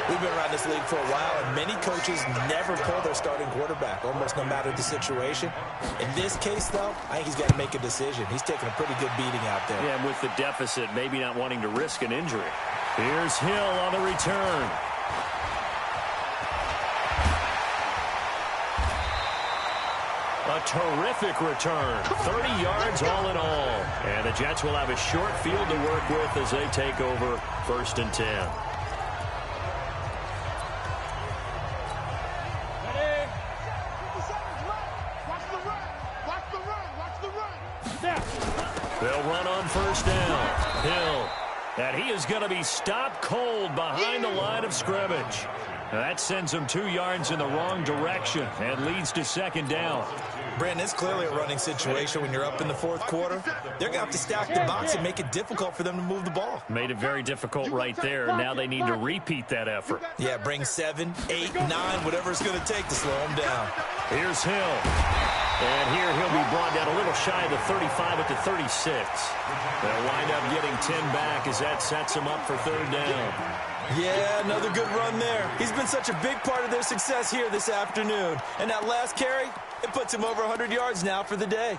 We've been around this league for a while, and many coaches never pull their starting quarterback, almost no matter the situation. In this case, though, I think he's got to make a decision. He's taking a pretty good beating out there. Yeah, and with the deficit, maybe not wanting to risk an injury. Here's Hill on the return. A terrific return. 30 yards all in all. And the Jets will have a short field to work with as they take over 1st and 10. They'll run on 1st down. Hill. And he is going to be stopped cold behind the line of scrimmage. That sends him 2 yards in the wrong direction and leads to 2nd down. Brandon, it's clearly a running situation when you're up in the 4th quarter. They're going to have to stack the box and make it difficult for them to move the ball. Made it very difficult right there. Now they need to repeat that effort. Yeah, bring 7, 8, 9, whatever it's going to take to slow them down. Here's Hill. And here he'll be brought down a little shy of the 35 at the 36. They'll wind up getting 10 back as that sets him up for third down. Yeah, another good run there. He's been such a big part of their success here this afternoon. And that last carry, it puts him over 100 yards now for the day.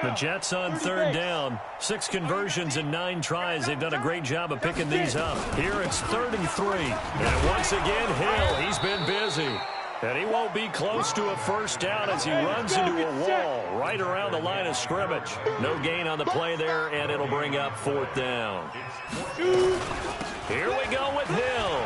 The Jets on third down. 6 conversions and 9 tries. They've done a great job of picking these up. Here it's 3rd and 3. And once again, Hill, he's been busy. And he won't be close to a first down as he runs into a wall right around the line of scrimmage. No gain on the play there, and it'll bring up 4th down. Here we go with Hill.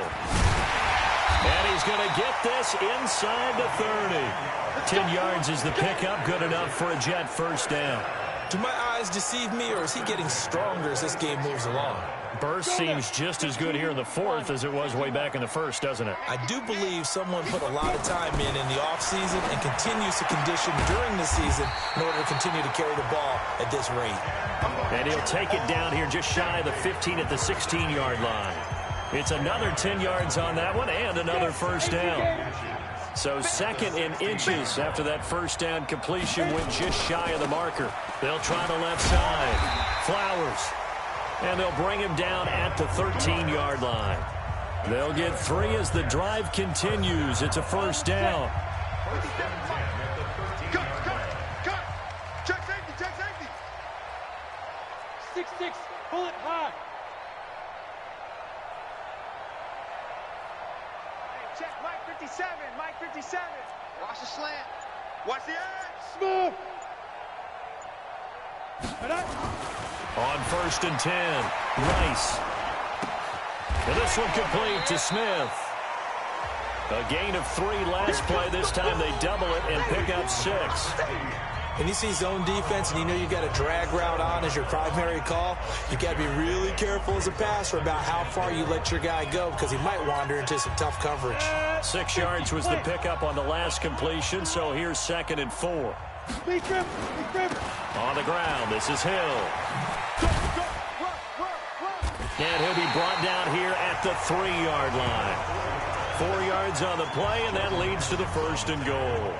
And he's going to get this inside the 30. 10 yards is the pickup, good enough for a Jet first down. Do my eyes deceive me, or is he getting stronger as this game moves along? Burst seems just as good here in the 4th as it was way back in the 1st, doesn't it? I do believe someone put a lot of time in the offseason and continues to condition during the season in order to continue to carry the ball at this rate. And he'll take it down here just shy of the 15 at the 16-yard line. It's another 10 yards on that one and another first down. So 2nd and inches after that first down completion went just shy of the marker. They'll try the left side. Flowers. And they'll bring him down at the 13-yard line. They'll get 3 as the drive continues. It's a first down. Cut. Check safety. 6-6, pull it high. Hey, check Mike 57. Watch the slant. Watch the edge. Smooth. On 1st and 10, Rice. And this one complete to Smith. A gain of 3 last play. This time they double it and pick up 6. When you see zone defense and you know you got a drag route on as your primary call, you got to be really careful as a passer about how far you let your guy go because he might wander into some tough coverage. 6 yards was the pickup on the last completion, so here's 2nd and 4. On the ground, this is Hill. And he'll be brought down here at the 3-yard line. 4 yards on the play, and that leads to the 1st and goal.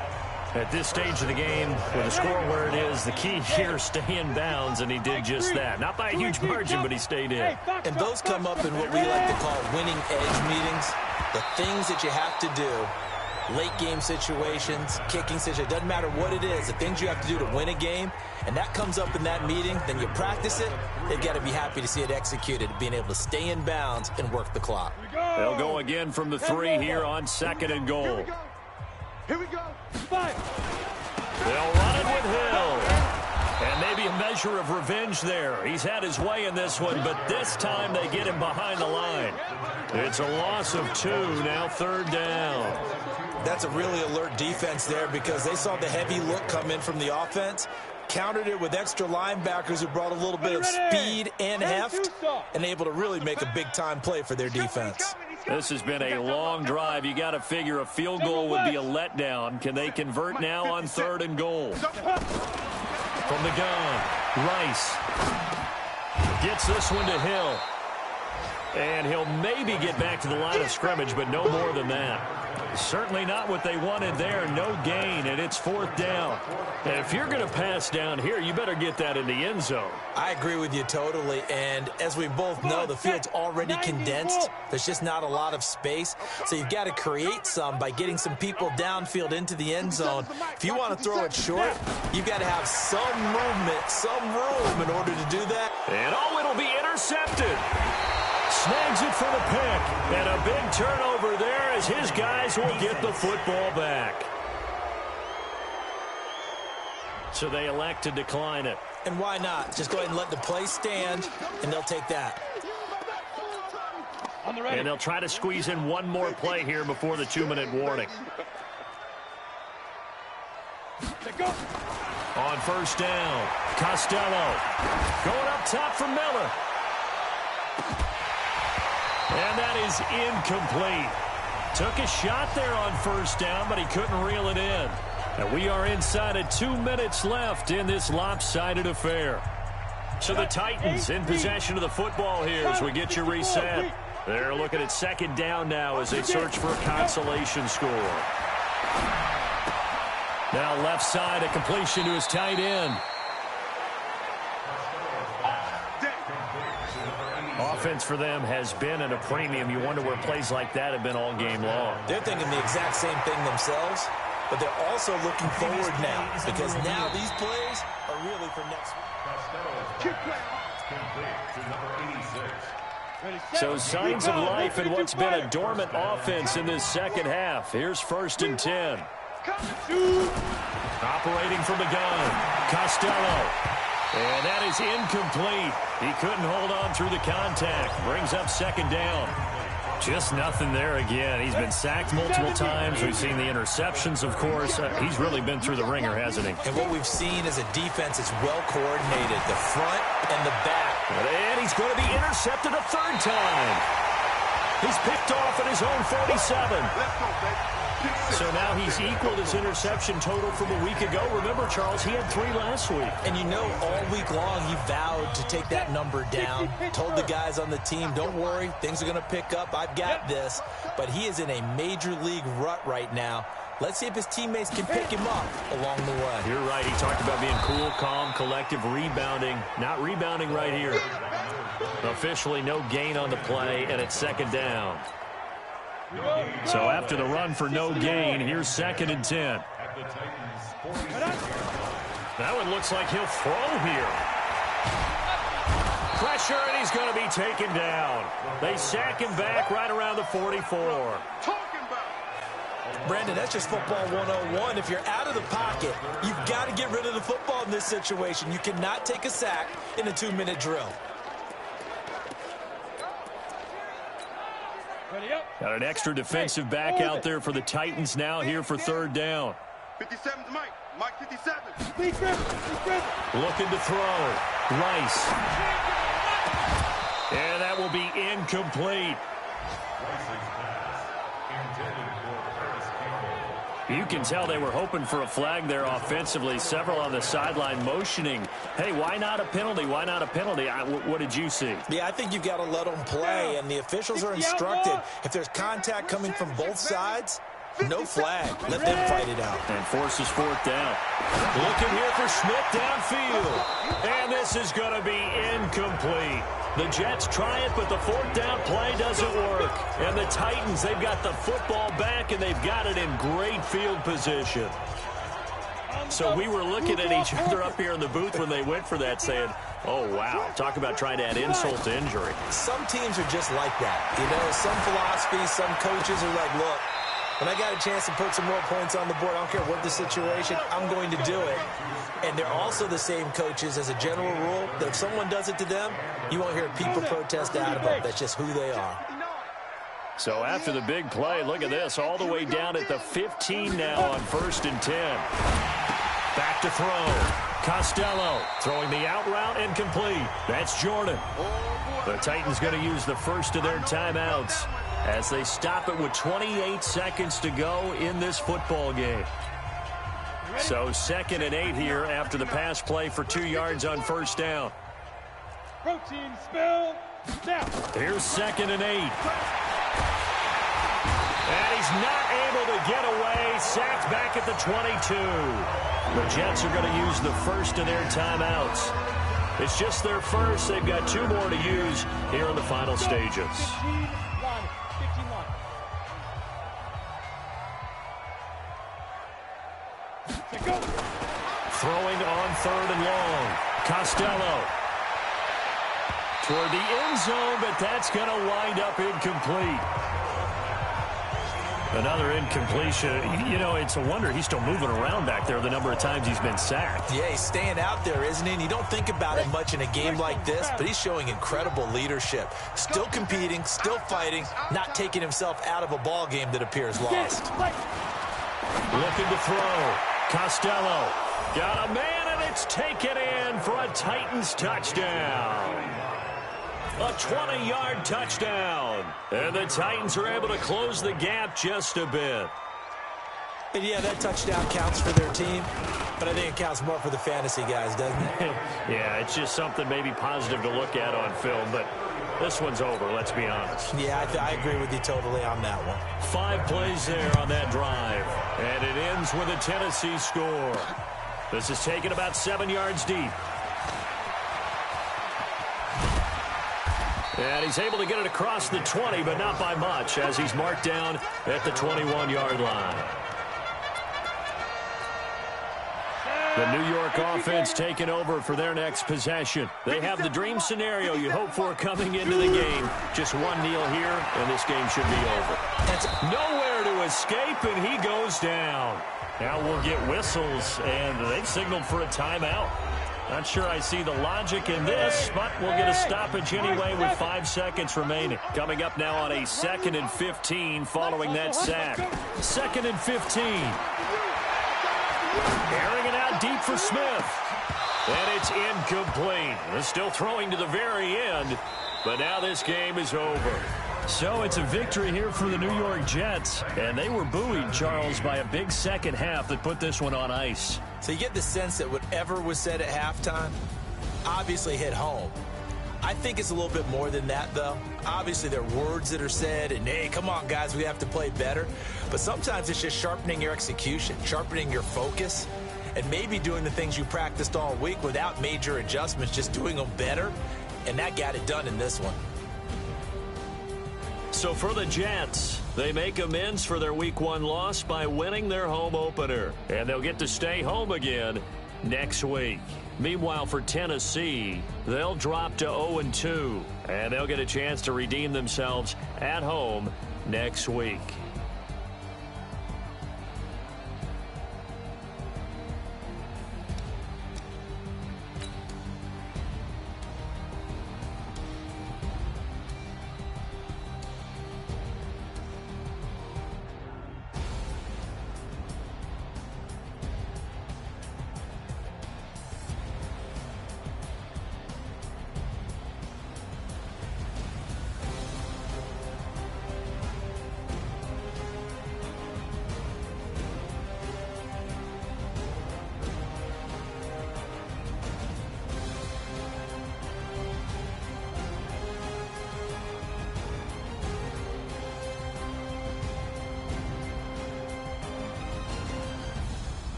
At this stage of the game, with the score where it is, the key here, stay in bounds, and he did just that. Not by a huge margin, but he stayed in. And those come up in what we like to call winning edge meetings. The things that you have to do, late game situations, kicking situations, doesn't matter what it is, the things you have to do to win a game, and that comes up in that meeting, then you practice it, they've got to be happy to see it executed, being able to stay in bounds and work the clock. They'll go again from the 3 here on 2nd and goal. Here we go. 5. They'll run it with Hill. And maybe a measure of revenge there. He's had his way in this one, but this time they get him behind the line. It's a loss of 2, now 3rd down. That's a really alert defense there because they saw the heavy look come in from the offense, countered it with extra linebackers who brought a little bit of speed and heft, and able to really make a big-time play for their defense. This has been a long drive. You got to figure a field goal would be a letdown. Can they convert now on 3rd and goal? From the gun, Rice gets this one to Hill. And he'll maybe get back to the line of scrimmage, but no more than that. Certainly not what they wanted there. No gain, and it's 4th down. And if you're going to pass down here, you better get that in the end zone. I agree with you totally, and as we both know, the field's already condensed. There's just not a lot of space, so you've got to create some by getting some people downfield into the end zone. If you want to throw it short, you've got to have some movement, some room in order to do that. And it'll be intercepted. Snags it for the pick, and a big turnover there as his guys will get the football back. So they elect to decline it. And why not? Just go ahead and let the play stand, and they'll take that. And they'll try to squeeze in one more play here before the 2-minute warning. On 1st down, Costello going up top for Miller. And that is incomplete. Took a shot there on 1st down, but he couldn't reel it in. And we are inside of 2 minutes left in this lopsided affair. So the Titans in possession of the football here as we get you reset. They're looking at 2nd down now as they search for a consolation score. Now left side, a completion to his tight end. Offense for them has been at a premium. You wonder where plays like that have been all game long. They're thinking the exact same thing themselves, but they're also looking forward now because now these plays are really for next week. So signs of life in what's been a dormant offense in this second half. Here's 1st and 10. Operating from the gun, Costello. And that is incomplete. He couldn't hold on through the contact. Brings up 2nd down. Just nothing there again. He's been sacked multiple times. We've seen the interceptions, of course. He's really been through the ringer, hasn't he? And what we've seen is a defense that's well coordinated, the front and the back. And he's going to be intercepted a 3rd time. He's picked off at his own 47. So now he's equaled his interception total from a week ago. Remember, Charles, he had 3 last week. And you know, all week long he vowed to take that number down. Told the guys on the team, don't worry, things are going to pick up. I've got this. But he is in a major league rut right now. Let's see if his teammates can pick him up along the way. You're right. He talked about being cool, calm, collective, rebounding. Not rebounding right here. Officially no gain on the play, and it's 2nd down. So after the run for no gain, here's 2nd and 10. That one looks like he'll throw here. Pressure, and he's going to be taken down. They sack him back right around the 44. Brandon, that's just football 101. If you're out of the pocket, you've got to get rid of the football in this situation. You cannot take a sack in a 2-minute drill. Got an extra defensive back out there for the Titans now here for 3rd down. 57's Mike. Mike 57. Looking to throw. Rice. And that will be incomplete. You can tell they were hoping for a flag there offensively. Several on the sideline motioning, hey, why not a penalty? Why not a penalty? What did you see? Yeah, I think you've got to let them play, and the officials are instructed. If there's contact coming from both sides, no flag. Let them fight it out. And forces 4th down. Looking here for Schmidt downfield. And this is going to be incomplete. The Jets try it, but the 4th down play doesn't work. And the Titans, they've got the football back, and they've got it in great field position. So we were looking at each other up here in the booth when they went for that, saying, oh, wow, talk about trying to add insult to injury. Some teams are just like that. You know, some philosophies, some coaches are like, look, when I got a chance to put some more points on the board, I don't care what the situation, I'm going to do it. And they're also the same coaches as a general rule that if someone does it to them, you won't hear people protest out of them. That's just who they are. So after the big play, look at this, all the way down at the 15 now on 1st and 10. Back to throw. Costello throwing the out route incomplete. That's Jordan. The Titans going to use the first of their timeouts as they stop it with 28 seconds to go in this football game. So 2nd and 8 here after the pass play for 2 yards on 1st down. Protein spill now. Here's 2nd and 8. And he's not able to get away. Sacked back at the 22. The Jets are going to use the first of their timeouts. It's just their first. They've got 2 more to use here in the final stages. Throwing on 3rd and long. Costello. Toward the end zone, but that's going to wind up incomplete. Another incompletion. You know, it's a wonder he's still moving around back there the number of times he's been sacked. Yeah, he's staying out there, isn't he? And you don't think about it much in a game like this, but he's showing incredible leadership. Still competing, still fighting, not taking himself out of a ball game that appears lost. Looking to throw. Costello. Got a man, and it's taken in for a Titans touchdown. A 20-yard touchdown. And the Titans are able to close the gap just a bit. And yeah, that touchdown counts for their team, but I think it counts more for the fantasy guys, doesn't it? Yeah, it's just something maybe positive to look at on film, but this one's over, let's be honest. Yeah, I agree with you totally on that one. 5 plays there on that drive, and it ends with a Tennessee score. This is taken about 7 yards deep. And he's able to get it across the 20, but not by much, as he's marked down at the 21-yard line. The New York offense taking over for their next possession. They have the dream scenario you hope for coming into the game. Just one kneel here, and this game should be over. That's nowhere to escape, and he goes down. Now we'll get whistles, and they've signaled for a timeout. Not sure I see the logic in this, but we'll get a stoppage anyway with 5 seconds remaining. Coming up now on a 2nd and 15 following that sack. 2nd and 15. Airing it out deep for Smith. And it's incomplete. They're still throwing to the very end, but now this game is over. So it's a victory here for the New York Jets. And they were buoyed, Charles, by a big second half that put this one on ice. So you get the sense that whatever was said at halftime obviously hit home. I think it's a little bit more than that, though. Obviously, there are words that are said, and, hey, come on, guys, we have to play better. But sometimes it's just sharpening your execution, sharpening your focus, and maybe doing the things you practiced all week without major adjustments, just doing them better. And that got it done in this one. So for the Jets, they make amends for their Week 1 loss by winning their home opener. And they'll get to stay home again next week. Meanwhile, for Tennessee, they'll drop to 0-2. And they'll get a chance to redeem themselves at home next week.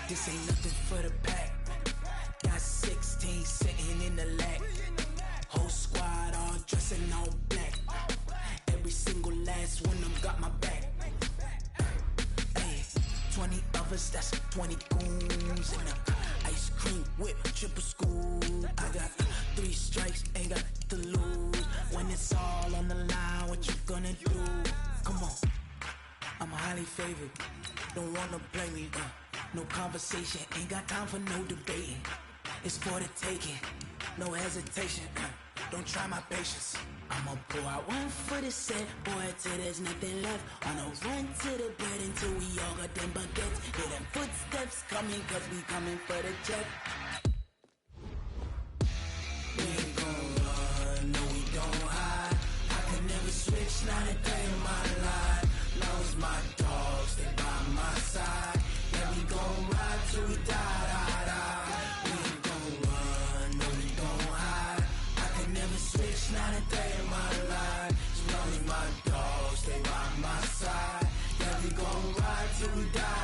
This ain't nothing for the pack. Got 16 sitting in the lap. Whole squad all dressing all black. Every single last one of them got my back. Hey, 20 of us, that's 20 goons. And ice cream whip, triple school. I got 3 strikes, ain't got to lose. When it's all on the line, what you gonna do? Come on, I'm highly favored. Don't wanna blame me, no conversation, ain't got time for no debating. It's for the taking, no hesitation. Don't try my patience. I'ma pour out one for the set, boy, till there's nothing left. On a run to the bed until we all got them baguettes. Hear them footsteps coming, cause we coming for the check. We ain't gon' run, no we don't hide. I can never switch, not a day in my life. Long as my dogs, they by my side. Yeah, we gon' ride till we die. We ain't gon' run, no we don't hide. I can never switch, not a day in my life. As long as my dogs, they by my side. Yeah, we gon' ride till we die.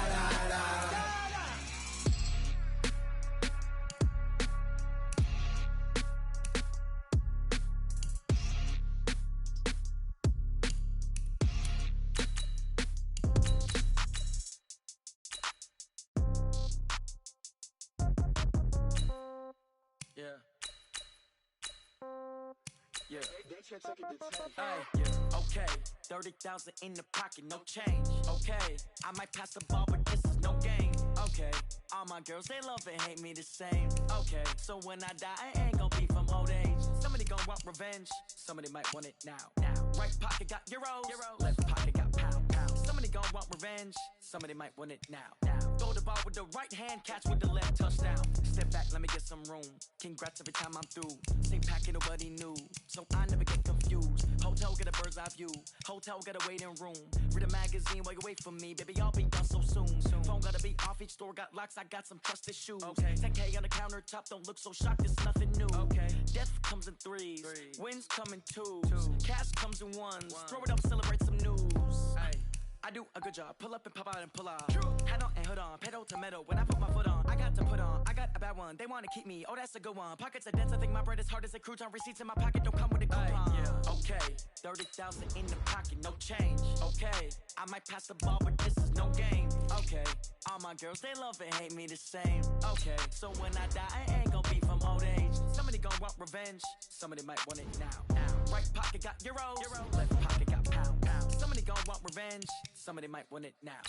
Okay, 30,000 in the pocket, no change. Okay, I might pass the ball, but this is no game. Okay, all my girls, they love and hate me the same. Okay, so when I die, I ain't gon' be from old age. Somebody gon' want revenge, somebody might want it now. Right pocket got euros, left pocket got pound. Somebody gon' want revenge, somebody might want it now. Throw the ball with the right hand, catch with the left, touchdown. Step back, let me get some room. Congrats every time I'm through. Same packet, nobody knew, so I never get confused. Hotel get a bird's eye view, hotel get a waiting room. Read a magazine while you wait for me, baby, I'll be done so soon. Phone gotta be off, each store got locks, I got some trusted shoes. Okay, 10K on the countertop, don't look so shocked, it's nothing new. Okay, death comes in threes, wins come in twos, cash comes in ones. Throw it up, celebrate some news. I do a good job, pull up and pop out and pull out. Hat on and hood on, pedal to metal. When I put my foot on, I got to put on. I got a bad one, they wanna keep me, oh that's a good one. Pockets are dense, I think my bread is hard as a crouton. Receipts in my pocket don't come with a coupon. Okay, 30,000 in the pocket, no change. Okay, I might pass the ball, but this is no game. Okay, all my girls, they love and hate me the same. Okay, so when I die, I ain't gon' be from old age. Somebody gon' want revenge, somebody might want it now. Right pocket got euros, left pocket got pound. Somebody gon' want revenge, somebody might want it now.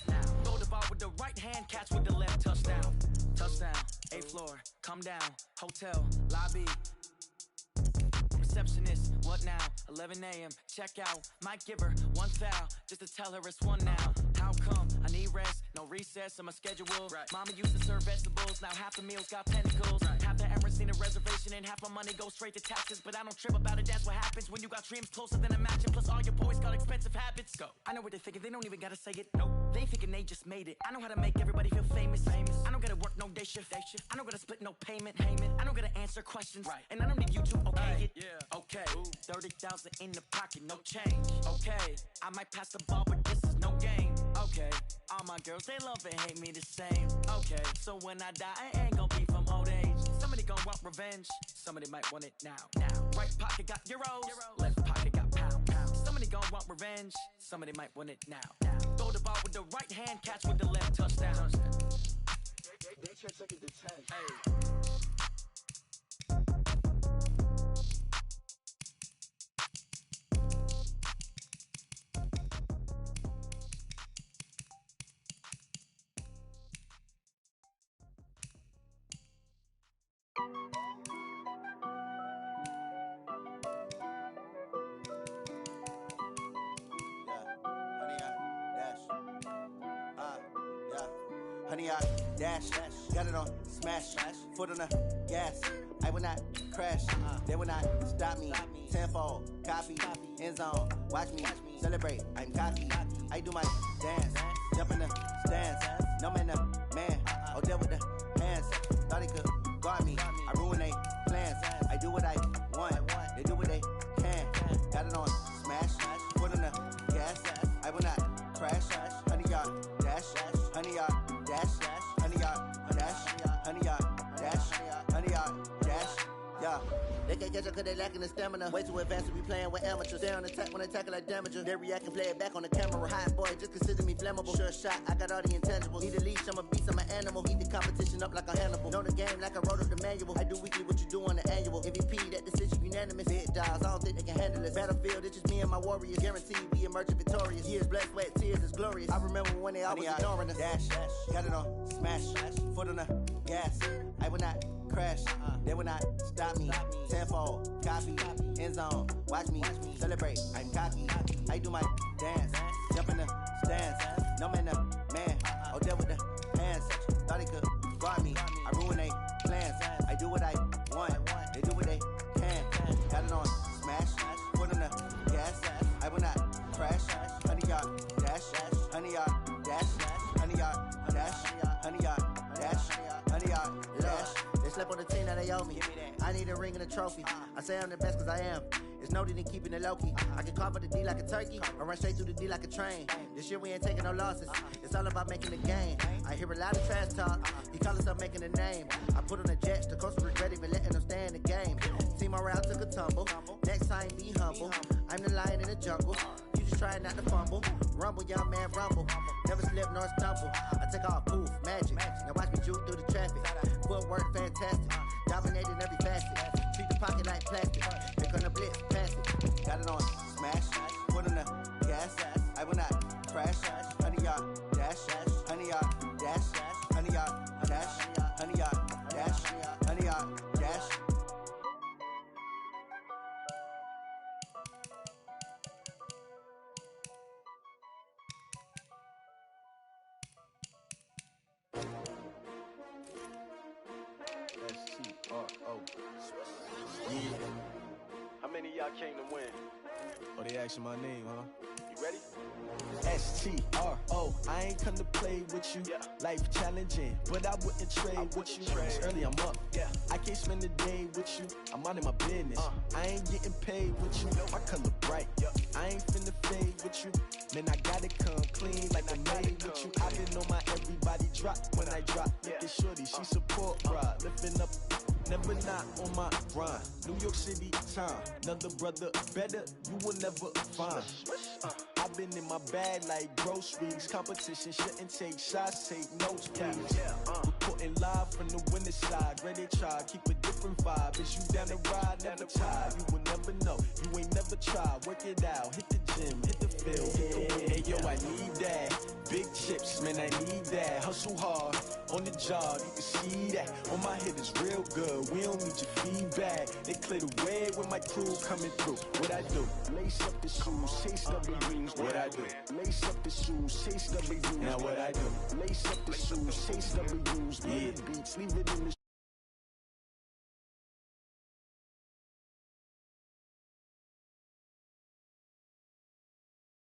Throw the ball with the right hand, catch with the left, touchdown. Touchdown, 8th floor, come down, hotel, lobby. Receptionist, what now? 11 a.m., check out. Might give her one foul, just to tell her it's one now. How come? I need rest, no recess in my schedule. Mama used to serve vegetables, now half the meals got tentacles. Half the Emirates need a reservation and half my money goes straight to taxes. But I don't trip about it, that's what happens when you got dreams closer than a match. And plus all your boys got expensive habits. Go. I know what they're thinking, they don't even gotta say it. Nope. They ain't thinking they just made it. I know how to make everybody feel famous. I don't gotta work no day shift. I don't gotta split no payment. I don't gotta answer questions. And I don't need you to okay it. Okay, 30,000 in the pocket, no change. Okay, I might pass the ball, but this is no game. Okay, all my girls, they love and hate me the same. Okay, so when I die, I ain't gon' be from old age. Somebody gon' want revenge, somebody might want it now. Right pocket got euros, left pocket got pound. Somebody gon' want revenge, somebody might want it now. Throw the ball with the right hand, catch with the left, touchdown. They try to take it to 10. Honey, I dash, got it on smash, foot on the gas. I will not crash, they will not stop me. Tenfold, copy, end zone, watch me celebrate. I'm cocky, I do my dance, jump in the stands. No man, the man, oh deal with the hands. Thought he could guard me, I ruin they plans. I do what I want, they do what they can. Got it on smash, foot on the gas. I will not crash, honey, y'all dash, honey, y'all dash, honey, y'all dash, honey, y'all dash, honey, y'all dash, yeah. They can't catch up cause they lacking the stamina. Way too advanced to be playing with amateurs. They on attack when they tackle like damager. They react and play it back on the camera. Hot boy, just consider me flammable. Sure shot, I got all the intangibles. Need a leash, I'm a beast, I'm an animal. Heat the competition up like a Hannibal. Know the game like I wrote up the manual. I do weekly what you do on the annual. MVP, that decision unanimous. Big dogs, I don't think they can handle this. Battlefield, it's just me and my warriors. Guaranteed we emerging victorious. Years, blood, sweat, tears, it's glorious. I remember when they always ignoring us. Dash, got it on smash, foot on the gas. I will not crash, they will not stop me. Tenfold, copy, end zone, watch me celebrate. I'm cocky, I do my dance, jump in the stands. No man, the man, oh deal with the hands. Thought he could guard me, I ruin they plans. I do what I want, they do what they can. Got it on smash, foot on the gas. I will not crash, honey y'all dash, honey y'all dash, honey y'all dash, honey y'all dash, honey y'all dash. They slept on the team that they owe me. I need a ring and a trophy. I say I'm the best cause I am. It's no need in keeping it low key. I can carve the D like a turkey, or run straight through the D like a train. This year we ain't taking no losses. It's all about making the game. I hear a lot of trash talk. He call himself making a name. I put on the jets. The coach regret even letting them stay in the game. Team morale took a tumble. Next time be humble. I'm the lion in the jungle. You just try not to fumble. Rumble, young man, rumble. Never slip nor stumble. I take off, poof, magic. Now watch me juke through the traffic. Footwork fantastic. Dominating every facet. Treat the pocket like plastic. Here come the blitz, pass it. Got it on smash, foot on the gas. I will not crash. 100-yard dash, 100-yard dash, 100-yard dash, 100-yard dash, 100-yard dash. S-T-R-O. Yeah. How many of y'all came to win? Oh, they asking my name, huh? You ready? S-T-R-O. I ain't come to play with you. Life challenging, but I wouldn't trade with you. It's early, I'm up. I can't spend the day with you. I'm out of my business. I ain't getting paid with you. My color bright. I ain't finna fade with you. Man, I gotta come clean like I made with you. I been on my everybody drop when I drop. Look at shorty, she support ride. Lifting up, never not on my grind. New York City time. Another brother better, you will never find. I've been in my bag like groceries. Competition shouldn't take shots, take notes, please. Reporting live from the winning side. Ready to try, keep a different vibe. Is you down the ride, never tired. You will never know, you ain't never tried. Work it out, hit the gym, hit the field, hit the wind. Hey yo, I need that. Big chips, man, I need that. Hustle hard, on the job, you can see that. On my hit is real good, we don't need your feedback. They clear the way when my crew coming through. What I do? Lace up the shoes, chase double rings. What I do? Lace up the shoes, chase double U's. Now what I do? Lace up the shoes, chase double U's. Yeah, beats, leave it in the